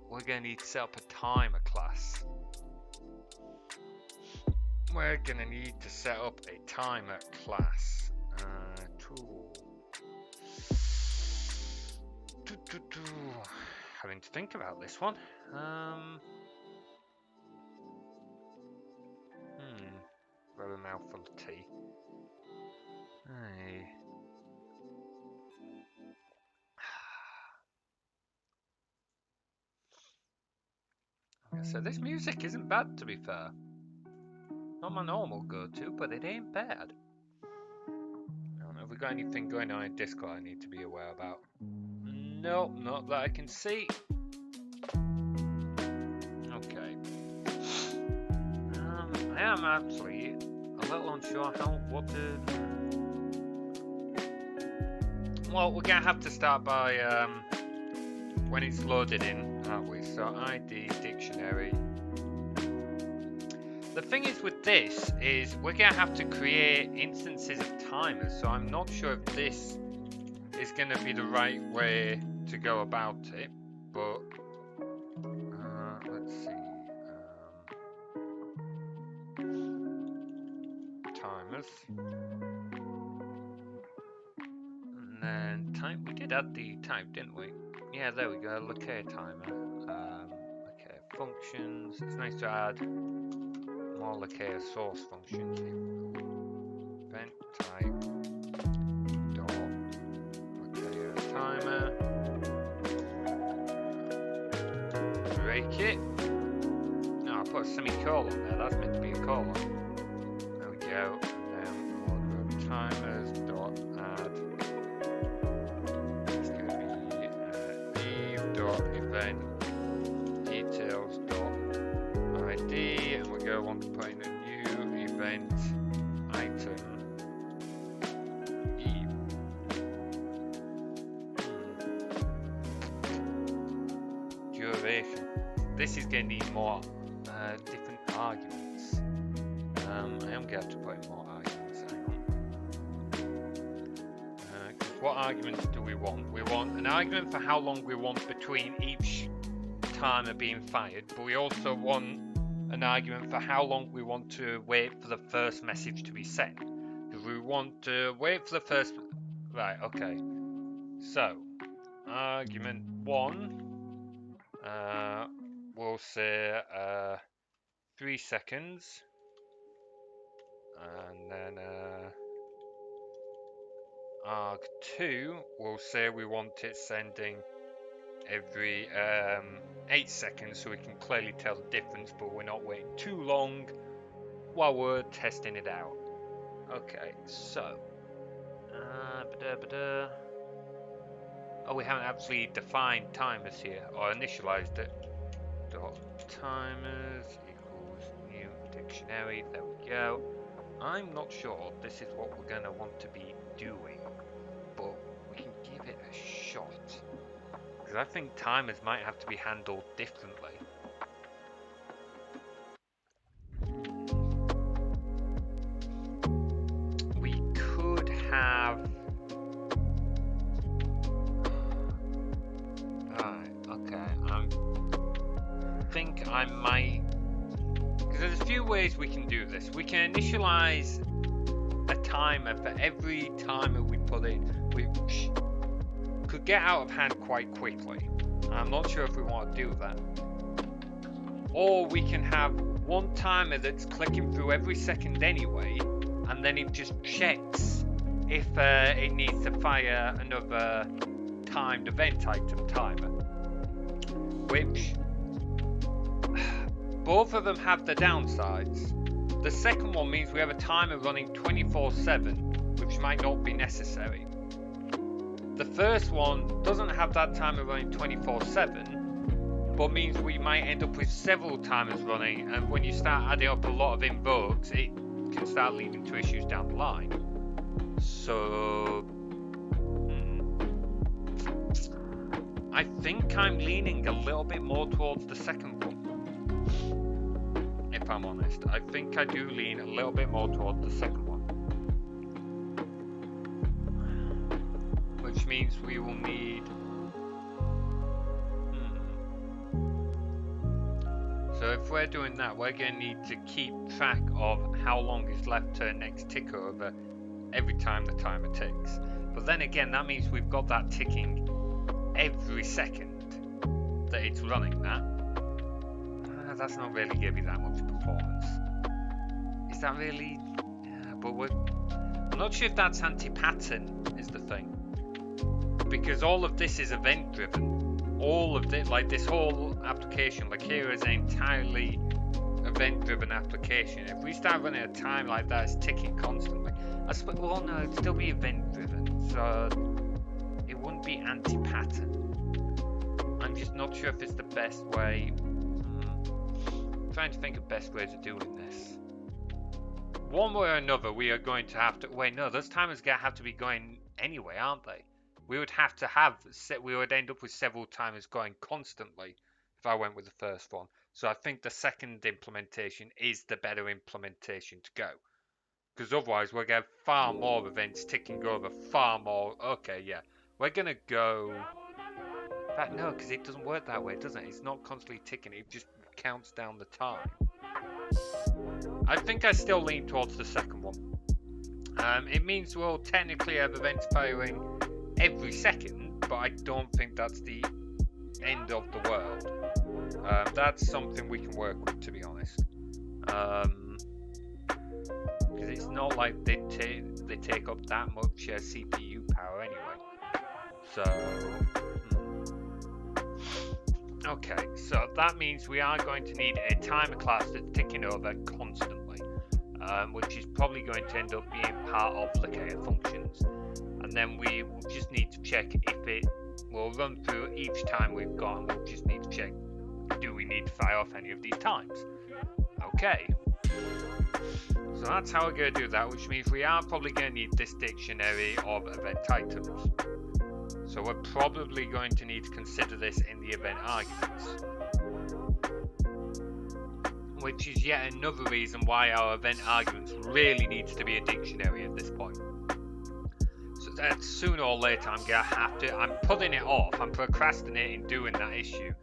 A: We're gonna need to set up a timer class. We're gonna need to set up a timer class. Tool. Having to think about this one. Grab a mouthful of tea. Hey. So this music isn't bad, to be fair. Not my normal go-to, but it ain't bad. I don't know, have we got anything going on in Discord I need to be aware about? Nope, not that I can see. Okay. I am actually a little unsure what to... Well, we're gonna have to start by when it's loaded in, aren't we? So ID dictionary. The thing is with this is we're gonna have to create instances of timers, so I'm not sure if this is gonna be the right way to go about it, but let's see. Timers. And then type, we did add the type, didn't we? Yeah, there we go, Lakea timer. Okay, functions, it's nice to add more Lakea source functions in. Event type dot Lakea timer. Break it. No, I put a semicolon there, that's meant to be a colon. There we go. And then we'll go timers dot add. It's going to be Eve dot event details dot ID, and we go on to put in a new event item Eve. Duration. This is going to need more different arguments. I am going to have to put in more arguments. Hang on. What arguments do we want? We want an argument for how long we want between each timer being fired, but we also want an argument for how long we want to wait for the first message to be sent. Because we want to wait for the first... Right, okay. So, argument 1, we'll say 3 seconds. And then arg 2, we'll say we want it sending every 8 seconds, so we can clearly tell the difference, but we're not waiting too long while we're testing it out. Okay, so oh, we haven't actually defined timers here or initialized it. Dot timers equals new dictionary. There we go. I'm not sure this is what we're gonna want to be doing, but we can give it a shot. Because I think timers might have to be handled differently. We could have... Right, okay, I think I might... Because there's a few ways we can do this. We can initialize a timer for every timer we put in, which could get out of hand quite quickly. I'm not sure if we want to do that. Or we can have one timer that's clicking through every second anyway, and then it just checks if it needs to fire another timed event item timer. Which, both of them have the downsides. The second one means we have a timer running 24/7, which might not be necessary. The first one doesn't have that timer running 24/7, but means we might end up with several timers running, and when you start adding up a lot of invokes, it can start leading to issues down the line. So, I think I'm leaning a little bit more towards the second one. If I'm honest, I think I do lean a little bit more towards the second one. Which means we will need... So if we're doing that, we're going to need to keep track of how long is left to next tick over every time the timer ticks. But then again, that means we've got that ticking every second that it's running that. That's not really going to be that much performance. Is that really... Yeah, but I'm not sure if that's anti-pattern is the thing. Because all of this is event driven. All of it, like this whole application, Lakea is an entirely event driven application. If we start running a time like that, it's ticking constantly. I suppose, well no, it'd still be event driven. So it wouldn't be anti-pattern. I'm just not sure if it's the best way. Trying to think of best ways of doing this. One way or another, we are going to have to... Wait, no, those timers are going to have to be going anyway, aren't they? We would have to have... We would end up with several timers going constantly if I went with the first one. So I think the second implementation is the better implementation to go. Because otherwise, we're going to have far more events ticking over, far more... Okay, yeah. We're going to go... In fact, no, because it doesn't work that way, doesn't it? It's not constantly ticking. It just counts down the time. I think I still lean towards the second one. It means we'll technically have events firing every second, but I don't think that's the end of the world. That's something we can work with, to be honest. Because it's not like they take up that much CPU power anyway. So... Okay, so that means we are going to need a timer class that's ticking over constantly, which is probably going to end up being part of Lakea functions. And then we will just need to check if it will run through each time we've got, and we'll just need to check, do we need to fire off any of these times? Okay. So that's how we're going to do that, which means we are probably going to need this dictionary of event items. So we're probably going to need to consider this in the event arguments. Which is yet another reason why our event arguments really needs to be a dictionary at this point. So that sooner or later I'm putting it off, I'm procrastinating doing that issue,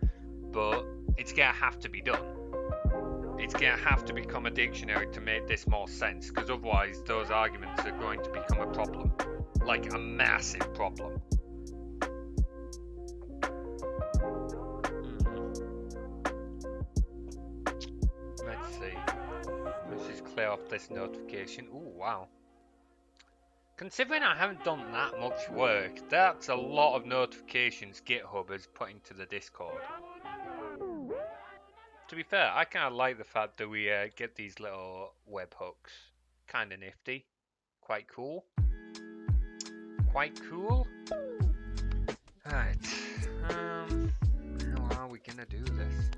A: but it's gonna have to be done. It's gonna have to become a dictionary to make this more sense, because otherwise those arguments are going to become a problem. Like a massive problem. Let's see. Let's just clear off this notification. Ooh, wow. Considering I haven't done that much work, that's a lot of notifications GitHub has put into the Discord. To be fair, I kind of like the fact that we get these little webhooks. Kind of nifty. Quite cool. Quite cool. Right. How are we gonna do this?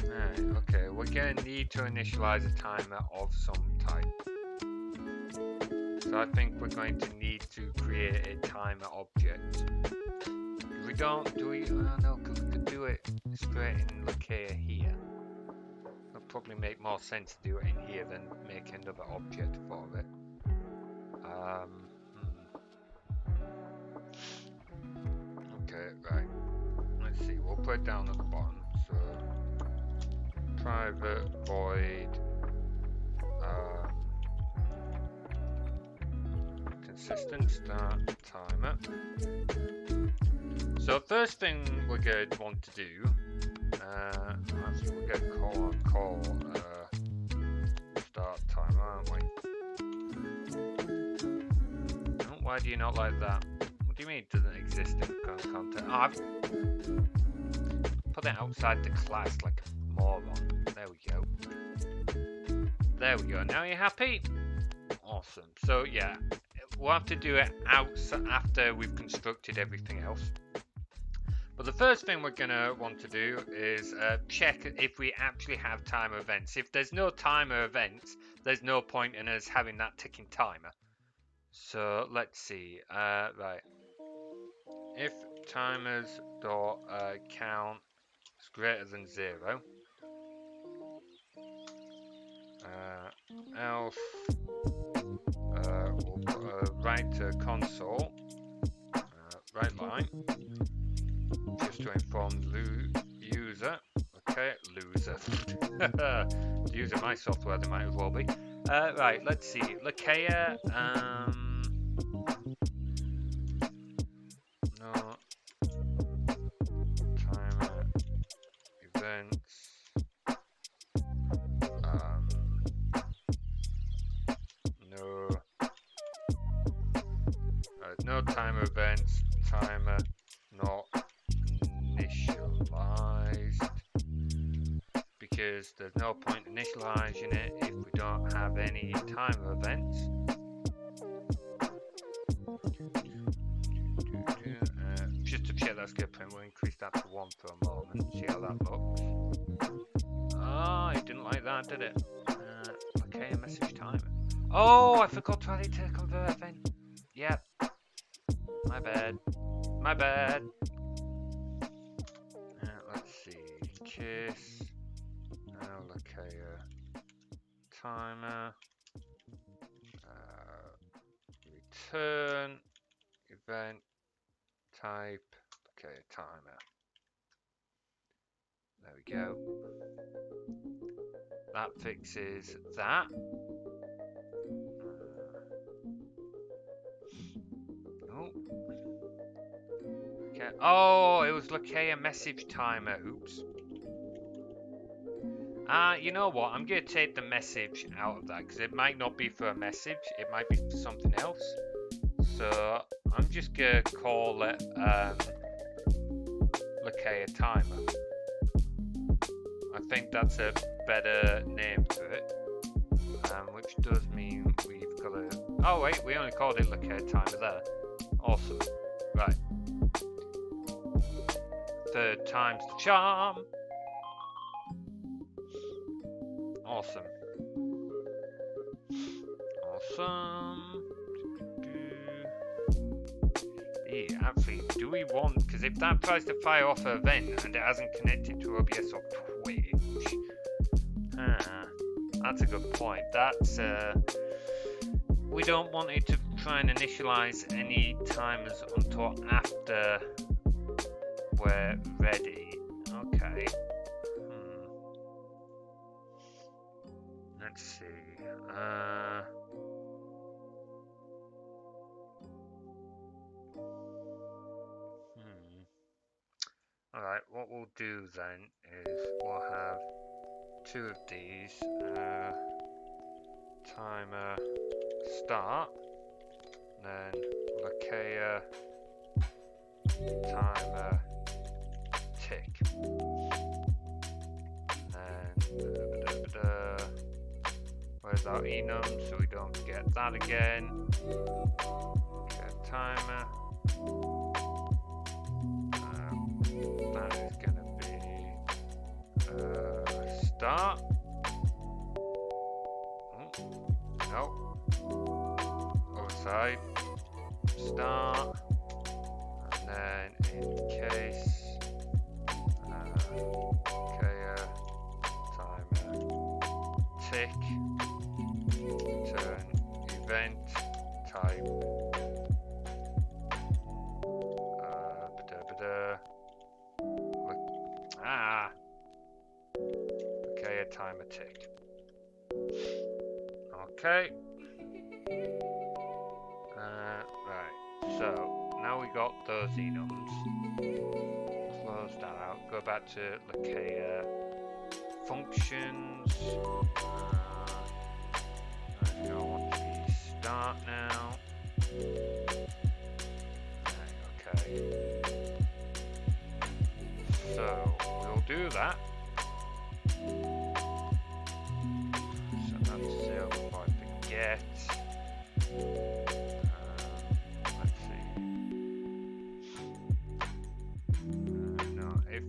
A: Right, okay, we're gonna need to initialize a timer of some type. So I think we're going to need to create a timer object. If we don't, do we? Oh no, because we could do it straight in Lakea here. It'll probably make more sense to do it in here than make another object for it. Okay, right. Let's see, we'll put it down at the bottom. So, private void consistent start timer. So first thing we're going to want to do, actually we're going to call start timer, aren't we? Oh, why do you not like that? What do you mean it doesn't exist in the current content? Oh, I've put it outside the class like a moron. There we go. There we go. Now you're happy? Awesome. So yeah, we'll have to do it after we've constructed everything else. But the first thing we're going to want to do is check if we actually have timer events. If there's no timer events, there's no point in us having that ticking timer. So let's see. Right. If timers dot count is greater than 0, else we'll put a write to console, write line, just to inform the user. Okay, loser. The user of my software, they might as well be. Right, let's see. Lakea, no timer events. No timer events. Timer not initialized, because there's no point initializing it if we don't have any timer events. Just to check that's good print, we'll increase that to 1 for a moment, see how that looks. Oh, it didn't like that, did it? Okay, message timer. Oh, I forgot to add it to convert event. Yep. My bad. My bad. Let's see. Kiss. Lakea. Timer. Return. Event. Type. Okay, timer. There we go. That fixes that. Oh. Okay. Oh, it was Lakea message timer. Oops. You know what? I'm going to take the message out of that because it might not be for a message. It might be for something else. So I'm just going to call it Lakea timer. I think that's a better name for it. Which does mean we've got to... Oh wait, we only called it Lakea timer there. Awesome. Right. Third time's the charm. Awesome. Awesome. Yeah, actually, do we want... Because if that tries to fire off an event and it hasn't connected to OBS or Twitch... that's a good point. That's... we don't want it to try and initialize any timers until after we're ready. Okay. Let's see. Alright, what we'll do then is we'll have 2 of these. timer start, and then Lakea timer tick, and then where's our enum so we don't forget that again. Okay, timer. That is gonna be start. No. Other side. Start. And then in case. Okay, timer. Tick. Turn event type. Okay, timer tick. Okay. Right. So now we got those enums. Close that out. Go back to Lakea functions. I don't want to start now. Right, okay. So we'll do that. So that's 0 before I forget. Let's see. No, if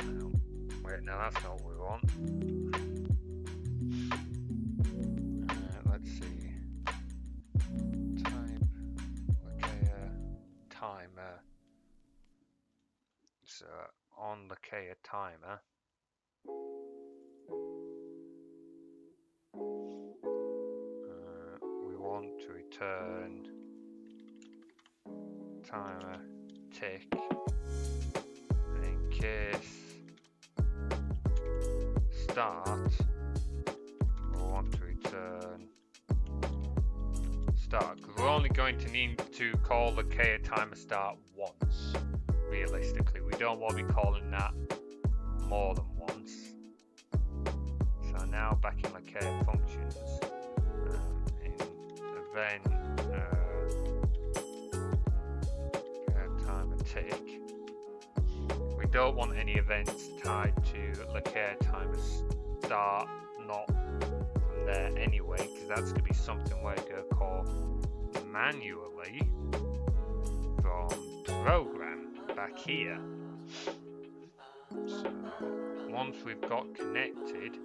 A: no, wait, no, that's not what we want. Let's see. Type Lakea timer. So on Lakea timer, we want to return timer tick, and in case start, we want to return start, because we're only going to need to call Lakea timer start once. Realistically, we don't want to be calling that more than once. So now back in Lakea functions, in event timer tick, we don't want any events tied to Lakea timer start, not from there anyway, because that's going to be something we're going to call manually from program back here. So once we've got connected,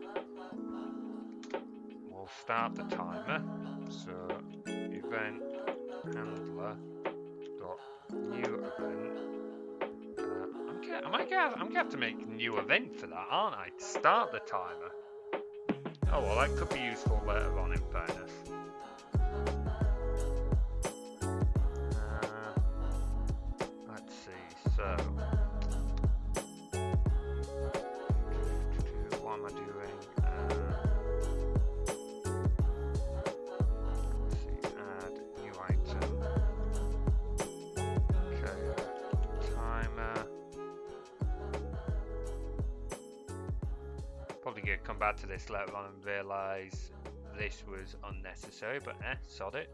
A: we'll start the timer. So event handler dot new event. I'm gonna have to make a new event for that, aren't I? To start the timer. Oh well, that could be useful later on in fairness. Let's see, so what am I doing? Let's see, add new item. Okay, timer. Probably gonna come back to this later on and realise this was unnecessary, but sod it.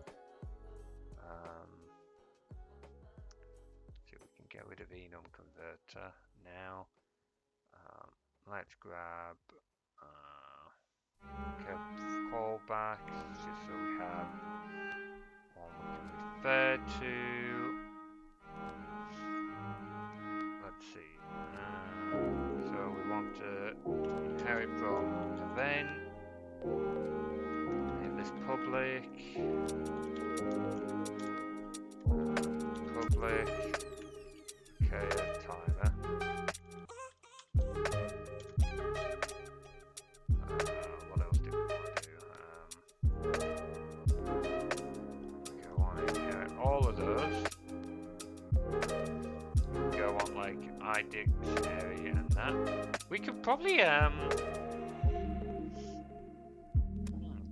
A: See if we can get rid of enum converter now. Let's grab callback just so we have one we can refer to. Let's see. So we want to inherit from event. Make this public. Public. Okay, timer. What else do we want to do? Go on and inherit all of those. Go on like iDictionary and that. We could probably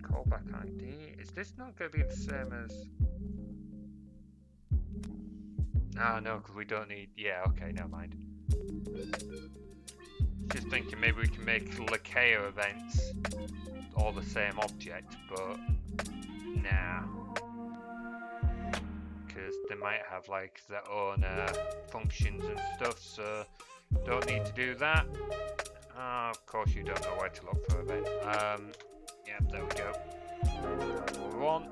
A: callback ID. Is this not going to be the same as? Ah, no, because we don't need. Yeah, okay, never mind. Just thinking maybe we can make Lakea events all the same object, but nah. Because they might have like their own functions and stuff, so don't need to do that. Of course you don't know where to look for event. Yeah, there we go. Move on.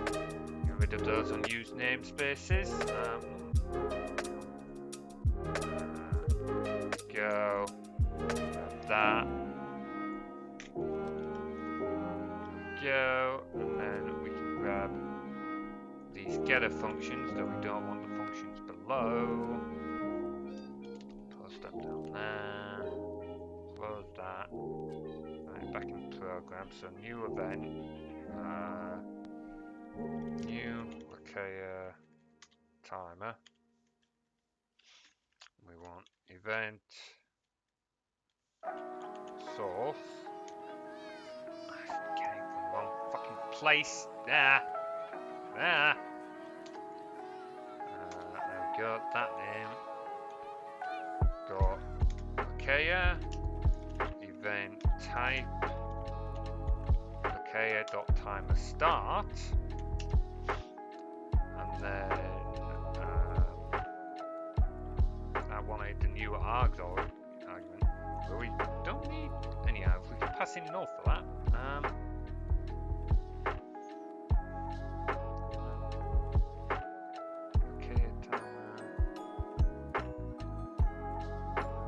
A: Get rid of those unused namespaces. Go. That. Go. And then we can grab these getter functions that we don't want the functions below. Post them down there. Close that. Right, back in program. So new event. New Lakea timer. We want event source. I'm getting from the wrong fucking place. There. There. There we go. That name. Dot Lakea. Event type. Lakea dot timer start. And then I wanted the new args argument, but we don't need anyhow. If we can pass in null for that. Okay, timer.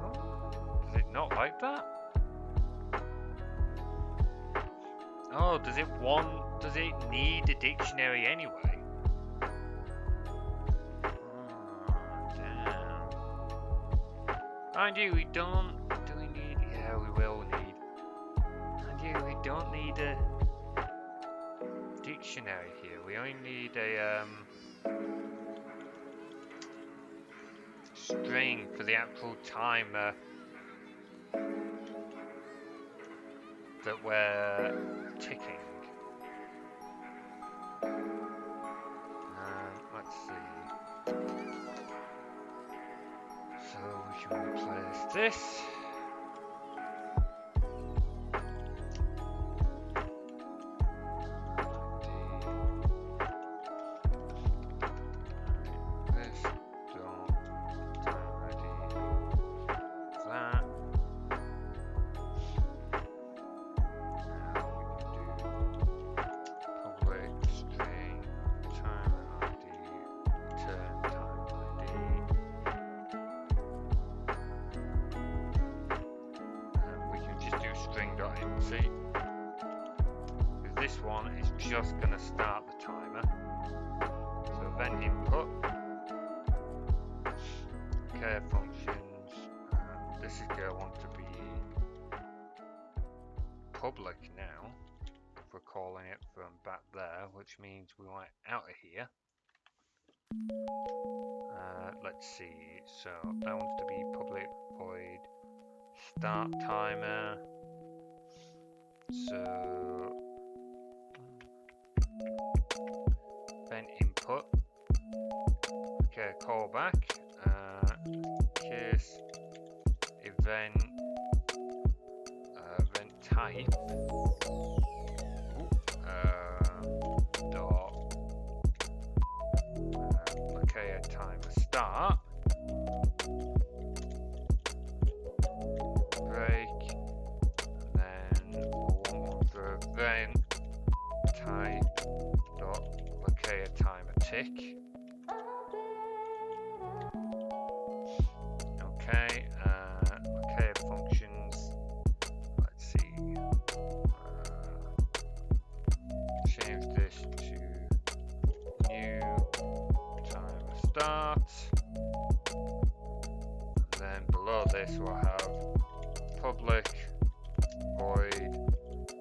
A: Oh, does it not like that? Oh, does it need a dictionary anyway? Mind you, we don't. Do we need? Yeah, we will need. Mind you, we don't need a dictionary here. We only need a string for the actual timer that we're ticking. Let's see. So we can replace this. This dot time ID. That. Now we can do public string time ID return time ID. String.mc, because this one is just going to start the timer. So event input, care functions, this is going to want to be public now, if we're calling it from back there, which means we want it out of here. Let's see, so that wants to be public void start timer. So event input, okay, callback, case event event type, dot Lakea timer start, break. Event type dot Lakea timer tick. Okay, Lakea functions. Let's see. Change this to new timer start. And then below this we'll have public void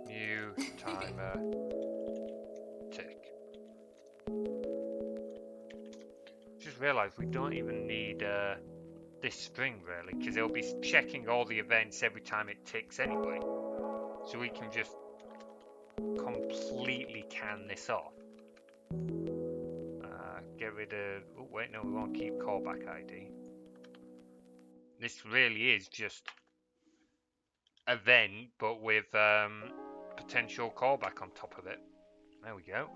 A: new timer tick. Just realised we don't even need this string really, because it'll be checking all the events every time it ticks anyway. So we can just completely can this off. Get rid of. Oh wait, no, we won't keep callback ID. This really is just event, but with potential callback on top of it. There we go.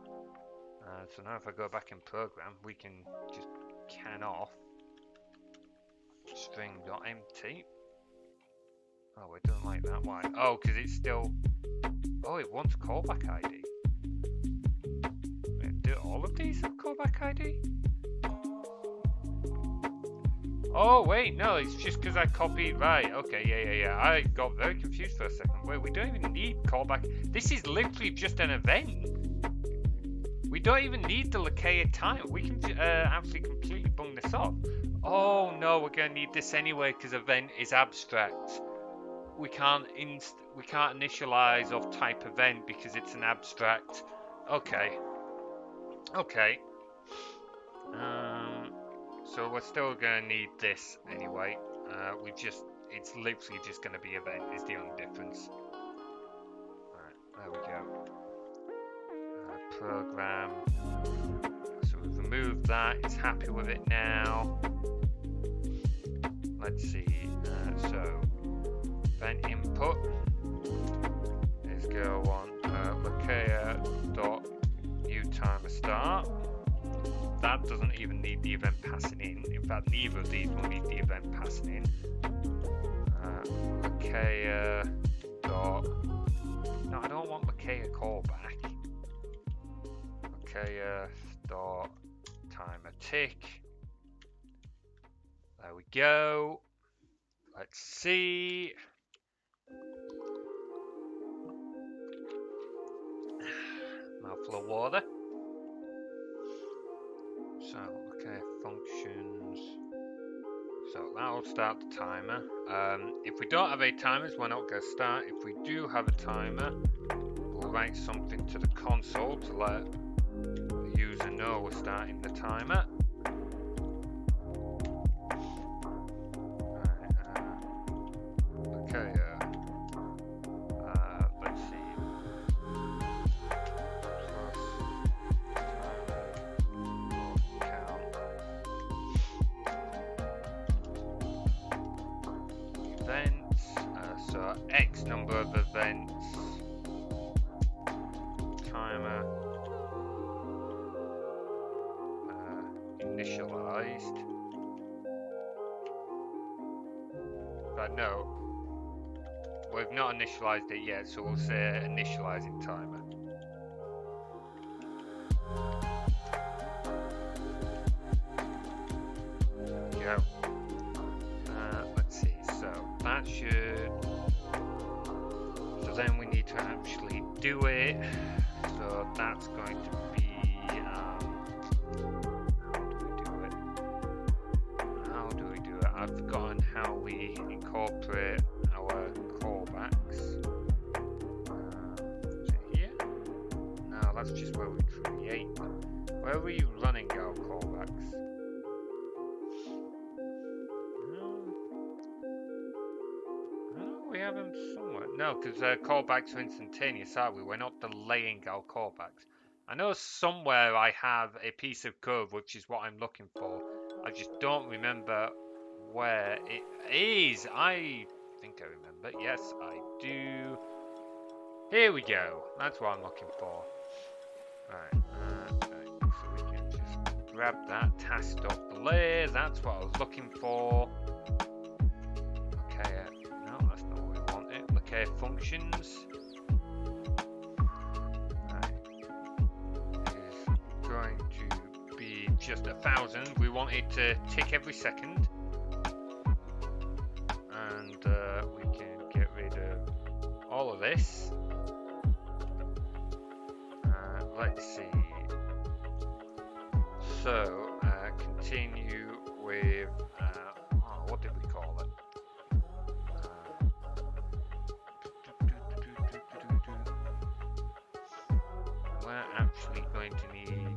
A: So now if I go back in program, we can just can off string.empty. Oh, it doesn't like that. Why? Oh, because it's still... Oh, it wants callback ID. Do all of these have callback ID? Oh, wait, no, it's just because I copied... Right, okay, yeah. I got very confused for a second. Wait, we don't even need callback. This is literally just an event. We don't even need the Lakea time. We can actually completely bung this off. Oh, no, we're going to need this anyway because event is abstract. We can't initialize of type event because it's an abstract. Okay. So we're still gonna need this anyway. It's literally just gonna be event is the only difference. Alright, there we go. Program. So we've removed that. It's happy with it now. Let's see. So event input is go on Lakea.new timer start. That doesn't even need the event passing in. In fact, neither of these will need the event passing in. Lakea dot... No, I don't want Lakea callback. Lakea dot timer tick. There we go. Let's see. Mouthful of water. So, okay, functions. So that'll start the timer. If we don't have any timers, we're not going to start. If we do have a timer, we'll write something to the console to let the user know we're starting the timer. Okay, let's see. Events, so X number of events, timer, initialized, but no, we've not initialized it yet, so we'll say initializing timer. There we go. Let's see, so that should, so then we need to actually do it, so that's going to be, how do we do it? I've forgotten how we incorporate our callbacks. Is it here? No, that's just where we create them. Where were you running our callbacks? We have them somewhere. No, because callbacks are instantaneous, aren't we? We're not delaying our callbacks. I know somewhere I have a piece of code, which is what I'm looking for. I just don't remember where it is. I think I remember. Yes, I do. Here we go. That's what I'm looking for. Right. Okay. So we can just grab that. Task.delay. That's what I was looking for. Okay. No, that's not what we wanted. Lakea functions. Right. Is going to be just 1,000. We want it to tick every second. And we can get rid of all of this. Let's see. So, continue with, what did we call it? We're actually going to need,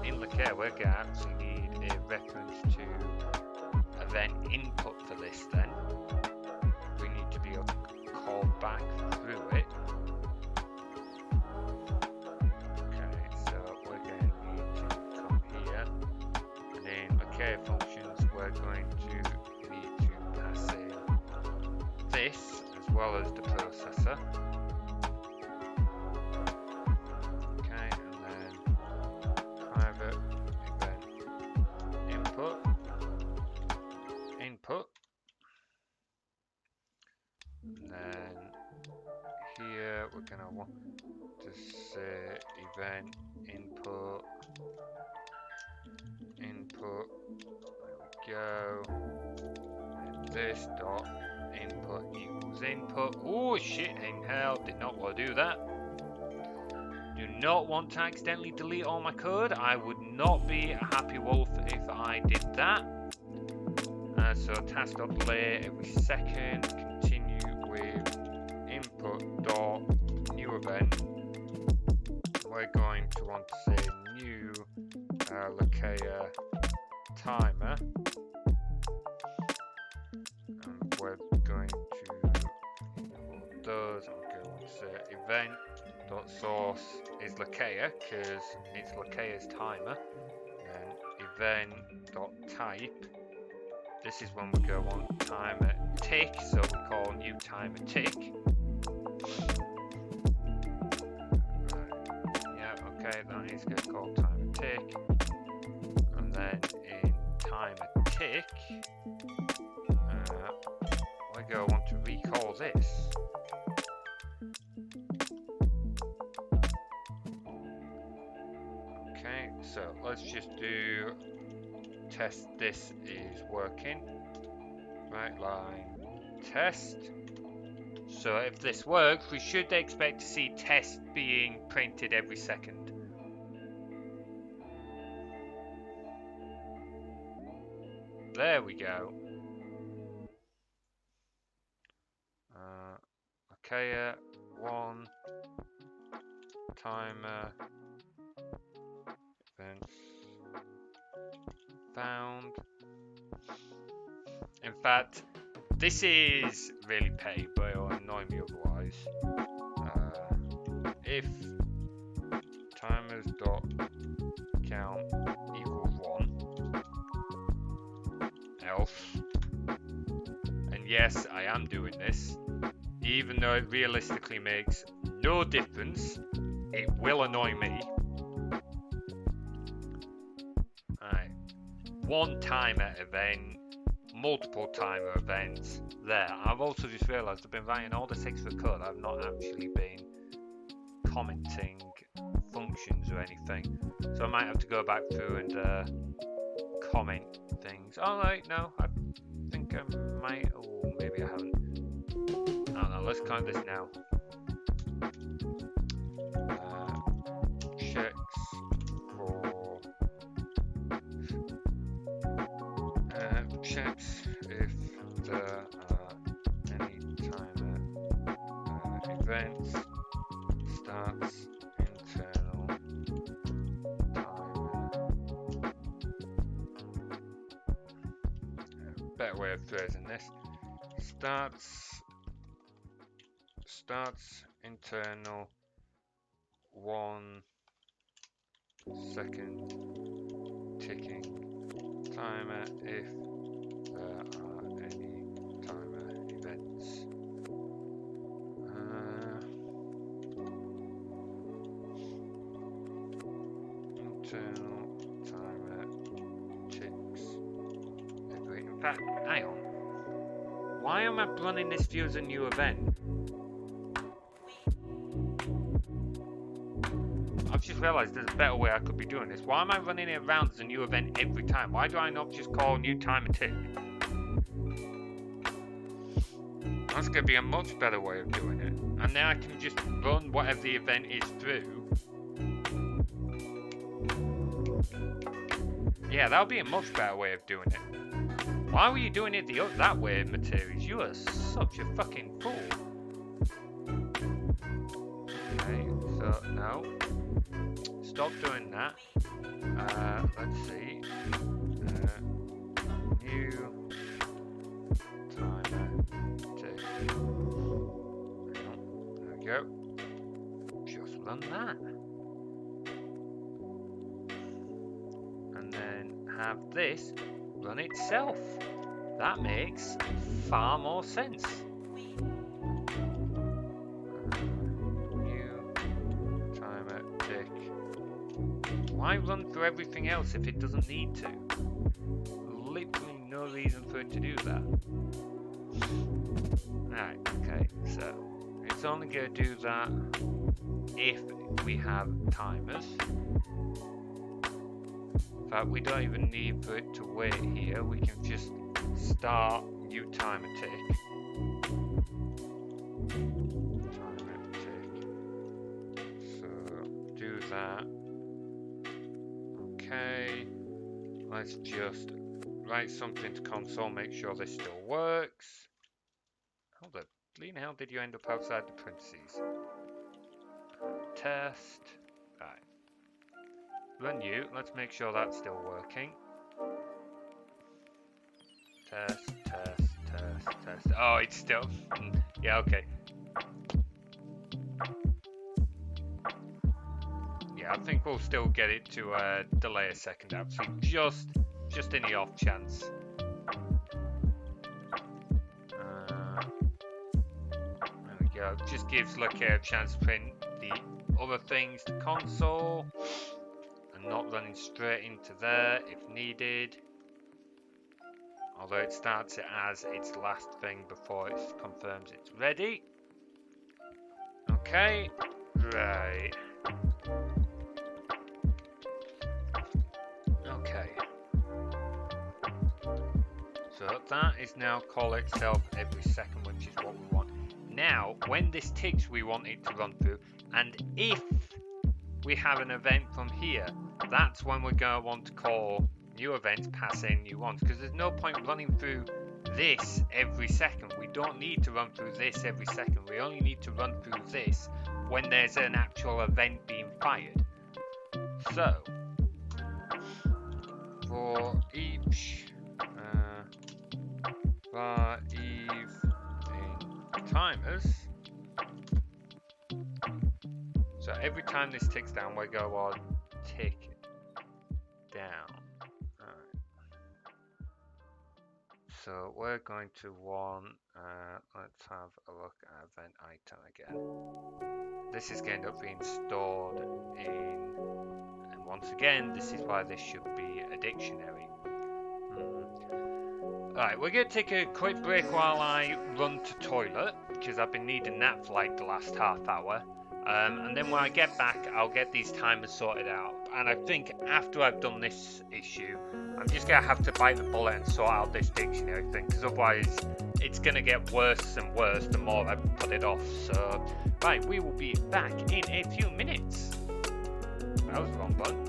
A: in Lakea, we're going to actually need a reference to event input for this then. We need to be able to call back through it. Functions, we're going to need to pass well as the processor. Okay, and then private event input. And then here we're gonna want to say event input. There we go. And this dot input equals input. Oh shit in hell, did not want to do that. Do not want to accidentally delete all my code. I would not be a happy wolf if I did that. So task.delay every second, continue with input dot new event. We're going to want to say new Lakea timer. And we're going to import those. I'm going to say event dot source is Lakea because it's Lakea's timer. And event dot type. This is when we go on timer tick, so we call new timer tick. Yeah, okay, that is going to call timer tick. And then in timer tick, we go want to recall this. Okay, so let's just do test this is working. Right line test. So if this works, we should expect to see test being printed every second. There we go. Lakea 1 timer events found. In fact, this is really petty, but it'll annoy me otherwise. If timers dot count equals 1, else, and yes, I am doing this, even though it realistically makes no difference, it will annoy me. Alright, 1 timer event, multiple timer events there. I've also just realised I've been writing all this extra code. I've not actually been commenting functions or anything, so I might have to go back through and comment things. Alright, no, I think I might. Oh, maybe I haven't. I don't know, let's count this now. Checks for checks if there are any timer events, starts internal timer. Better way of phrasing this. Starts internal 1 second ticking timer if there are any timer events. Internal timer ticks. In fact, hang on. Why am I running this view as a new event? I've just realised there's a better way I could be doing this. Why am I running it around as a new event every time? Why do I not just call new timer tick? That's going to be a much better way of doing it. And then I can just run whatever the event is through. Yeah, that'll be a much better way of doing it. Why were you doing it that way, Materials? You are such a fucking fool. Okay, so no. Stop doing that. Let's see. New timer tick. There we go. Just run that. And then have this run itself. That makes far more sense. tick. Why run through everything else if it doesn't need to? Literally no reason for it to do that. Right, okay, so it's only going to do that if we have timers. In fact, we don't even need for it to wait here. We can just start new timer tick. Timer tick. So do that. Okay. Let's just write something to console, make sure this still works. How the bleeding hell did you end up outside the parentheses? Test. Right. Run you. Let's make sure that's still working. Test, test, test, test. Oh, it's still. Yeah, okay. Yeah, I think we'll still get it to delay a second, actually, just in the off chance. There we go. Just gives Lakea a chance to print the other things to console and not running straight into there if needed. Although it starts it as its last thing before it confirms it's ready. Okay, right. Okay. So that is now call itself every second, which is what we want. Now, when this ticks, we want it to run through, and if we have an event from here, that's when we're going to want to call new events, pass in new ones, because there's no point running through this every second. We don't need to run through this every second. We only need to run through this when there's an actual event being fired. So, for each var eve in timers, so every time this ticks down, we go on tick down. So we're going to want, let's have a look at event item again. This is going to be stored in, and once again, this is why this should be a dictionary. Alright, we're going to take a quick break while I run to toilet, because I've been needing that for like the last half hour. And then when I get back, I'll get these timers sorted out. And I think after I've done this issue, I'm just going to have to bite the bullet and sort out this dictionary thing, because otherwise it's going to get worse and worse the more I put it off. So, right, we will be back in a few minutes. That was the wrong button.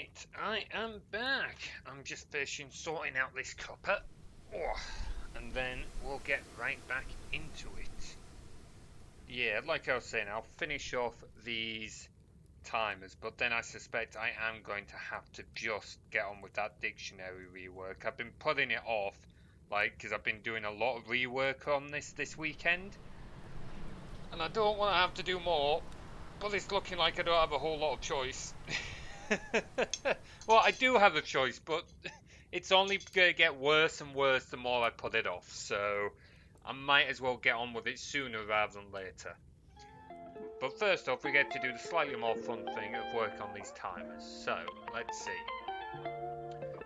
A: Right, I am back. I'm just finishing sorting out this copper. Oh, and then we'll get right back into it. Yeah, like I was saying, I'll finish off these timers, but then I suspect I am going to have to just get on with that dictionary rework. I've been putting it off, like, because I've been doing a lot of rework on this weekend, and I don't want to have to do more, but it's looking like I don't have a whole lot of choice. Well, I do have a choice, but it's only going to get worse and worse the more I put it off, so I might as well get on with it sooner rather than later. But first off, we get to do the slightly more fun thing of work on these timers. So, let's see.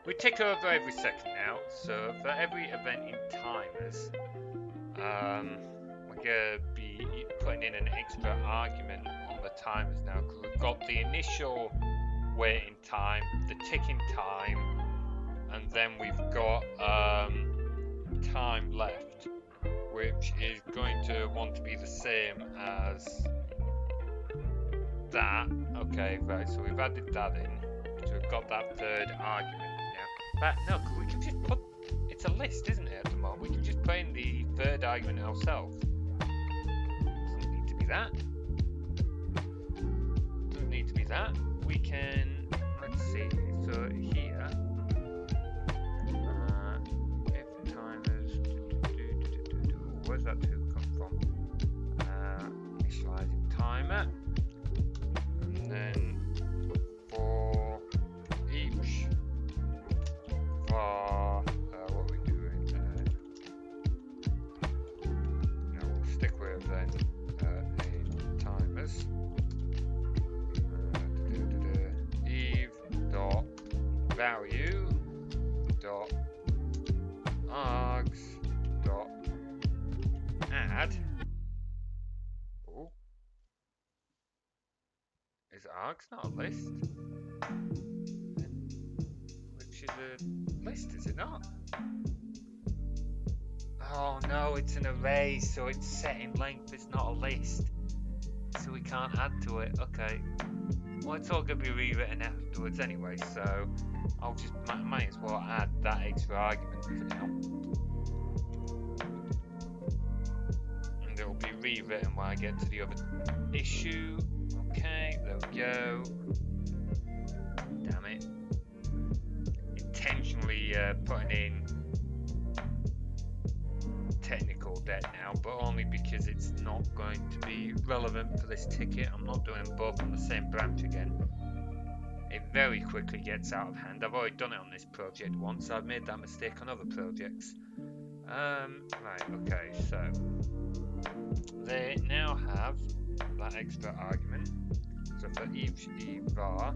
A: We tick over every second now, so for every event in timers, we're going to be putting in an extra argument on the timers now, because we've got the initial waiting time, the ticking time, and then we've got time left, which is going to want to be the same as that. Okay, right, so we've added that in, so we've got that third argument now. But no, because we can just put, it's a list, isn't it, at the moment? We can just put in the third argument ourselves. Doesn't need to be that. Doesn't need to be that. We can, let's see, so here, if timers, where's that 2 come from? Initializing timer, and then for each var, what are we doing? No, we'll stick with then in timers. Dot value dot args dot add. Oh, is args not a list? Which is a list, is it not? Oh no, it's an array, so it's set in length. It's not a list, so we can't add to it. Okay. Well, it's all going to be rewritten afterwards anyway, so I'll just might as well add that extra argument for now. And it will be rewritten when I get to the other issue. Okay, there we go. Damn it. Intentionally putting in technical debt now, but only because it's not going to be relevant for this ticket. I'm not doing them both on the same branch again. It very quickly gets out of hand. I've already done it on this project once. I've made that mistake on other projects. Right, okay, so they now have that extra argument. So for each var,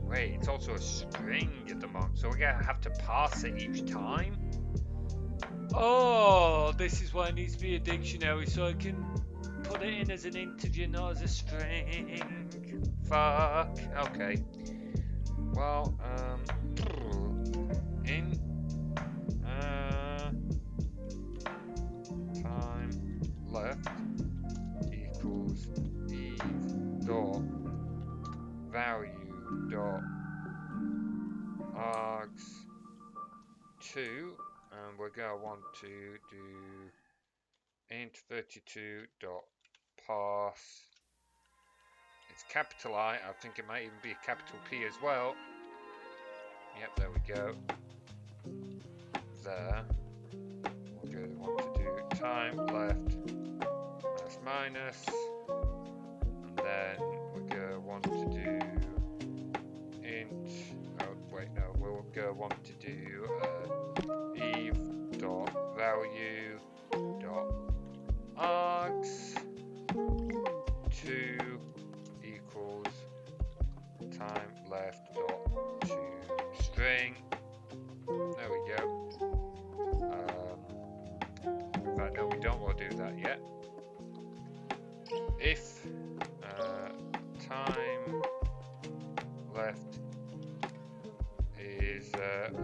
A: wait, it's also a string at the moment, so we're going to have to pass it each time. Oh, this is why it needs to be a dictionary, so I can put it in as an integer, not as a string. Fuck. Okay. Well, in time left equals eve dot value dot args 2. And we're going to want to do int 32 dot parse. It's capital I think it might even be a capital P as well. Yep, there we go. There. We're going to want to do time left minus, and then we're going to want to do int, oh wait, no, we're going to want to do eve dot value dot args 2 equals time left dot to string. There we go. In fact, no, we don't want to do that yet. If time left is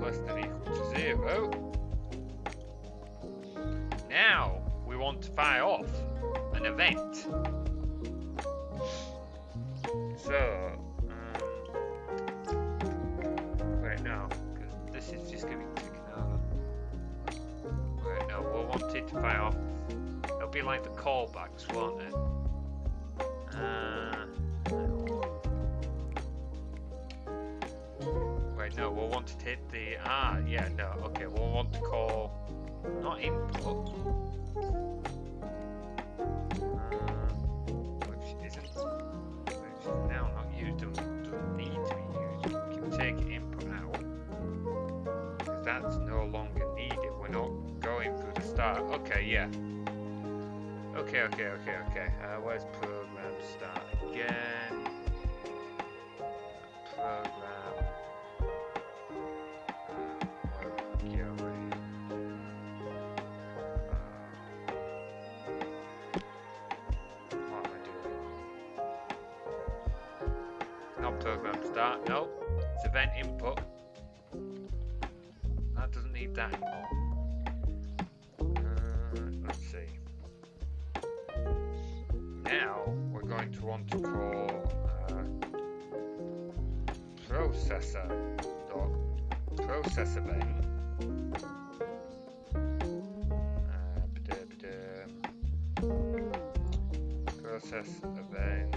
A: less than equal to 0, now we want to fire off an event. So be like the callbacks, won't it? Wait, no, we'll want to hit the... yeah, no, okay, we'll want to call... Not input. Which isn't... Which is now not used and doesn't need to be used. We can take input out. Because that's no longer needed. We're not going through the start. Okay, yeah. Okay. Where's program start again? Program. What am I doing? Not program start. Nope. It's event input. That doesn't need that anymore. Let's see. Now we're going to want to call process event. Process event.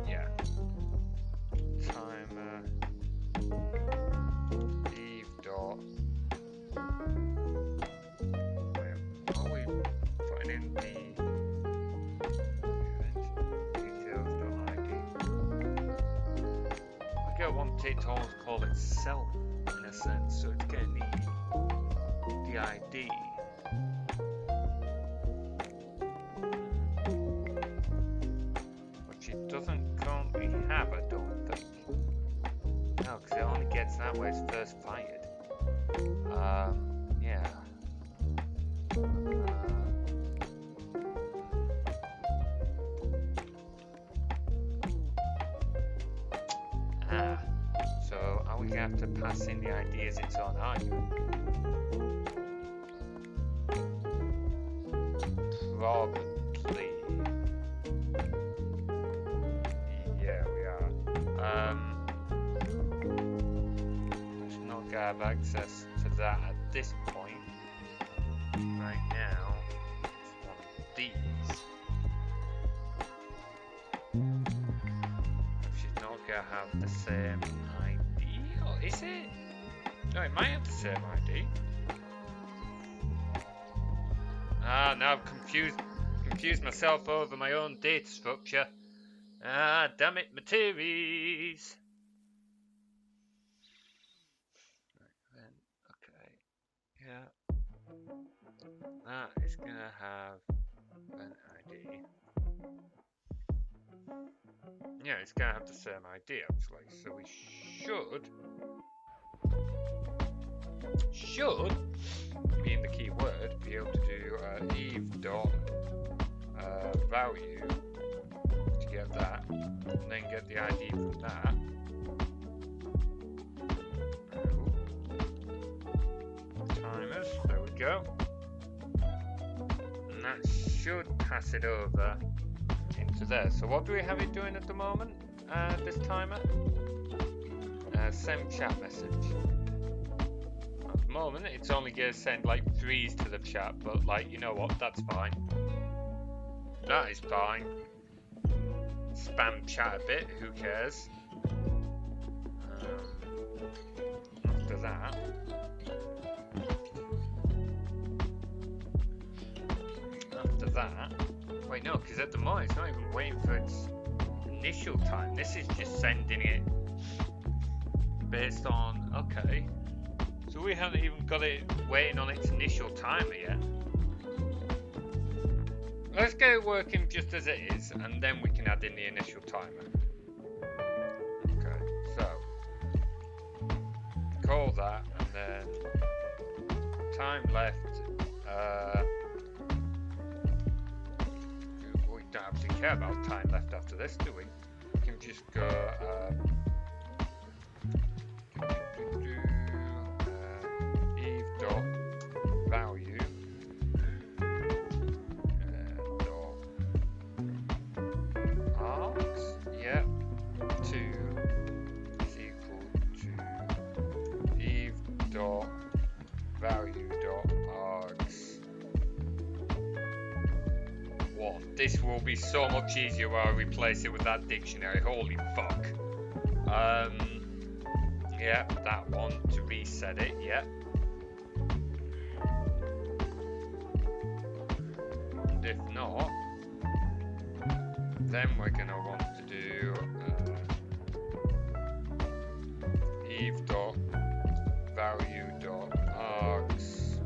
A: Yeah. Timer. Eve dot. Are we putting in the details.id? I want it to almost call itself in a sense, so it's going to need the ID. Which it doesn't currently have, I don't think. No, because it only gets that when it's first fired. Yeah. So are we going to have to pass in the ID as its own argument? Probably. Yeah, we are. Let's not have access to that at this point. Right now, it's one of these. She's not gonna have the same ID, or is it? No, it might have the same ID. Now I've confused myself over my own data structure. Damn it, materials. Okay, yeah. That is gonna have an ID. Yeah, it's gonna have the same ID actually, so we should being the key word, be able to do Eve dot value to get that, and then get the ID from that. Timers, there we go. And that should pass it over into there. So what do we have it doing at the moment? This timer? Send chat message. At the moment, it's only going to send like 3s to the chat, but like, you know what? That's fine. That is fine. Spam chat a bit, who cares? After that. Wait, no, because at the moment it's not even waiting for its initial time. This is just sending it based on, okay. So we haven't even got it waiting on its initial timer yet. Let's get it working just as it is, and then we can add in the initial timer. Okay, so call that, and then time left. We don't actually care about time left after this, do we? We can just go Eve dot value dot args, yeah, 2 is equal to Eve dot Oh, this will be so much easier when I replace it with that dictionary. Holy fuck. Yeah, that one to reset it, yeah. And if not, then we're gonna want to do Eve dot value dot args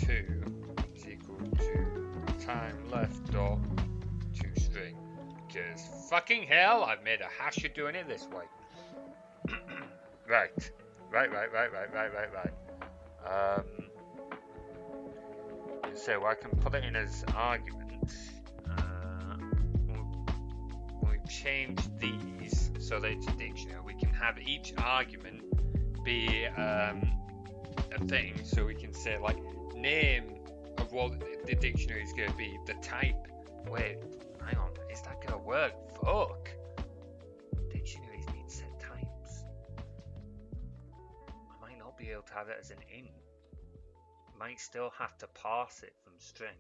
A: 2 is equal to time left dot to string. Because fucking hell, I've made a hash of doing it this way. Right. So I can put it in as arguments. We've changed these so that it's a dictionary. We can have each argument be a thing. So we can say like name of what the dictionary is going to be, the type. Wait, hang on. Is that going to work? Fuck. Dictionaries need set types. I might not be able to have it as an int. Might still have to parse it from string.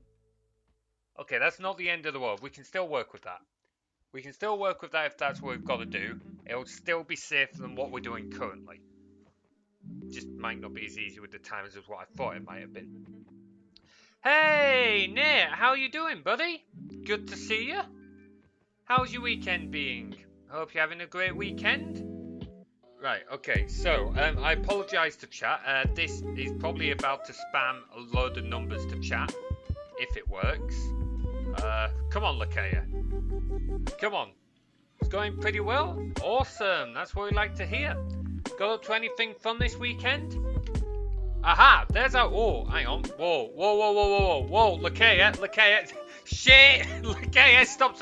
A: Okay, that's not the end of the world. We can still work with that. We can still work with that if that's what we've got to do. It'll still be safer than what we're doing currently. Just might not be as easy with the timers as what I thought it might have been. Hey, Nate, how you doing, buddy? Good to see you. How's your weekend being? Hope you're having a great weekend. Right, okay, so I apologise to chat. This is probably about to spam a load of numbers to chat, if it works. Come on, Lakea. Come on. It's going pretty well. Awesome, that's what we like to hear. Got up to anything fun this weekend? Aha, there's our... Oh, hang on. Whoa, Lakea. Shit! Lakea, stop.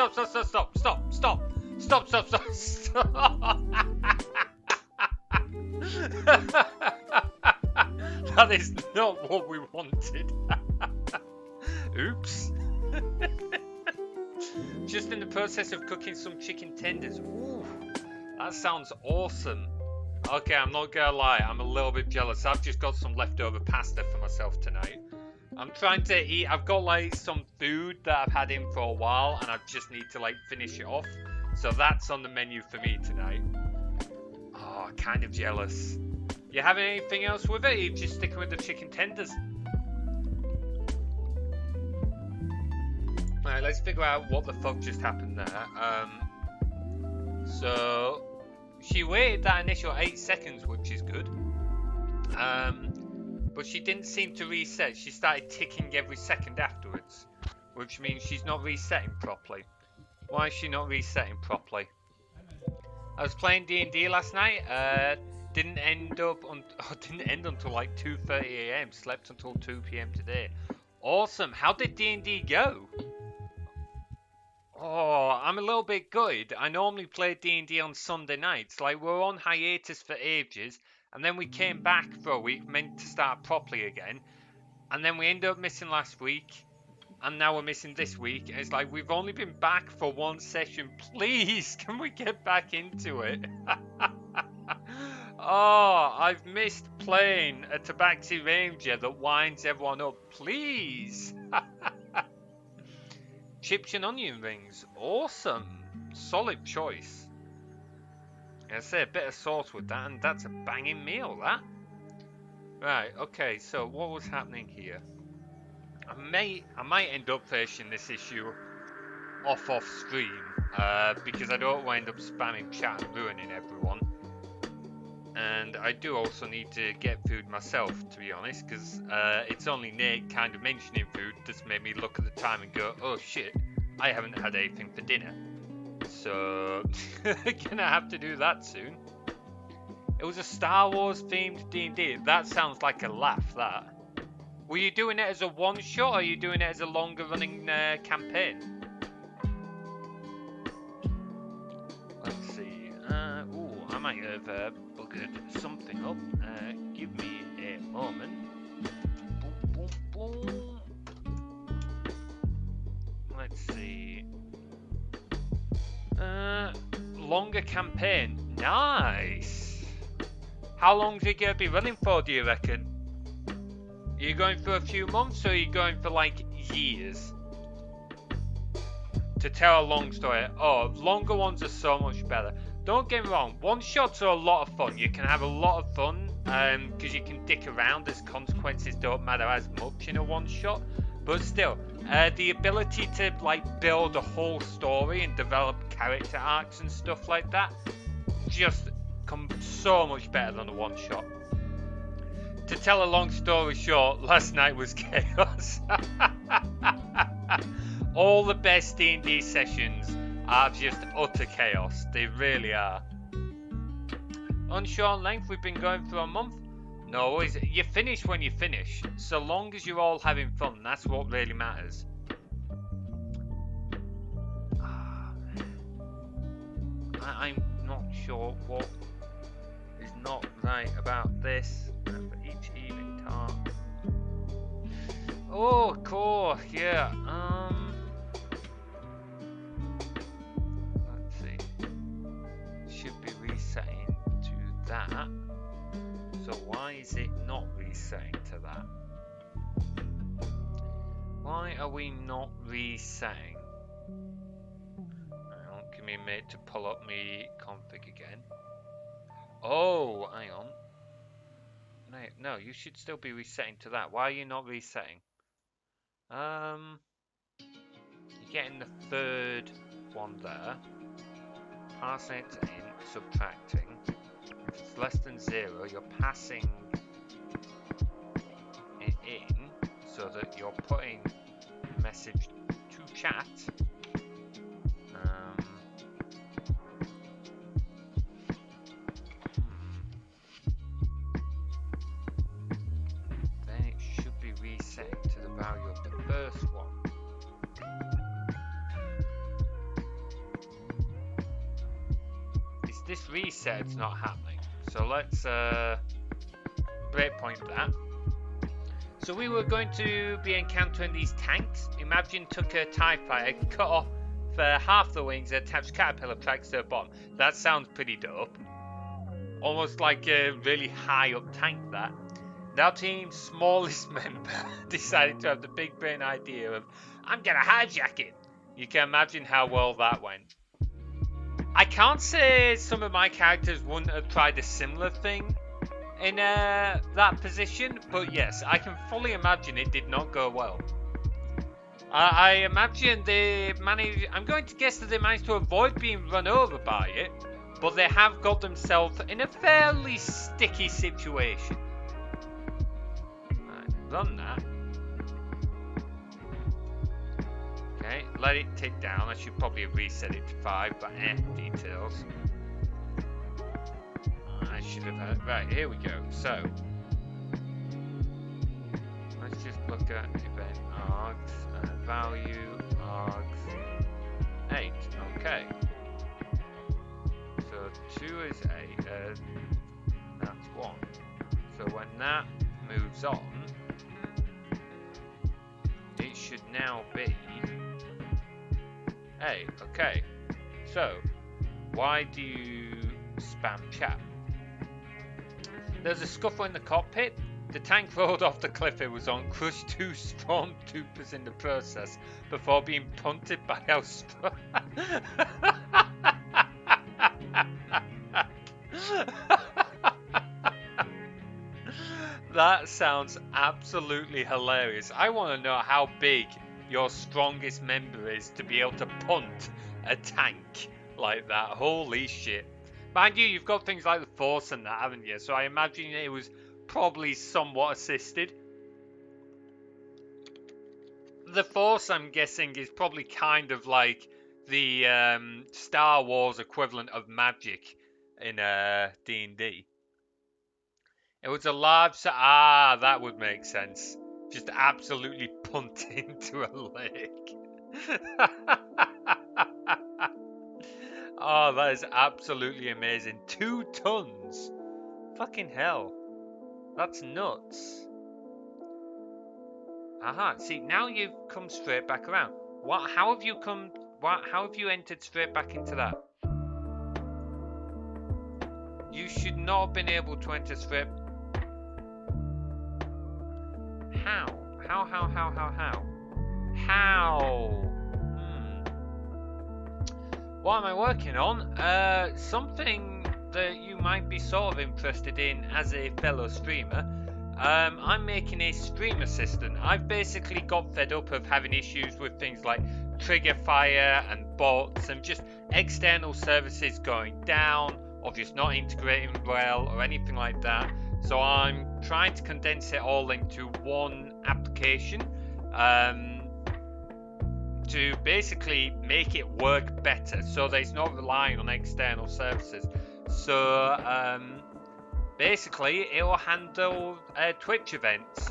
A: That is not what we wanted. Oops. Just in the process of cooking some chicken tenders. Ooh, that sounds awesome. Okay, I'm not gonna lie, I'm a little bit jealous. I've just got some leftover pasta for myself tonight. I'm trying to eat, I've got like some food that I've had in for a while and I just need to like finish it off. So that's on the menu for me tonight. Oh, kind of jealous. You having anything else with it? Or are you just sticking with the chicken tenders? Alright, let's figure out what the fuck just happened there. So she waited that initial 8 seconds, which is good. But she didn't seem to reset. She started ticking every second afterwards, which means she's not resetting properly. Why is she not resetting properly? I was playing D&D last night. Didn't end until like 2:30 AM. Slept until 2 PM today. Awesome. How did D&D go? Oh, I'm a little bit gutted. I normally play D&D on Sunday nights. Like, we're on hiatus for ages, and then we came back for a week, meant to start properly again, and then we ended up missing last week, and now we're missing this week. And it's like, we've only been back for one session. Please, can we get back into it? Oh, I've missed playing a Tabaxi Ranger that winds everyone up. Please. Chips and onion rings. Awesome. Solid choice. I say a bit of sauce with that, and that's a banging meal, that. Right, okay, so what was happening here? I might end up finishing this issue off stream, because I don't want to end up spamming chat and ruining everyone. And I do also need to get food myself, to be honest, because it's only Nate kind of mentioning food that's made me look at the time and go, oh shit, I haven't had anything for dinner. So, gonna have to do that soon. It was a Star Wars themed D&D. That sounds like a laugh, that. Were you doing it as a one-shot, or are you doing it as a longer running campaign? Let's see. Ooh, I might have buggered something up. Give me a moment. Boom, boom, boom. Let's see. Longer campaign. Nice. How long is it going to be running for, do you reckon? Are you going for a few months, or are you going for like years? To tell a long story, longer ones are so much better. Don't get me wrong, one-shots are a lot of fun. You can have a lot of fun because you can dick around. As consequences don't matter as much in a one-shot. But still, the ability to like build a whole story and develop character arcs and stuff like that just come so much better than a one-shot. To tell a long story short, last night was chaos. All the best D&D sessions are just utter chaos. They really are. Unsure on length, we've been going for a month. No, you finish when you finish. So long as you're all having fun, that's what really matters. I'm not sure what is not right about this. For each evening task. Oh, cool. Yeah. Let's see. Should be resetting to that. So why is it not resetting to that? Why are we not resetting? Hang on, give me a minute to pull up my config again. Oh, hang on. No, you should still be resetting to that. Why are you not resetting? You're getting the third one there. Passing it in, subtracting. If it's less than 0, you're passing it in so that you're putting a message to chat. Then it should be resetting to the value of the first one. It's this reset's not happening. So let's breakpoint that. So we were going to be encountering these tanks. Imagine took a TIE fighter, cut off for half the wings, attached caterpillar tracks to the bottom. That sounds pretty dope. Almost like a really high up tank that. Our team's smallest member decided to have the big brain idea of, I'm gonna hijack it. You can imagine how well that went. I can't say some of my characters wouldn't have tried a similar thing in that position, but yes, I can fully imagine it did not go well. I imagine they managed, I'm going to guess that they managed to avoid being run over by it, but they have got themselves in a fairly sticky situation. Right, run that. Okay, let it tick down. I should probably have reset it to 5, but details. I should have had. Right, here we go. So, let's just look at event args, value args 8. Okay. So 2 is 8, that's 1. So when that moves on, it should now be 8. Okay. So, why do you spam chat? There's a scuffle in the cockpit. The tank rolled off the cliff it was on, crushed 2 stormtroopers in the process before being punted by our That sounds absolutely hilarious. I want to know how big your strongest member is to be able to punt a tank like that. Holy shit. Mind you, you've got things like the Force and that, haven't you? So I imagine it was probably somewhat assisted. The Force, I'm guessing, is probably kind of like the Star Wars equivalent of magic in D&D. It was a large... that would make sense. Just absolutely punt into a lake. Oh, that is absolutely amazing. 2 tons. Fucking hell. That's nuts. Aha, see, now you've come straight back around. How have you entered straight back into that? You should not have been able to enter straight... How? How? What am I working on? Something that you might be sort of interested in as a fellow streamer. I'm making a stream assistant. I've basically got fed up of having issues with things like trigger fire and bots and just external services going down or just not integrating well or anything like that. So I'm trying to condense it all into one application to basically make it work better so that it's not relying on external services. So basically it'll handle Twitch events,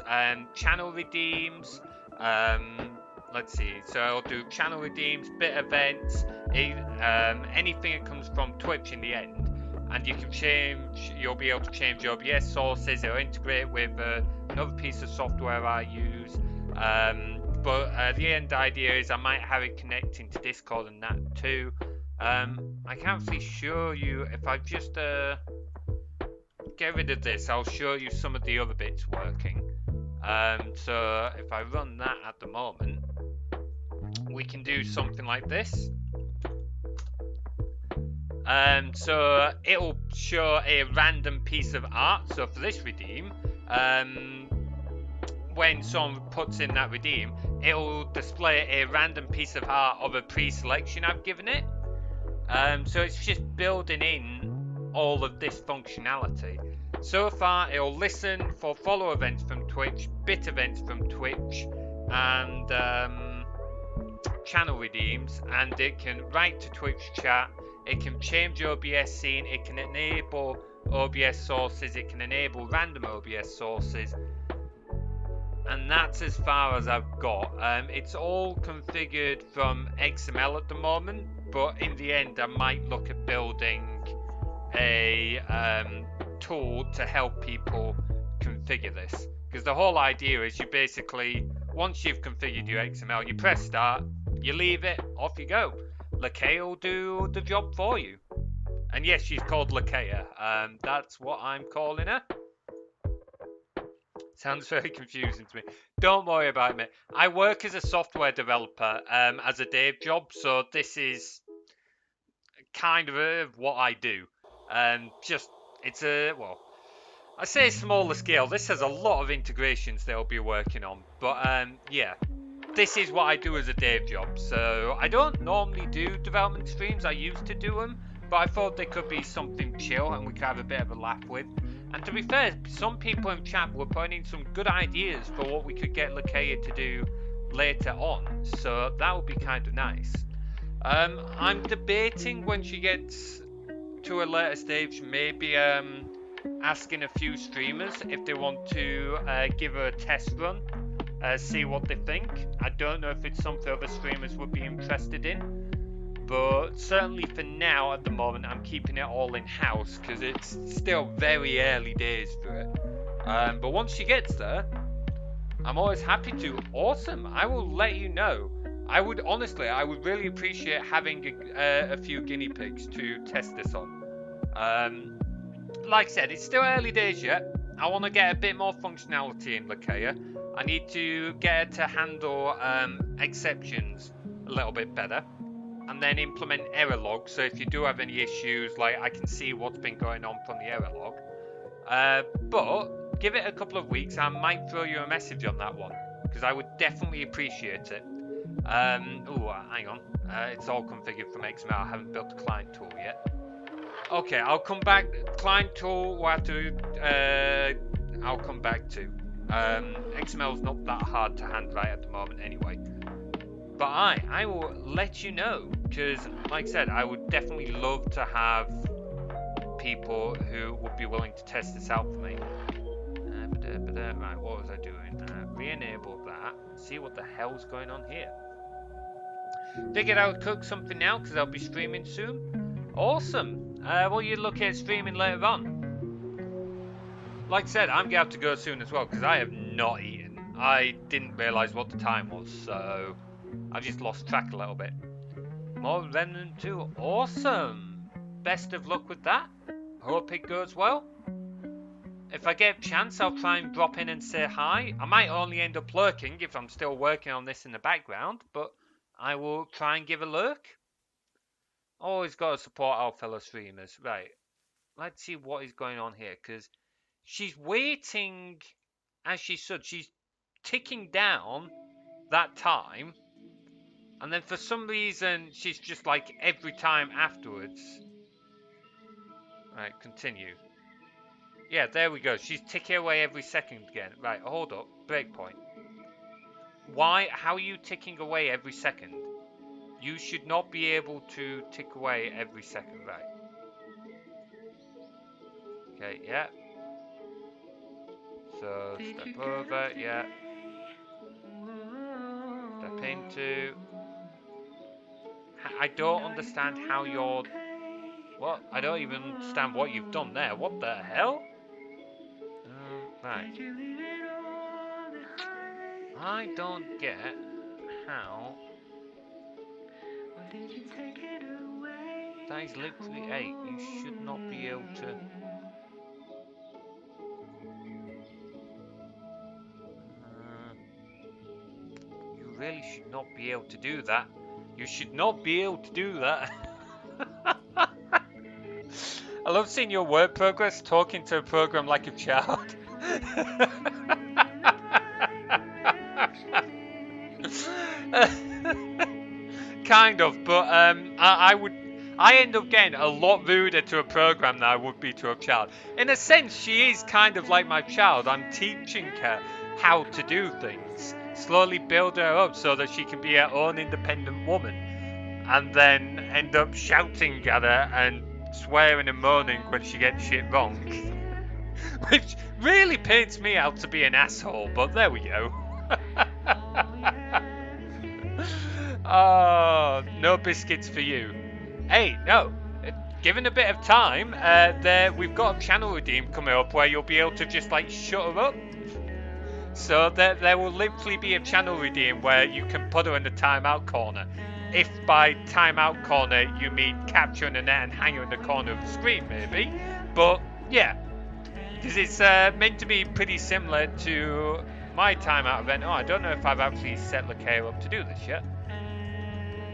A: channel redeems, let's see, so it'll do channel redeems, bit events, anything that comes from Twitch in the end. And you can change, you'll be able to change your OBS sources, it'll integrate with another piece of software I use. But the end idea is I might have it connecting to Discord and that too. I can't really show you, if I just get rid of this, I'll show you some of the other bits working. So if I run that at the moment, we can do something like this. So it'll show a random piece of art. So for this redeem, when someone puts in that redeem, it'll display a random piece of art of a pre-selection I've given it. So it's just building in all of this functionality. So far, it'll listen for follow events from Twitch, bit events from Twitch, and channel redeems, and it can write to Twitch chat, it can change OBS scene, it can enable OBS sources, it can enable random OBS sources, and that's as far as I've got. It's all configured from XML at the moment, but in the end I might look at building a tool to help people configure this, because the whole idea is you basically, once you've configured your XML, you press start, you leave it, off you go. Lakea will do the job for you. And yes, she's called Lakea. That's what I'm calling her. Sounds very confusing to me. Don't worry about it. I work as a software developer as a day job, so this is kind of what I do. It's a, well, I say smaller scale. This has a lot of integrations they'll be working on, but yeah, this is what I do as a day job. So I don't normally do development streams. I used to do them, but I thought they could be something chill and we could have a bit of a laugh with. And to be fair, some people in chat were putting in some good ideas for what we could get Lakea to do later on, so that would be kind of nice. I'm debating when she gets to a later stage, maybe asking a few streamers if they want to give her a test run, see what they think. I don't know if it's something other streamers would be interested in, but certainly for now, at the moment, I'm keeping it all in-house because it's still very early days for it. But once she gets there, I'm always happy to. Awesome, I will let you know. I would really appreciate having a few guinea pigs to test this on. Like I said, it's still early days yet. I want to get a bit more functionality in Lakea. I need to get her to handle exceptions a little bit better, and then implement error logs. So if you do have any issues, like I can see what's been going on from the error log. But give it a couple of weeks, I might throw you a message on that one because I would definitely appreciate it. Hang on. It's all configured from XML. I haven't built the client tool yet. Okay, I'll come back. Client tool we'll have to, I'll come back to. XML is not that hard to handwrite at the moment anyway. But I will let you know, because like I said, I would definitely love to have people who would be willing to test this out for me. Right, what was I doing? Re-enable that. See what the hell's going on here. Figured I would cook something now because I'll be streaming soon. Awesome. Well, you look at streaming later on. Like I said, I'm gonna have to go soon as well because I have not eaten. I didn't realise what the time was, so I've just lost track a little bit. More Remnant 2. Awesome. Best of luck with that. Hope it goes well. If I get a chance, I'll try and drop in and say hi. I might only end up lurking if I'm still working on this in the background, but I will try and give a lurk. Always got to support our fellow streamers. Right. Let's see what is going on here, because she's waiting, as she should. She's ticking down that time, and then for some reason she's just like every time afterwards. Right, continue. Yeah, there we go. She's ticking away every second again. Right, hold up. Breakpoint. Why? How are you ticking away every second? You should not be able to tick away every second. Right. Okay, yeah. So, step over, yeah. Step into. I don't understand how you're. What? I don't even understand what you've done there. What the hell? Right. I don't get how. That is literally 8. You should not be able to. You really should not be able to do that. You should not be able to do that. I love seeing your word progress talking to a program like a child. Kind of, but I end up getting a lot ruder to a program than I would be to a child. In a sense, she is kind of like my child. I'm teaching her how to do things, slowly build her up so that she can be her own independent woman, and then end up shouting at her and swearing and moaning when she gets shit wrong. Which really paints me out to be an asshole, but there we go. Oh, no biscuits for you. Hey, no. Given a bit of time, we've got a channel redeem coming up where you'll be able to just like shut her up. So there will literally be a channel redeem where you can put her in the timeout corner. If by timeout corner you mean capturing the net and hang her in the corner of the screen, maybe. But yeah, because it's meant to be pretty similar to my timeout event. Oh, I don't know if I've actually set Lakea up to do this yet.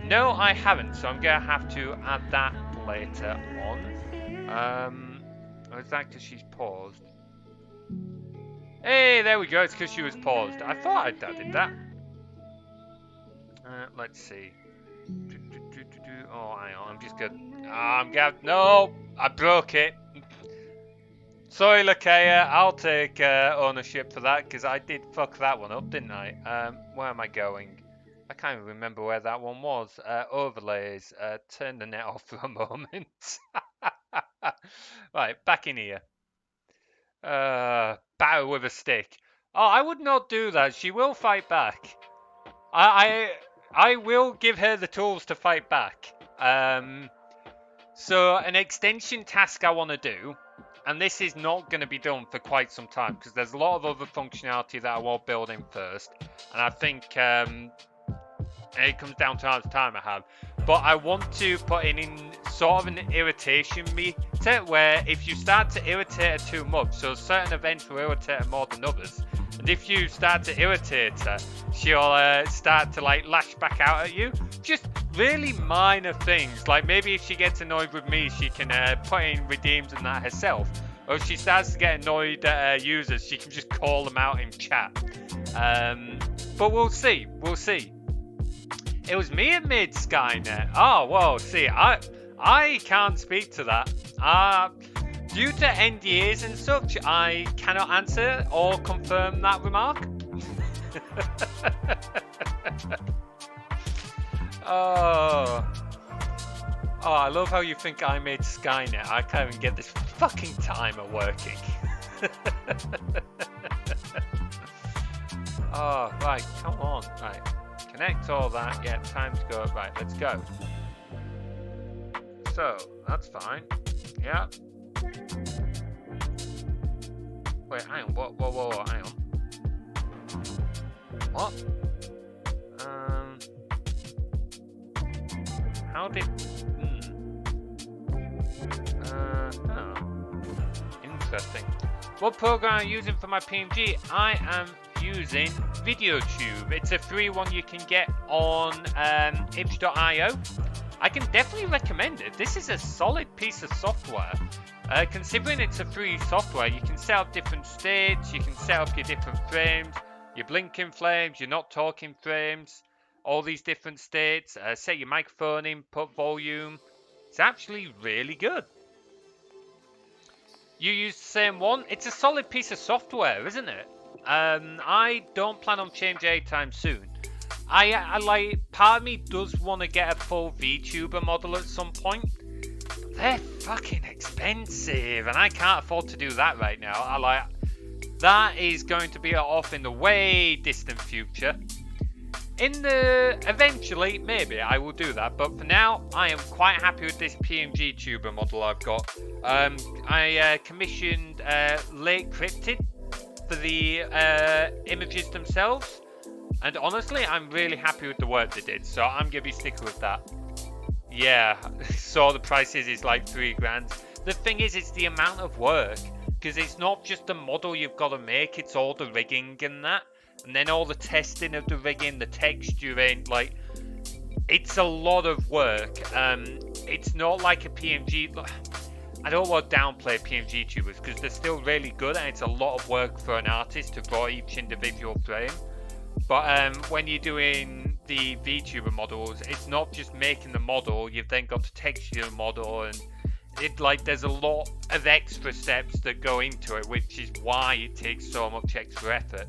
A: No, I haven't, so I'm going to have to add that later on. Or is that because she's paused? Hey, there we go, it's because she was paused. I thought I'd added that. Let's see. Oh, hang on, I'm just gonna... No, I broke it. Sorry, Lakea, I'll take ownership for that, because I did fuck that one up, didn't I? Where am I going? I can't even remember where that one was. Overlays. Turn the net off for a moment. Right, back in here. Batter with a stick. Oh, I would not do that. She will fight back. I will give her the tools to fight back. So an extension task I want to do, and this is not going to be done for quite some time because there's a lot of other functionality that I want building first, and I think it comes down to how much time I have. But I want to put in sort of an irritation meter where if you start to irritate her too much, so certain events will irritate her more than others. And if you start to irritate her, she'll start to like lash back out at you. Just really minor things. Like maybe if she gets annoyed with me, she can put in redeems and that herself. Or if she starts to get annoyed at users, she can just call them out in chat. But we'll see. We'll see. It was me that made Skynet. Oh, well, see, I can't speak to that. Due to NDAs and such, I cannot answer or confirm that remark. Oh, I love how you think I made Skynet. I can't even get this fucking timer working. Oh, right, come on, right. Connect all that. Yeah, time to go. Right, let's go. So, that's fine. Yeah. Wait, hang on. Whoa, hang on. What? How did... Oh. Interesting. What program are you using for my PNG? I am using VideoTube. It's a free one you can get on itch.io. I can definitely recommend it. This is a solid piece of software. Considering it's a free software, you can set up different states, you can set up your different frames, your blinking frames, your not talking frames, all these different states, set your microphone input volume. It's actually really good. You use the same one? It's a solid piece of software, isn't it? I don't plan on changing anytime soon. I like, part of me does want to get a full VTuber model at some point. They're fucking expensive, and I can't afford to do that right now. That is going to be off in the way distant future. Eventually, maybe I will do that, but for now, I am quite happy with this PNG tuber model I've got. I commissioned Lake Cryptid for the images themselves, and honestly, I'm really happy with the work they did, so I'm gonna be sticking with that. Yeah, so the price is like $3,000. The thing is, it's the amount of work, because it's not just the model you've got to make, it's all the rigging and that. And then all the testing of the rigging, the texturing, like, it's a lot of work. It's not like a PNG. I don't want to downplay PNG tubers because they're still really good, and it's a lot of work for an artist to draw each individual frame. But when you're doing the VTuber models, it's not just making the model. You've then got to texture the model, and there's a lot of extra steps that go into it, which is why it takes so much extra effort.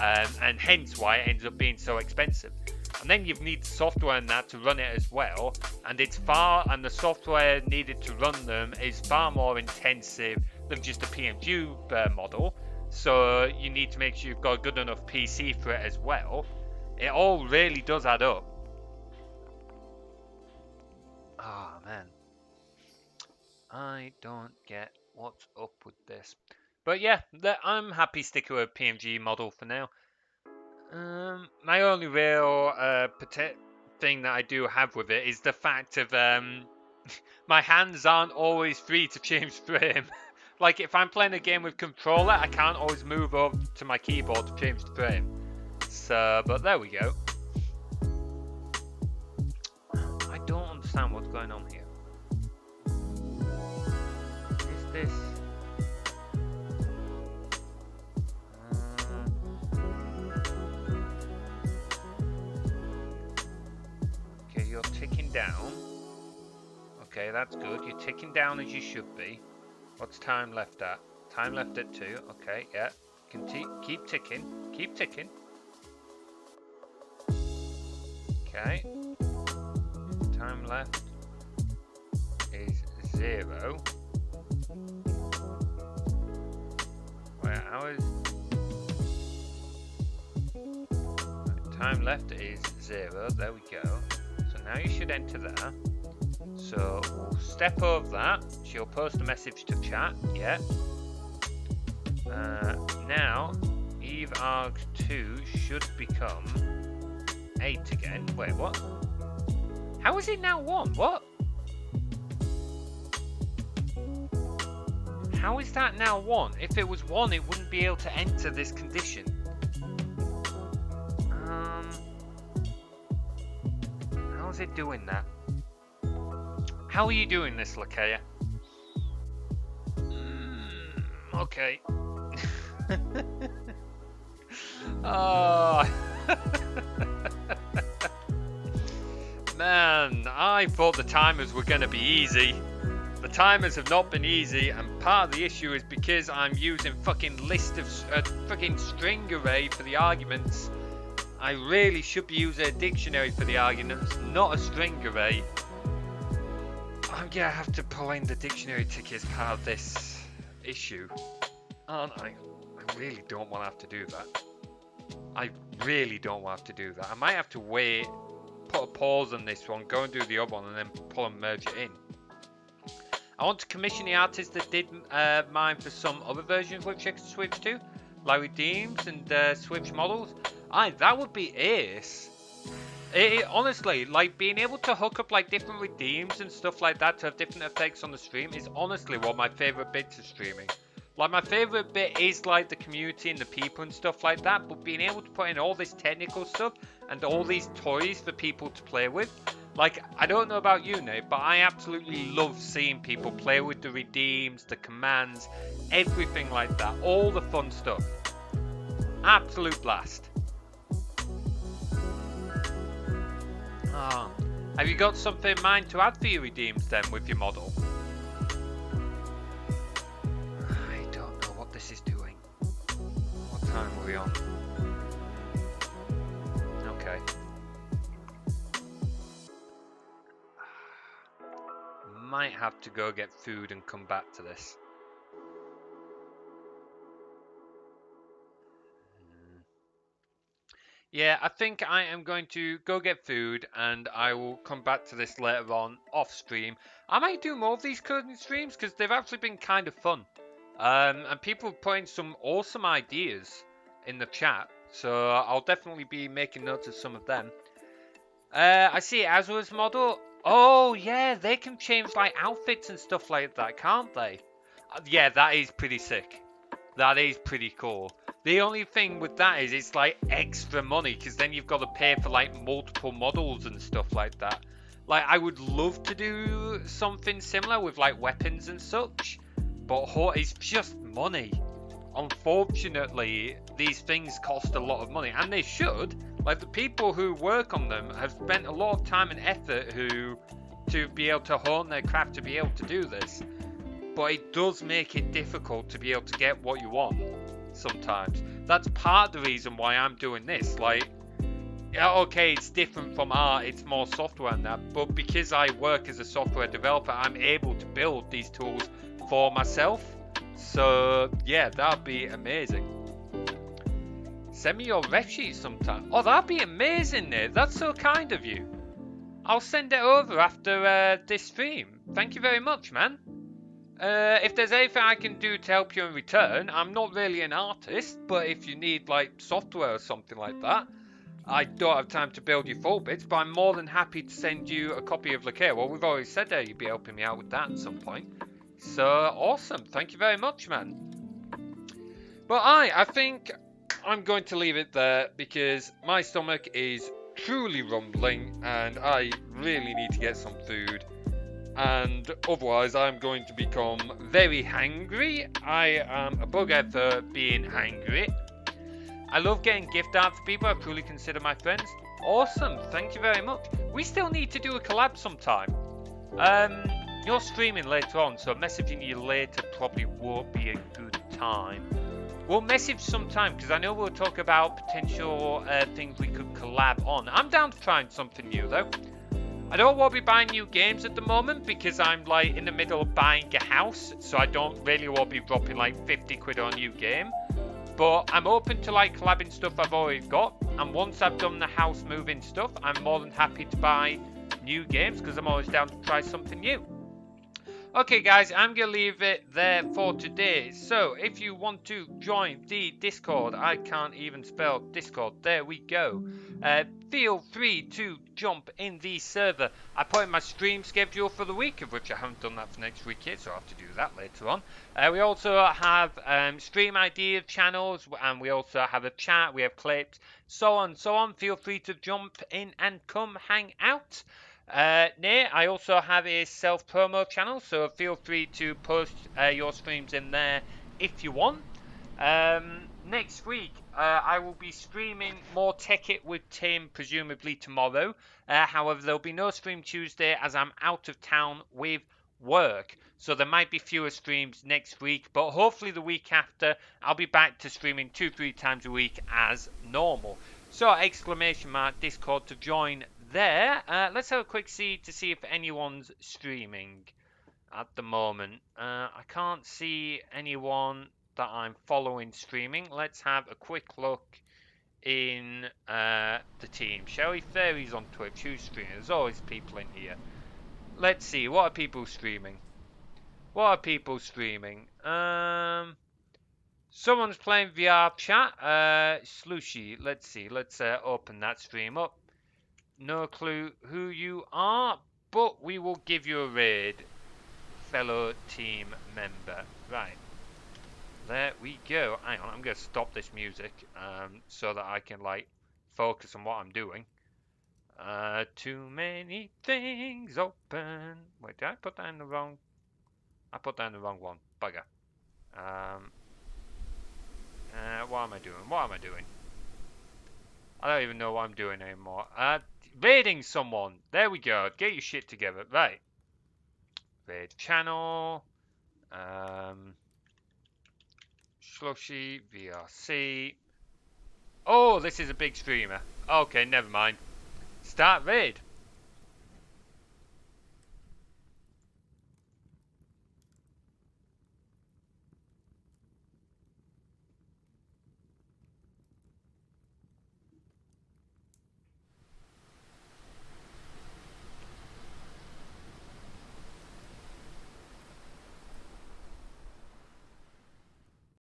A: And hence why it ends up being so expensive. And then you need software and that to run it as well, and the software needed to run them is far more intensive than just a PNG model. So you need to make sure you've got a good enough PC for it as well. It all really does add up. Oh man, I don't get what's up with this. But yeah, I'm happy sticking with a PNG model for now. My only real thing that I do have with it is the fact of my hands aren't always free to change frame. Like if I'm playing a game with controller, I can't always move over to my keyboard to change the frame. So, but there we go. I don't understand what's going on here. Is this... You're ticking down. Okay, that's good. You're ticking down as you should be. What's time left at? Time left at 2. Okay, yeah. Keep ticking. Keep ticking. Okay. Time left is 0. Wait, hours? Right, time left is 0. There we go. Now you should enter there. So we'll step over that. She'll post a message to chat. Yeah. Now Eve arg2 should become 8 again. Wait, what? How is it now 1? What? How is that now 1? If it was 1, it wouldn't be able to enter this condition. How's it doing that? How are you doing this, Lakea? Okay. Oh. Man, I thought the timers were going to be easy. The timers have not been easy, and part of the issue is because I'm using fucking list of fucking string array for the arguments. I really should be using a dictionary for the arguments, not a string array. I'm gonna have to pull in the dictionary ticket as part of this issue, aren't I? I really don't want to have to do that. I really don't want to have to do that. I might have to wait, put a pause on this one, go and do the other one, and then pull and merge it in. I want to commission the artist that did mine for some other versions which I can switch to, like redeems and switch models. That would be ace. Honestly, like being able to hook up like different redeems and stuff like that to have different effects on the stream is honestly one of my favorite bits of streaming. Like my favorite bit is like the community and the people and stuff like that, but being able to put in all this technical stuff and all these toys for people to play with, Like, I don't know about you, Nate, but I absolutely love seeing people play with the redeems, the commands, everything like that. All the fun stuff. Absolute blast. Ah. Have you got something in mind to add for your redeems then with your model? I don't know what this is doing. What time are we on? Okay. Might have to go get food and come back to this. Yeah, I think I am going to go get food and I will come back to this later on off stream. I might do more of these coding streams because they've actually been kind of fun. And people putting some awesome ideas in the chat. So I'll definitely be making notes of some of them. I see Azra's model. Oh, yeah, they can change like outfits and stuff like that, can't they? Yeah, that is pretty sick. That is pretty cool. The only thing with that is it's like extra money because then you've got to pay for like multiple models and stuff like that. Like I would love to do something similar with like weapons and such, but it's just money. Unfortunately, these things cost a lot of money, and they should. Like the people who work on them have spent a lot of time and effort to be able to hone their craft to be able to do this. But it does make it difficult to be able to get what you want sometimes. That's part of the reason why I'm doing this. Like, okay, it's different from art, it's more software and that, but because I work as a software developer, I'm able to build these tools for myself. So, yeah, that'd be amazing. Send me your ref sheet sometime. Oh, that'd be amazing, Nate. That's so kind of you. I'll send it over after this stream. Thank you very much, man. If there's anything I can do to help you in return, I'm not really an artist, but if you need like software or something like that, I don't have time to build your full bits, but I'm more than happy to send you a copy of Lakea. Well, we've already said that you'd be helping me out with that at some point. So, awesome. Thank you very much, man. But I think I'm going to leave it there because my stomach is truly rumbling and I really need to get some food. And otherwise I'm going to become very hangry. I am a bughead for being hangry. I love getting gift art for people I truly consider my friends. Awesome, thank you very much. We still need to do a collab sometime. You're streaming later on, so messaging you later probably won't be a good time. We'll message sometime because I know we'll talk about potential things we could collab on. I'm down to trying something new though. I don't want to be buying new games at the moment because I'm like in the middle of buying a house, so I don't really want to be dropping like 50 quid on a new game. But I'm open to like collabing stuff I've already got, and once I've done the house moving stuff, I'm more than happy to buy new games because I'm always down to try something new. Okay guys, I'm going to leave it there for today. So if you want to join the Discord, I can't even spell Discord, there we go. Feel free to jump in the server. I put in my stream schedule for the week, of which I haven't done that for next week yet, so I'll have to do that later on. We also have stream idea channels, and we also have a chat, we have clips, so on and so on. Feel free to jump in and come hang out. Nate, I also have a self-promo channel, so feel free to post your streams in there if you want. Next week, I will be streaming more Tech It with Tim, presumably tomorrow. However, there'll be no stream Tuesday as I'm out of town with work. So there might be fewer streams next week, but hopefully the week after, I'll be back to streaming 2-3 times a week as normal. So, exclamation mark Discord to join there. Let's have a quick see to see if anyone's streaming at the moment. I can't see anyone that I'm following streaming. Let's have a quick look in the team. Shelly Fairy's on Twitch. Who's streaming? There's always people in here. Let's see. What are people streaming? What are people streaming? Someone's playing VR chat. Slushy. Let's see. Let's open that stream up. No clue who you are, but we will give you a raid, fellow team member. Right. There we go. Hang on, I'm going to stop this music so that I can, like, focus on what I'm doing. Too many things open. Wait, did I put that in the wrong? I put that in the wrong one. Bugger. What am I doing? What am I doing? I don't even know what I'm doing anymore. Raiding someone. There we go. Get your shit together. Right. Raid channel. Slushy. VRC. Oh, this is a big streamer. Okay, never mind. Start raid.